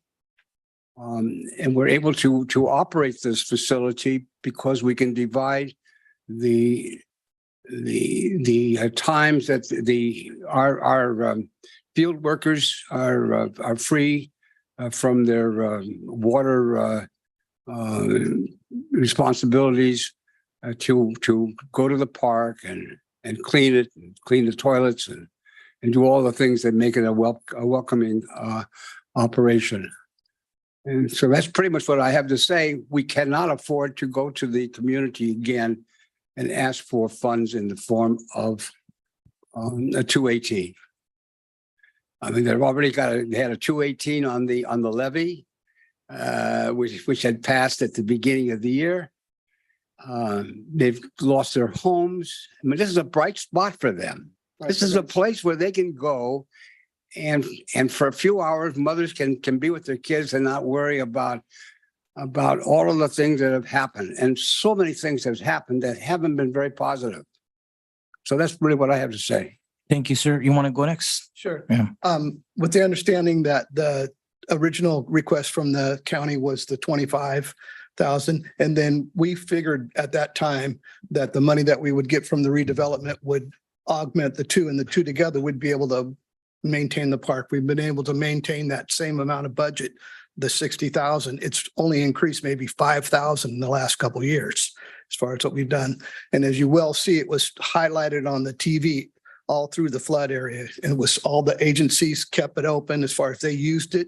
And we're able to operate this facility because we can divide the times that our field workers are free from their water responsibilities to go to the park and clean it, and clean the toilets, and do all the things that make it a welcoming operation. And so that's pretty much what I have to say. We cannot afford to go to the community again and ask for funds in the form of a 218. I mean, they've already they had a 218 on the levy, which had passed at the beginning of the year. They've lost their homes. I mean, this is a bright spot for them. This is a place where they can go and for a few hours, mothers can be with their kids and not worry about all of the things that have happened. And so many things have happened that haven't been very positive. So that's really what I have to say. Thank you, sir. You want to go next? Sure. Yeah. With the understanding that the original request from the county was the 25,000, and then we figured at that time that the money that we would get from the redevelopment would augment the two, and the two together would be able to maintain the park. We've been able to maintain that same amount of budget, the 60,000. It's only increased maybe 5,000 in the last couple of years as far as what we've done. And as you well see, it was highlighted on the TV all through the flood area, and it was all the agencies kept it open as far as they used it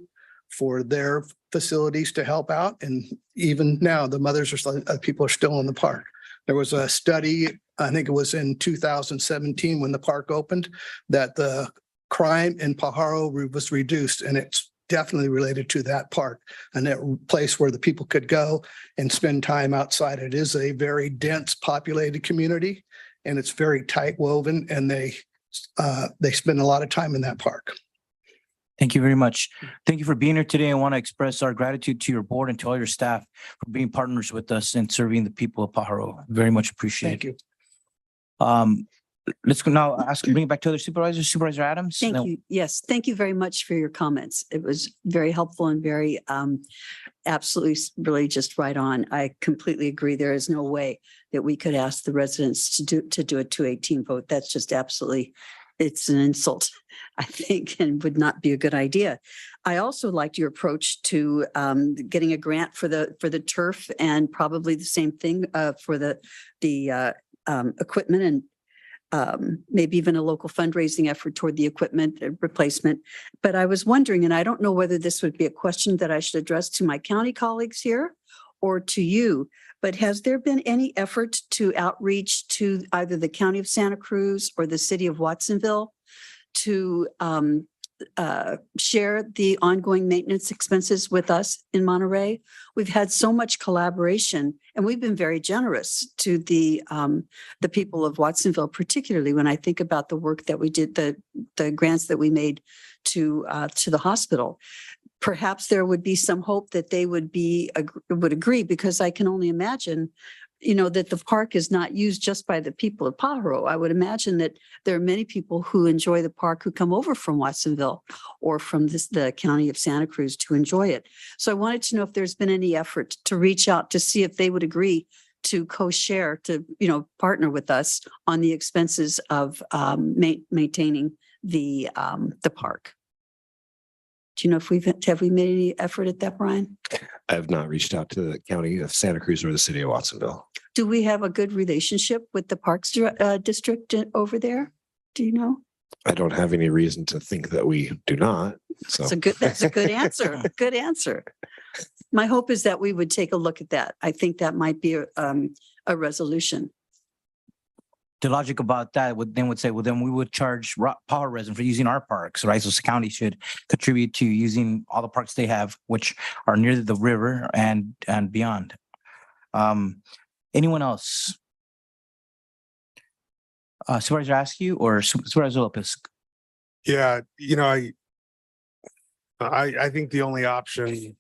for their facilities to help out. And even now, the mothers are people are still in the park. There was a study, I think it was in 2017 when the park opened, that the crime in Pajaro was reduced, and it's definitely related to that park and that place where the people could go and spend time outside. It is a very dense populated community, and it's very tight woven, and they spend a lot of time in that park. Thank you very much. Thank you for being here today. I want to express our gratitude to your board and to all your staff for being partners with us and serving the people of Pajaro. Very much appreciated. Thank you. Let's go now. Bring it back to other supervisors. Supervisor Adams. Thank you. Yes, thank you very much for your comments. It was very helpful and very absolutely really just right on. I completely agree. There is no way that we could ask the residents to do a 218 vote. That's just absolutely, it's an insult, I think, and would not be a good idea. I also liked your approach to getting a grant for the turf, and probably the same thing for the equipment, and maybe even a local fundraising effort toward the equipment replacement. But I was wondering, and I don't know whether this would be a question that I should address to my county colleagues here or to you, but has there been any effort to outreach to either the County of Santa Cruz or the City of Watsonville to share the ongoing maintenance expenses with us in Monterey? We've had so much collaboration, and we've been very generous to the people of Watsonville, particularly when I think about the work that we did, the grants that we made to the hospital. Perhaps there would be some hope that they would agree, because I can only imagine that the park is not used just by the people of Pajaro. I would imagine that there are many people who enjoy the park who come over from Watsonville or from the county of Santa Cruz to enjoy it. So I wanted to know if there's been any effort to reach out to see if they would agree to co-share, to, partner with us on the expenses of maintaining the park. Do you know if have we made any effort at that, Brian? I have not reached out to the county of Santa Cruz or the city of Watsonville. Do we have a good relationship with the Parks District over there? Do you know? I don't have any reason to think that we do not. So That's a good answer. Good answer. My hope is that we would take a look at that. I think that might be a resolution. The logic about that would say, well, then we would charge Pajaro residents for using our parks, right? So the county should contribute to using all the parks they have, which are near the river and beyond. Anyone else? Supervisor Askew or Supervisor Lopez? Yeah, I think the only option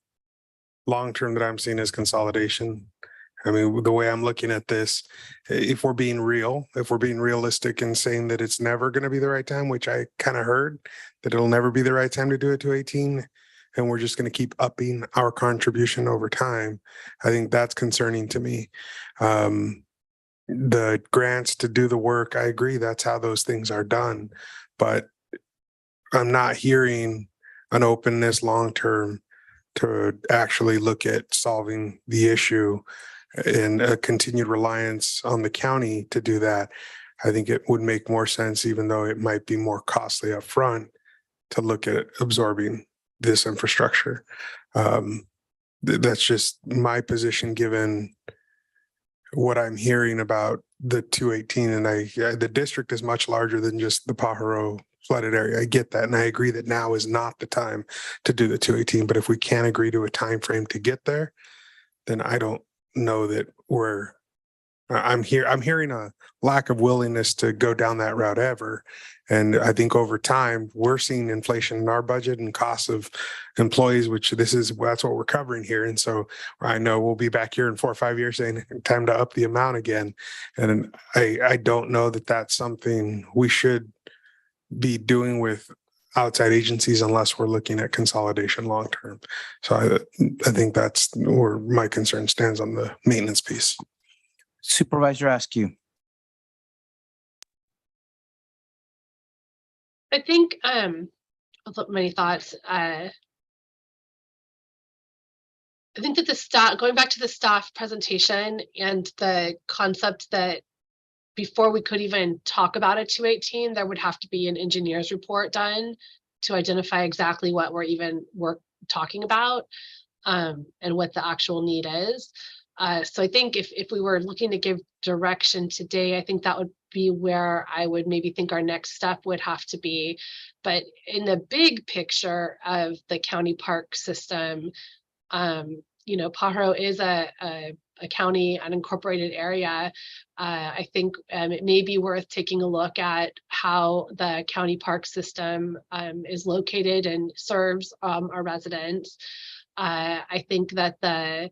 long-term that I'm seeing is consolidation. I mean, the way I'm looking at this, if we're being realistic and saying that it's never going to be the right time, which I kind of heard that it'll never be the right time to do it to 18, and we're just going to keep upping our contribution over time, I think that's concerning to me. The grants to do the work, I agree, that's how those things are done, but I'm not hearing an openness long-term to actually look at solving the issue and a continued reliance on the county to do that. I think it would make more sense, even though it might be more costly up front, to look at absorbing this infrastructure. That's just my position, given what I'm hearing about the 218. And the district is much larger than just the Pajaro flooded area. I get that. And I agree that now is not the time to do the 218. But if we can't agree to a time frame to get there, then I don't know that I'm hearing a lack of willingness to go down that route ever. And I think over time, we're seeing inflation in our budget and costs of employees, that's what we're covering here. And so I know we'll be back here in 4 or 5 years saying time to up the amount again. And I don't know that that's something we should be doing with outside agencies unless we're looking at consolidation long term. So I think that's where my concern stands on the maintenance piece. Supervisor Askew. I think many thoughts. I think that going back to the staff presentation and the concept that before we could even talk about a 218, there would have to be an engineer's report done to identify exactly what we're talking about and what the actual need is. So I think if we were looking to give direction today, I think that would be where I would maybe think our next step would have to be. But in the big picture of the county park system, Pajaro is a county, an incorporated area. I think it may be worth taking a look at how the county park system is located and serves our residents. I think that the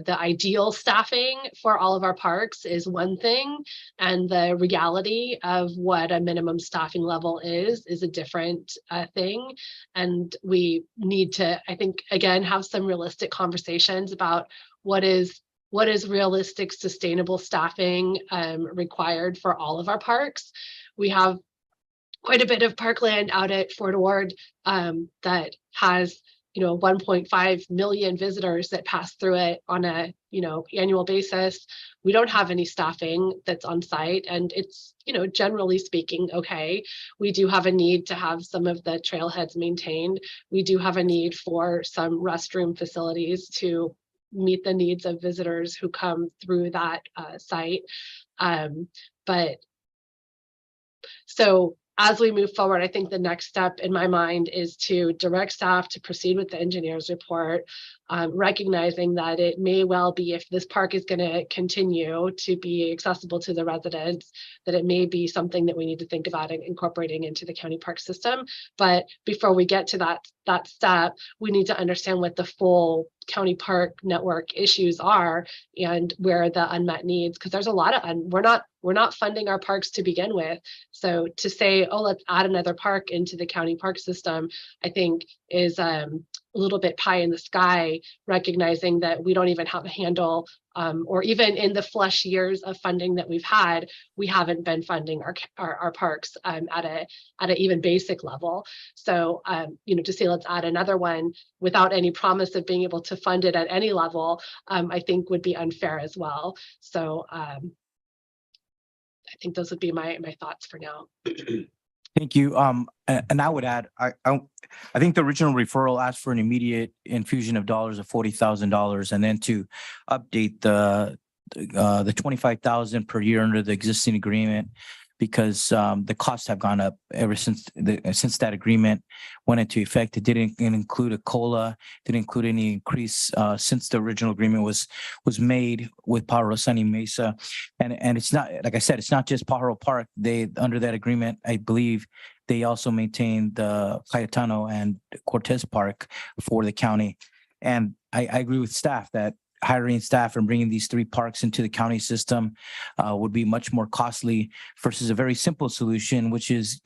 ideal staffing for all of our parks is one thing, and the reality of what a minimum staffing level is a different thing. And we need to, I think, again, have some realistic conversations about what is realistic, sustainable staffing required for all of our parks. We have quite a bit of parkland out at Fort Ord that has 1.5 million visitors that pass through it on a annual basis. We don't have any staffing that's on site, and it's generally speaking okay. We do have a need to have some of the trailheads maintained. We do have a need for some restroom facilities to meet the needs of visitors who come through that site. So as we move forward, I think the next step in my mind is to direct staff to proceed with the engineer's report, recognizing that it may well be, if this park is going to continue to be accessible to the residents, that it may be something that we need to think about incorporating into the county park system. But before we get to that step, we need to understand what the full county park network issues are and where the unmet needs, because there's a lot of, we're not funding our parks to begin with. So to say, oh, let's add another park into the county park system, I think is a little bit pie in the sky, recognizing that we don't even have a handle, or even in the flush years of funding that we've had, we haven't been funding our parks at a even basic level. So, to say let's add another one without any promise of being able to fund it at any level, I think would be unfair as well. So I think those would be my thoughts for now. Thank you. And I would add, I think the original referral asked for an immediate infusion of dollars of $40,000, and then to update the 25,000 per year under the existing agreement, because the costs have gone up ever since that agreement went into effect. It didn't include a COLA, didn't include any increase since the original agreement was made with Pajaro Sunny Mesa. And it's not, like I said, it's not just Pajaro Park. They, under that agreement, I believe they also maintain the Cayetano and Cortez Park for the county. And I agree with staff that hiring staff and bringing these 3 parks into the county system would be much more costly versus a very simple solution, which is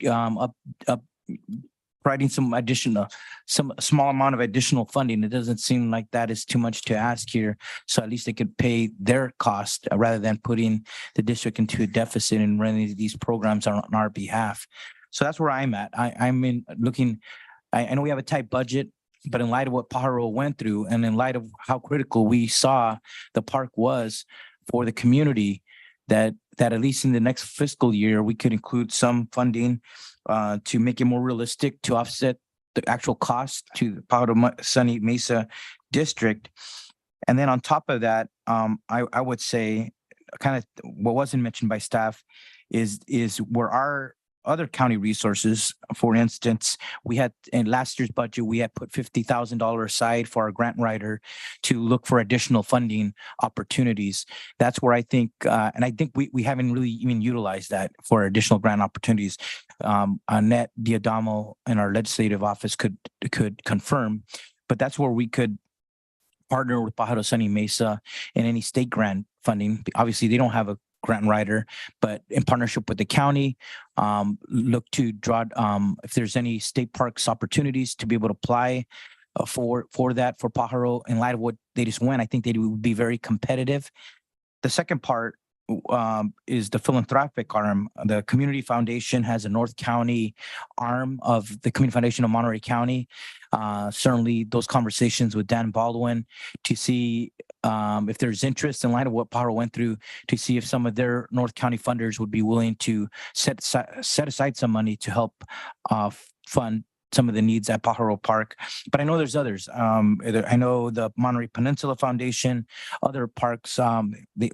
providing some small amount of additional funding. It doesn't seem like that is too much to ask here. So at least they could pay their cost rather than putting the district into a deficit and running these programs on our behalf. So that's where I'm at. I know we have a tight budget, but in light of what Pajaro went through and in light of how critical we saw the park was for the community, that at least in the next fiscal year, we could include some funding to make it more realistic to offset the actual cost to the Pajaro Sunny Mesa district. And then on top of that, I would say kind of what wasn't mentioned by staff is where our other county resources. For instance, we had in last year's budget, we had put $50,000 aside for our grant writer to look for additional funding opportunities. That's where I think, and I think we haven't really even utilized that for additional grant opportunities. Annette Diadamo in our legislative office could confirm, but that's where we could partner with Pajaro Sunny Mesa in any state grant funding. Obviously, they don't have a grant writer, but in partnership with the county, look to draw if there's any state parks opportunities to be able to apply for that for Pajaro. In light of what they just went, I think they would be very competitive. The second part is the philanthropic arm. The Community Foundation has a North County arm of the Community Foundation of Monterey County. Certainly those conversations with Dan Baldwin to see if there's interest in light of what Pajaro went through, to see if some of their North County funders would be willing to set aside some money to help fund some of the needs at Pajaro Park. But I know there's others. I know the Monterey Peninsula Foundation, other parks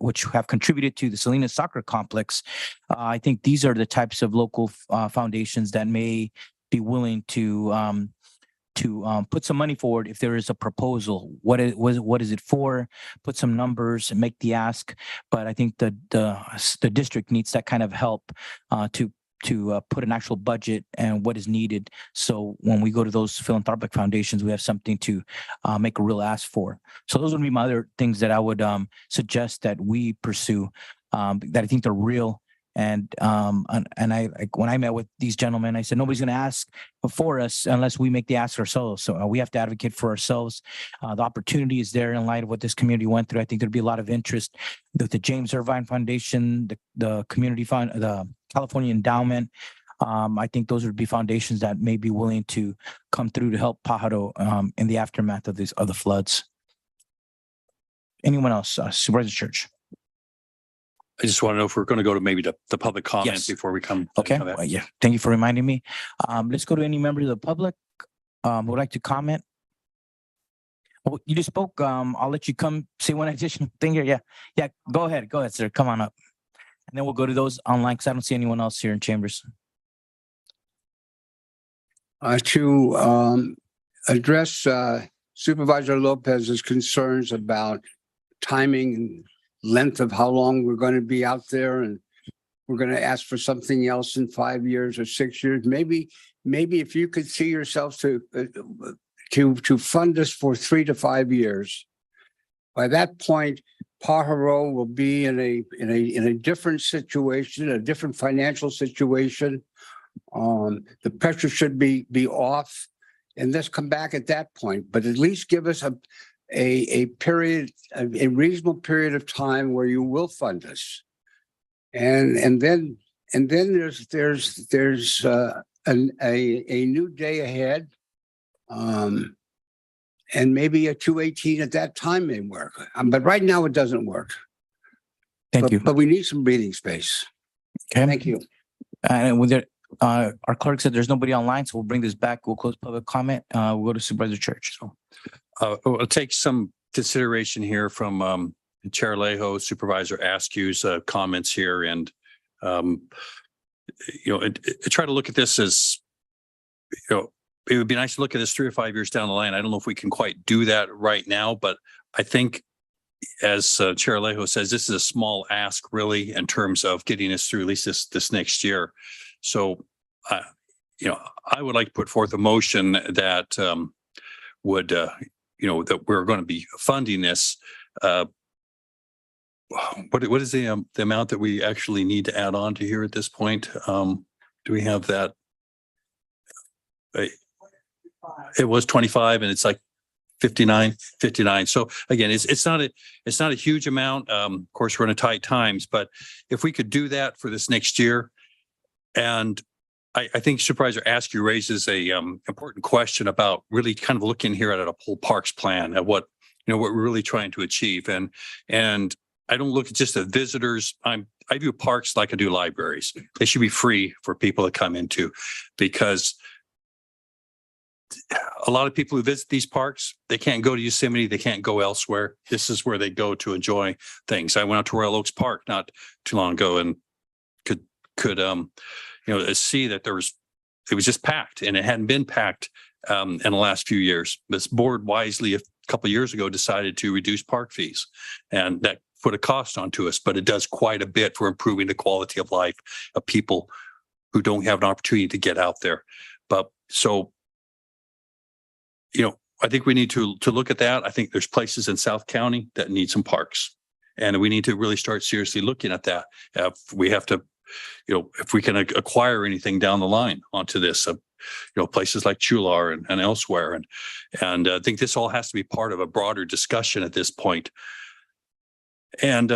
which have contributed to the Salinas Soccer Complex. I think these are the types of local foundations that may be willing to put some money forward if there is a proposal. What is it for? Put some numbers and make the ask. But I think the district needs that kind of help to put an actual budget and what is needed. So when we go to those philanthropic foundations, we have something to make a real ask for. So those would be my other things that I would suggest that we pursue that I think they're real. And I when I met with these gentlemen, I said, nobody's going to ask for us unless we make the ask ourselves. So we have to advocate for ourselves. The opportunity is there in light of what this community went through. I think there'd be a lot of interest with the James Irvine Foundation, the Community Fund, the California Endowment. I think those would be foundations that may be willing to come through to help Pajaro in the aftermath of the floods. Anyone else? Supervisor Church. I just want to know if we're going to go to maybe the public comment Yes. before we come. Okay. Yeah. Thank you for reminding me. Let's go to any member of the public who would like to comment. Well, you just spoke. I'll let you come say one additional thing here. Yeah. Go ahead, sir. Come on up. And then we'll go to those online because I don't see anyone else here in chambers. To address Supervisor Lopez's concerns about timing and length of how long we're going to be out there, and we're going to ask for something else in 5 years or 6 years. Maybe if you could see yourselves to to fund us for 3 to 5 years. By that point, Pajaro will be in a different situation, a different financial situation. The pressure should be off, and let's come back at that point. But at least give us a period, a reasonable period of time where you will fund us, and then there's a new day ahead. And maybe a 218 at that time may work. But right now it doesn't work. Thank you. But we need some breathing space. Okay. Thank you. And with that, our clerk said there's nobody online, so we'll bring this back. We'll close public comment. We'll go to Supervisor Church. So I'll take some consideration here from Chair Alejo, Supervisor Askew's comments here, and try to look at this as, it would be nice to look at this 3 or 5 years down the line. I don't know if we can quite do that right now, but I think, as Chair Alejo says, this is a small ask really in terms of getting us through at least this next year. So, I would like to put forth a motion that would, that we're going to be funding this. What is the amount that we actually need to add on to here at this point? Do we have that? It was 25 and it's like 59. So again, it's not a huge amount. Of course, we're in a tight times, but if we could do that for this next year, and I think Supervisor Askew raises a important question about really kind of looking here at a whole parks plan at what we're really trying to achieve, and I don't look at just the visitors. I view parks like I do libraries. They should be free for people to come into, because a lot of people who visit these parks, they can't go to Yosemite, they can't go elsewhere. This is where they go to enjoy things. I went out to Royal Oaks Park not too long ago and could see that it was just packed, and it hadn't been packed in the last few years. This board wisely a couple of years ago decided to reduce park fees, and that put a cost onto us, but it does quite a bit for improving the quality of life of people who don't have an opportunity to get out there. But so, I think we need to look at that. I think there's places in South County that need some parks, and we need to really start seriously looking at that. We have to, if we can acquire anything down the line onto this, places like Chular and elsewhere, and I think this all has to be part of a broader discussion at this point. And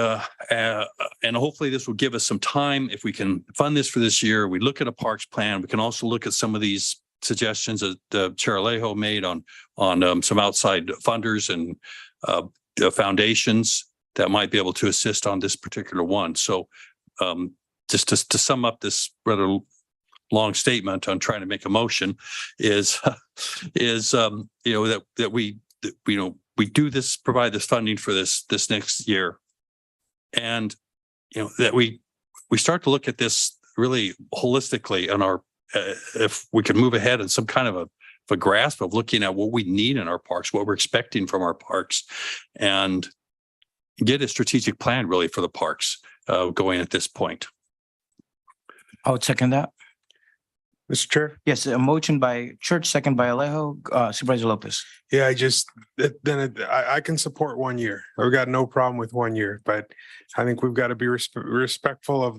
hopefully this will give us some time. If we can fund this for this year, we look at a parks plan. We can also look at some of these suggestions that Chair Alejo made on some outside funders and foundations that might be able to assist on this particular one. So just to sum up this rather long statement on trying to make a motion is that we do this, provide this funding for this next year, and that we start to look at this really holistically on our. If we can move ahead in some kind of a grasp of looking at what we need in our parks, what we're expecting from our parks, and get a strategic plan really for the parks going at this point. I would second that. Mr. Chair? Yes, a motion by Church, second by Alejo. Supervisor Lopez. Yeah, I can support 1 year. I've got no problem with 1 year, but I think we've got to be respectful of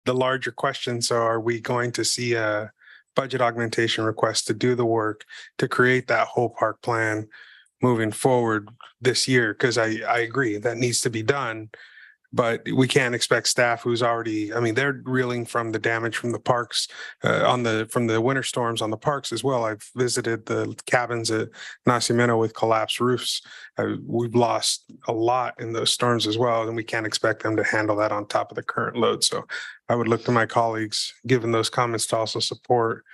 the larger question. So are we going to see a budget augmentation request to do the work to create that whole park plan moving forward this year? Because I agree that needs to be done, but we can't expect staff who's already, they're reeling from the damage from the parks from the winter storms on the parks as well. I've visited the cabins at Nacimiento with collapsed roofs. We've lost a lot in those storms as well, and we can't expect them to handle that on top of the current load. So I would look to my colleagues, given those comments, to also support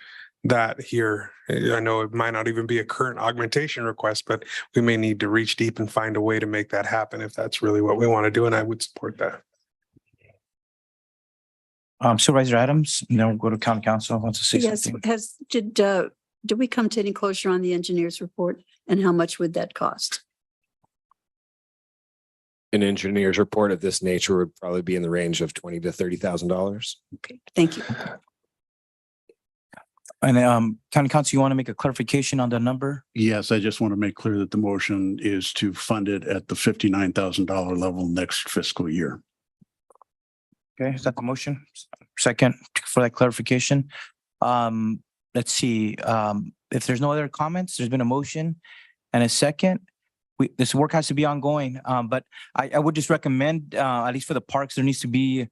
that here. I know it might not even be a current augmentation request, but we may need to reach deep and find a way to make that happen if that's really what we want to do, and I would support that. Supervisor Adams, then we'll go to County Council. Wants to say something. Did we come to any closure on the engineer's report, and how much would that cost? An engineer's report of this nature would probably be in the range of $20,000 to $30,000. Okay, thank you. And County Council, you want to make a clarification on the number? Yes, I just want to make clear that the motion is to fund it at the $59,000 level next fiscal year. Okay, is that the motion? Second for that clarification. Let's see, if there's no other comments, there's been a motion and a second. This work has to be ongoing, but I would just recommend, at least for the parks, there needs to be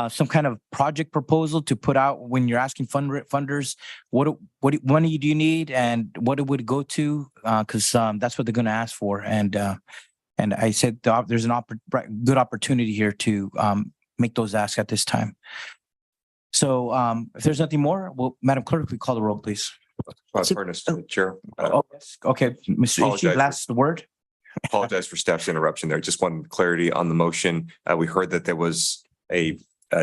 some kind of project proposal to put out when you're asking funders, what money do you need and what it would go to? Because that's what they're going to ask for. And I said there's an good opportunity here to make those asks at this time. So if there's nothing more, well, Madam Clerk, we call the roll, please. Chair. Yes. Okay, Mr. Ichi, last word. Apologize for staff's interruption there. Just one clarity on the motion. We heard that there was a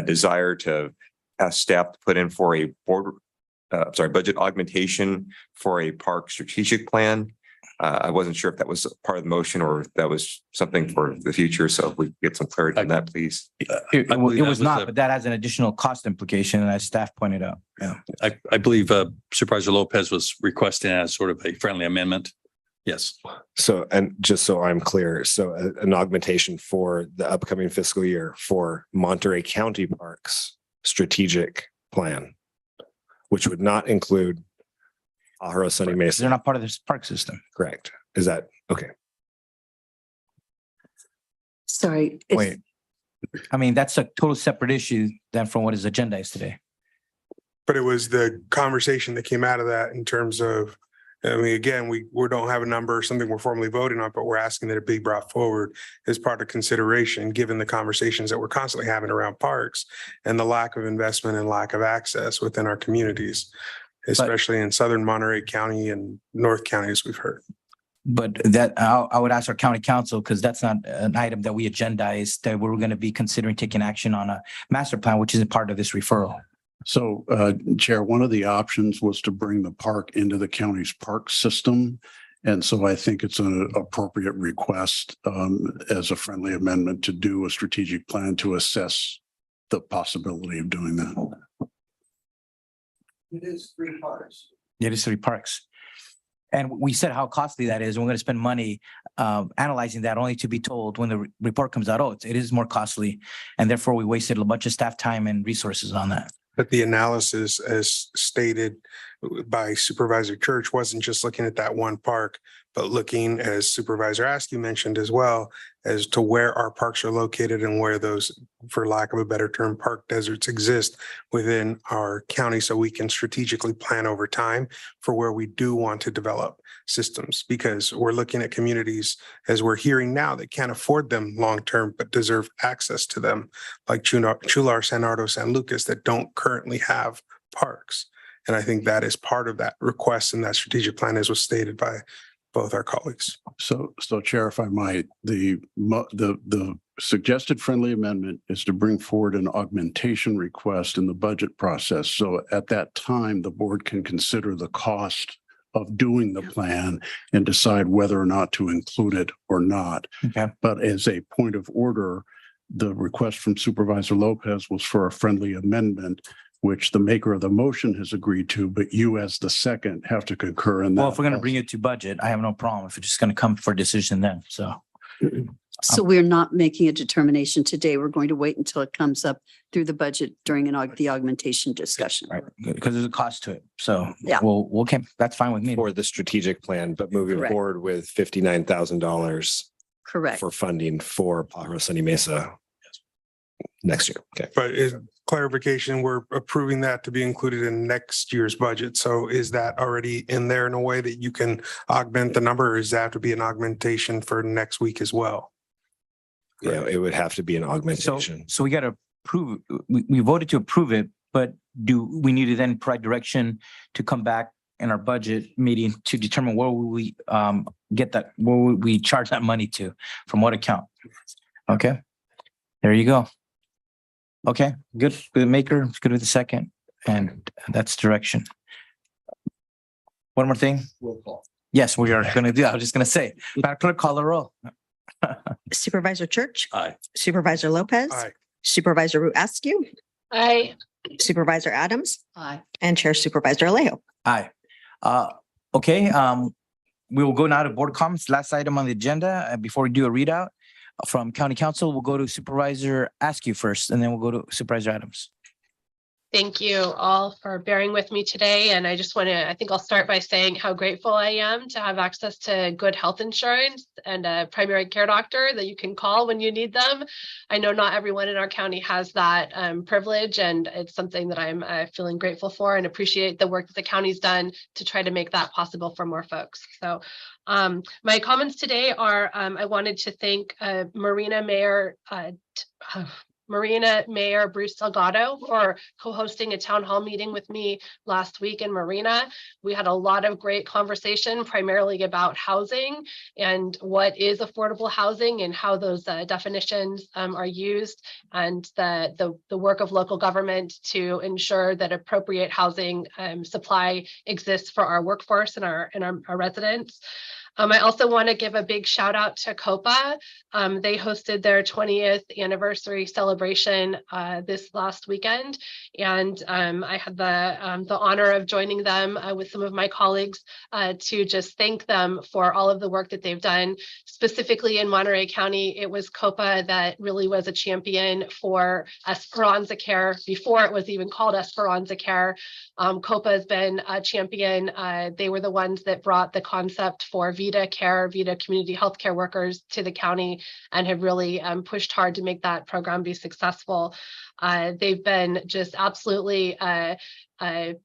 desire to ask staff to put in for a budget augmentation for a park strategic plan. I wasn't sure if that was part of the motion or if that was something for the future. So if we get some clarity on that, please. It was not, but that has an additional cost implication, as staff pointed out. Yeah. I believe Supervisor Lopez was requesting as sort of a friendly amendment. Yes. So, and just so I'm clear, so an augmentation for the upcoming fiscal year for Monterey County Parks strategic plan, which would not include Pajaro Sunny Mesa. They're not part of this park system. Correct. Is that okay? Sorry. Wait, I mean, that's a total separate issue than from what is agendized today. But it was the conversation that came out of that in terms of, I mean, again, we don't have a number or something we're formally voting on, but we're asking that it be brought forward as part of consideration, given the conversations that we're constantly having around parks and the lack of investment and lack of access within our communities, especially in southern Monterey County and North County, as we've heard. But that I would ask our county council, because that's not an item that we agendized, that we're going to be considering taking action on a master plan, which isn't part of this referral. So, Chair, one of the options was to bring the park into the county's park system. And so I think it's an appropriate request as a friendly amendment to do a strategic plan to assess the possibility of doing that. It is 3 parks. It is 3 parks. And we said how costly that is. And we're going to spend money analyzing that, only to be told when the report comes out, oh, it is more costly. And therefore we wasted a bunch of staff time and resources on that. But the analysis, as stated by Supervisor Church, wasn't just looking at that one park, but looking, as Supervisor Askew mentioned as well, as to where our parks are located and where those, for lack of a better term, park deserts exist within our county, so we can strategically plan over time for where we do want to develop systems, because we're looking at communities, as we're hearing now, that can't afford them long-term, but deserve access to them, like Chular, San Nardo, San Lucas, that don't currently have parks. And I think that is part of that request and that strategic plan, as was stated by both our colleagues. So Chair, if I might, the suggested friendly amendment is to bring forward an augmentation request in the budget process. So at that time, the board can consider the cost of doing the plan and decide whether or not to include it or not. Okay. But as a point of order, the request from Supervisor Lopez was for a friendly amendment, which the maker of the motion has agreed to, but you as the second have to concur in that. Well, if we're going to bring it to budget, I have no problem if it's just going to come for decision then. So we're not making a determination today. We're going to wait until it comes up through the budget during the augmentation discussion. Right, because there's a cost to it. So yeah, we'll okay, that's fine with me. For the strategic plan, but moving Correct. forward with $59,000 correct for funding for Pajaro Sunny Mesa next year. Okay. But is clarification, we're approving that to be included in next year's budget. So is that already in there in a way that you can augment the number, or does that have to be an augmentation for next week as well? Yeah, it would have to be an augmentation. So we got to approve, we voted to approve it, but do we need to then provide direction to come back in our budget meeting to determine where will we get that, where would we charge that money to, from what account? Okay, there you go. Okay, good with the maker, good with the second, and that's direction. One more thing. Roll call. Yes, we are going to do. I was just going to say, Madam Clerk, call the roll. Supervisor Church. Aye. Supervisor Lopez. Aye. Supervisor Askew. Aye. Supervisor Adams. Aye. And Chair Supervisor Alejo. Aye. Okay, we will go now to board comments. Last item on the agenda. Before we do a readout from County Council, we'll go to Supervisor Askew first, and then we'll go to Supervisor Adams. Thank you all for bearing with me today. And I just want to, I think I'll start by saying how grateful I am to have access to good health insurance and a primary care doctor that you can call when you need them. I know not everyone in our county has that privilege, and it's something that I'm feeling grateful for and appreciate the work that the county's done to try to make that possible for more folks. So my comments today are, I wanted to thank Marina Mayor Bruce Salgado for co-hosting a town hall meeting with me last week in Marina. We had a lot of great conversation, primarily about housing and what is affordable housing and how those definitions are used, and the work of local government to ensure that appropriate housing supply exists for our workforce and our residents. I also want to give a big shout out to COPA. They hosted their 20th anniversary celebration this last weekend, and I had the honor of joining them with some of my colleagues to just thank them for all of the work that they've done. Specifically in Monterey County, it was COPA that really was a champion for Esperanza Care before it was even called Esperanza Care. COPA has been a champion. They were the ones that brought the concept for Vida Community Healthcare Workers to the county, and have really pushed hard to make that program be successful. They've been just absolutely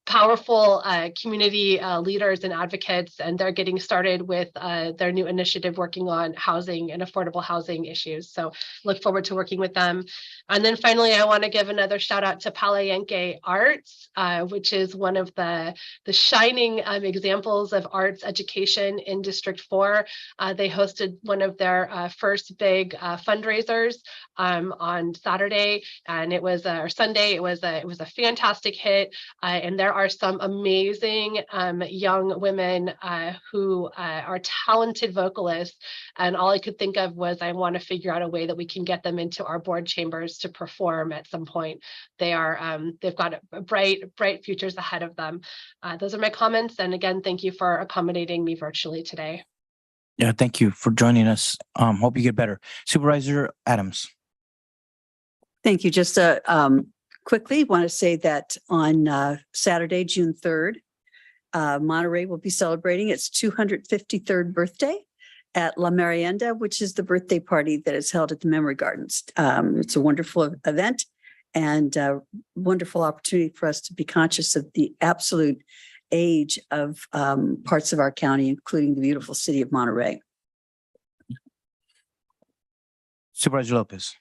powerful community leaders and advocates, and they're getting started with their new initiative working on housing and affordable housing issues. So look forward to working with them. And then finally, I want to give another shout out to Palenque Arts, which is one of the shining examples of arts education in District 4. They hosted one of their first big fundraisers on Saturday, and it was or Sunday. It was a fantastic hit. And there are some amazing young women who are talented vocalists. And all I could think of was, I want to figure out a way that we can get them into our board chambers to perform at some point. They've got bright futures ahead of them. Those are my comments. And again, thank you for accommodating me virtually today. Yeah, thank you for joining us. Hope you get better. Supervisor Adams. Thank you. Just quickly want to say that on Saturday, June 3rd, Monterey will be celebrating its 253rd birthday at La Merienda, which is the birthday party that is held at the Memory Gardens. It's a wonderful event and a wonderful opportunity for us to be conscious of the absolute age of parts of our county, including the beautiful city of Monterey. Supervisor Lopez.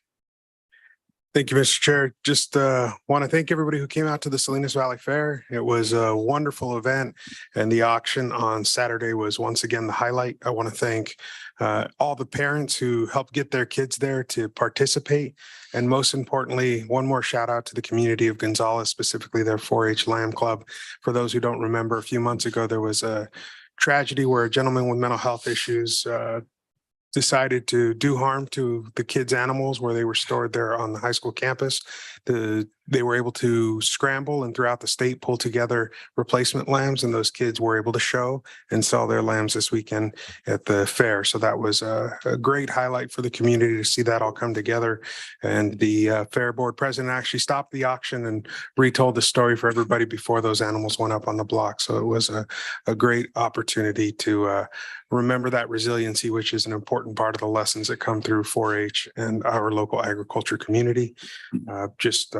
Thank you, Mr. Chair. Just want to thank everybody who came out to the Salinas Valley Fair. It was a wonderful event, and the auction on Saturday was once again the highlight. I want to thank all the parents who helped get their kids there to participate. And most importantly, one more shout out to the community of Gonzales, specifically their 4-H Lamb Club. For those who don't remember, a few months ago, there was a tragedy where a gentleman with mental health issues decided to do harm to the kids' animals where they were stored there on the high school campus. They were able to scramble and throughout the state pull together replacement lambs, and those kids were able to show and sell their lambs this weekend at the fair. So that was a great highlight for the community to see that all come together. And the fair board president actually stopped the auction and retold the story for everybody before those animals went up on the block. So it was a great opportunity to remember that resiliency, which is an important part of the lessons that come through 4-H and our local agriculture community. Just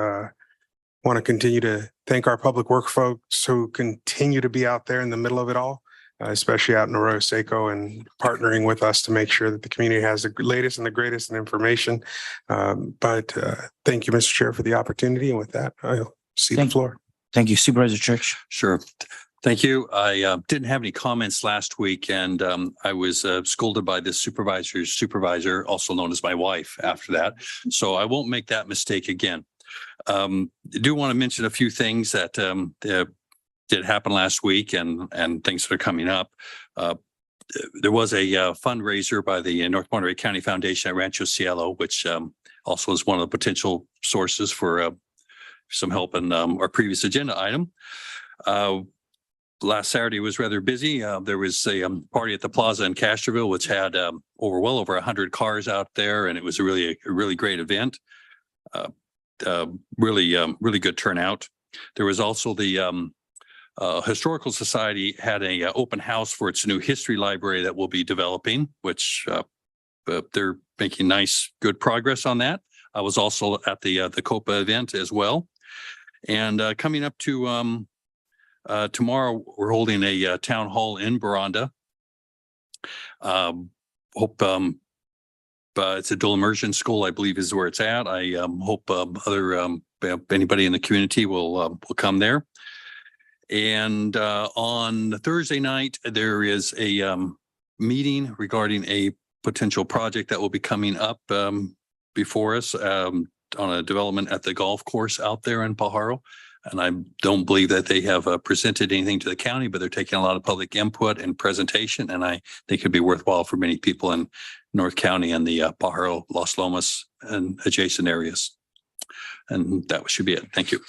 want to continue to thank our public work folks who continue to be out there in the middle of it all, especially out in Arroyo Seco, and partnering with us to make sure that the community has the latest and the greatest in information. But thank you, Mr. Chair, for the opportunity. And with that, I'll cede the floor. Thank you, Supervisor Church. Sure. Thank you. I didn't have any comments last week, and I was scolded by this supervisor's supervisor, also known as my wife, after that. So I won't make that mistake again. I do want to mention a few things that did happen last week and things that are coming up. There was a fundraiser by the North Monterey County Foundation at Rancho Cielo, which also is one of the potential sources for some help in our previous agenda item. last Saturday was rather busy. There was a party at the Plaza in Castroville, which had well over 100 cars out there, and it was a really great event. Really good turnout. There was also the Historical Society had a open house for its new history library that will be developing, which they're making good progress on that. I was also at the COPA event as well. And coming up to tomorrow, we're holding a town hall in Baranda. Hope it's a dual immersion school, I believe, is where it's at. I hope anybody in the community will come there. And on Thursday night, there is a meeting regarding a potential project that will be coming up before us on a development at the golf course out there in Pajaro. And I don't believe that they have presented anything to the county, but they're taking a lot of public input and presentation. And I think it'd be worthwhile for many people in North County and the Pajaro, Los Lomas and adjacent areas. And that should be it. Thank you.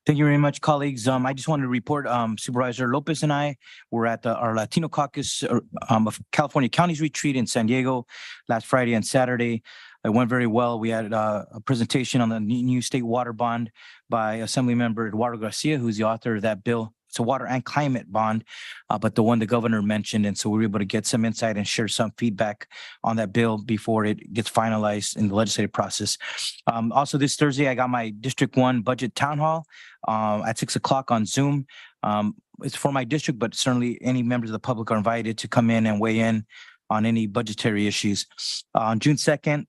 Thank you very much, colleagues. I just wanted to report Supervisor Lopez and I were at our Latino Caucus of California Counties retreat in San Diego last Friday and Saturday. It went very well. We had a presentation on the new state water bond by Assemblymember Eduardo Garcia, who's the author of that bill. It's a water and climate bond, but the one the governor mentioned. And so we were able to get some insight and share some feedback on that bill before it gets finalized in the legislative process. Also this Thursday, I got my District 1 budget town hall at 6 o'clock on Zoom. It's for my district, but certainly any members of the public are invited to come in and weigh in on any budgetary issues. On June 2nd,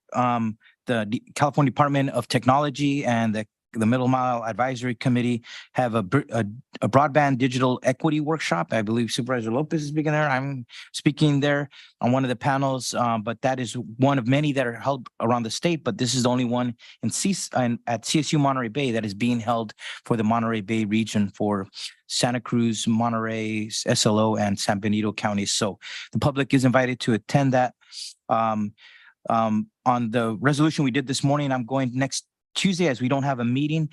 the California Department of Technology and the Middle Mile Advisory Committee have a broadband digital equity workshop. I believe Supervisor Lopez is speaking there. I'm speaking there on one of the panels, but that is one of many that are held around the state. But this is the only one at CSU Monterey Bay that is being held for the Monterey Bay region for Santa Cruz, Monterey, SLO, and San Benito counties. So the public is invited to attend that. On the resolution we did this morning, I'm going next Tuesday, as we don't have a meeting,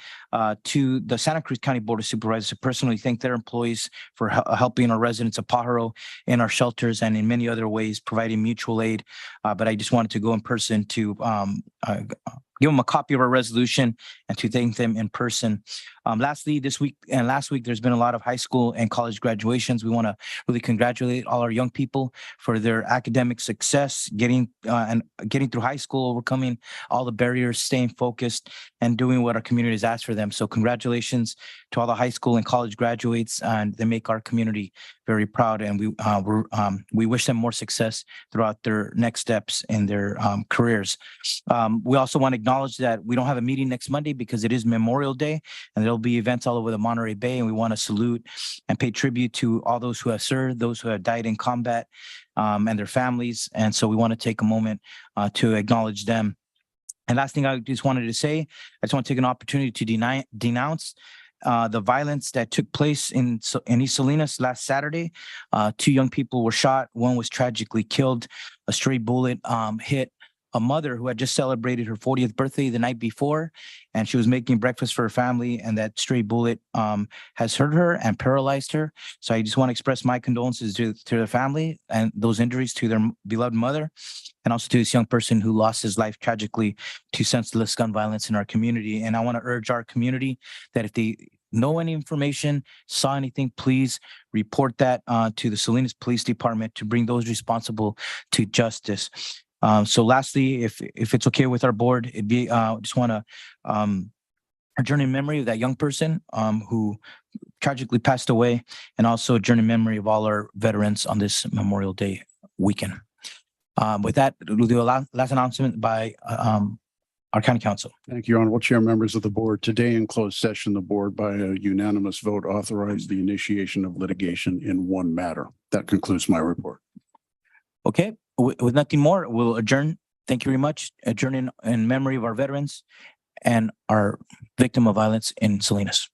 to the Santa Cruz County Board of Supervisors to personally thank their employees for helping our residents of Pajaro in our shelters and in many other ways, providing mutual aid. But I just wanted to go in person to give them a copy of our resolution and to thank them in person. Lastly, this week and last week, there's been a lot of high school and college graduations. We want to really congratulate all our young people for their academic success, getting through high school, overcoming all the barriers, staying focused, and doing what our community has asked for them. So congratulations to all the high school and college graduates, and they make our community very proud. And we wish them more success throughout their next steps in their careers. We also want to acknowledge that we don't have a meeting next Monday because it is Memorial Day, and there'll be events all over the Monterey Bay, and we want to salute and pay tribute to all those who have served, those who have died in combat, and their families. And so we want to take a moment to acknowledge them. And last thing I just wanted to say, I just want to take an opportunity to denounce the violence that took place in East Salinas last Saturday. 2 young people were shot. One was tragically killed. A stray bullet hit a mother who had just celebrated her 40th birthday the night before, and she was making breakfast for her family, and that stray bullet has hurt her and paralyzed her. So I just want to express my condolences to the family and those injuries to their beloved mother, and also to this young person who lost his life tragically to senseless gun violence in our community. And I want to urge our community that if they know any information, saw anything, please report that to the Salinas Police Department to bring those responsible to justice. So lastly, if it's okay with our board, it'd be just want to adjourn in memory of that young person who tragically passed away, and also adjourn in memory of all our veterans on this Memorial Day weekend. With that, we'll do a last announcement by our county council. Thank you, Honorable Chair, members of the board. Today in closed session, the board by a unanimous vote authorized the initiation of litigation in one matter. That concludes my report. Okay, with nothing more, we'll adjourn. Thank you very much. Adjourn in memory of our veterans and our victim of violence in Salinas.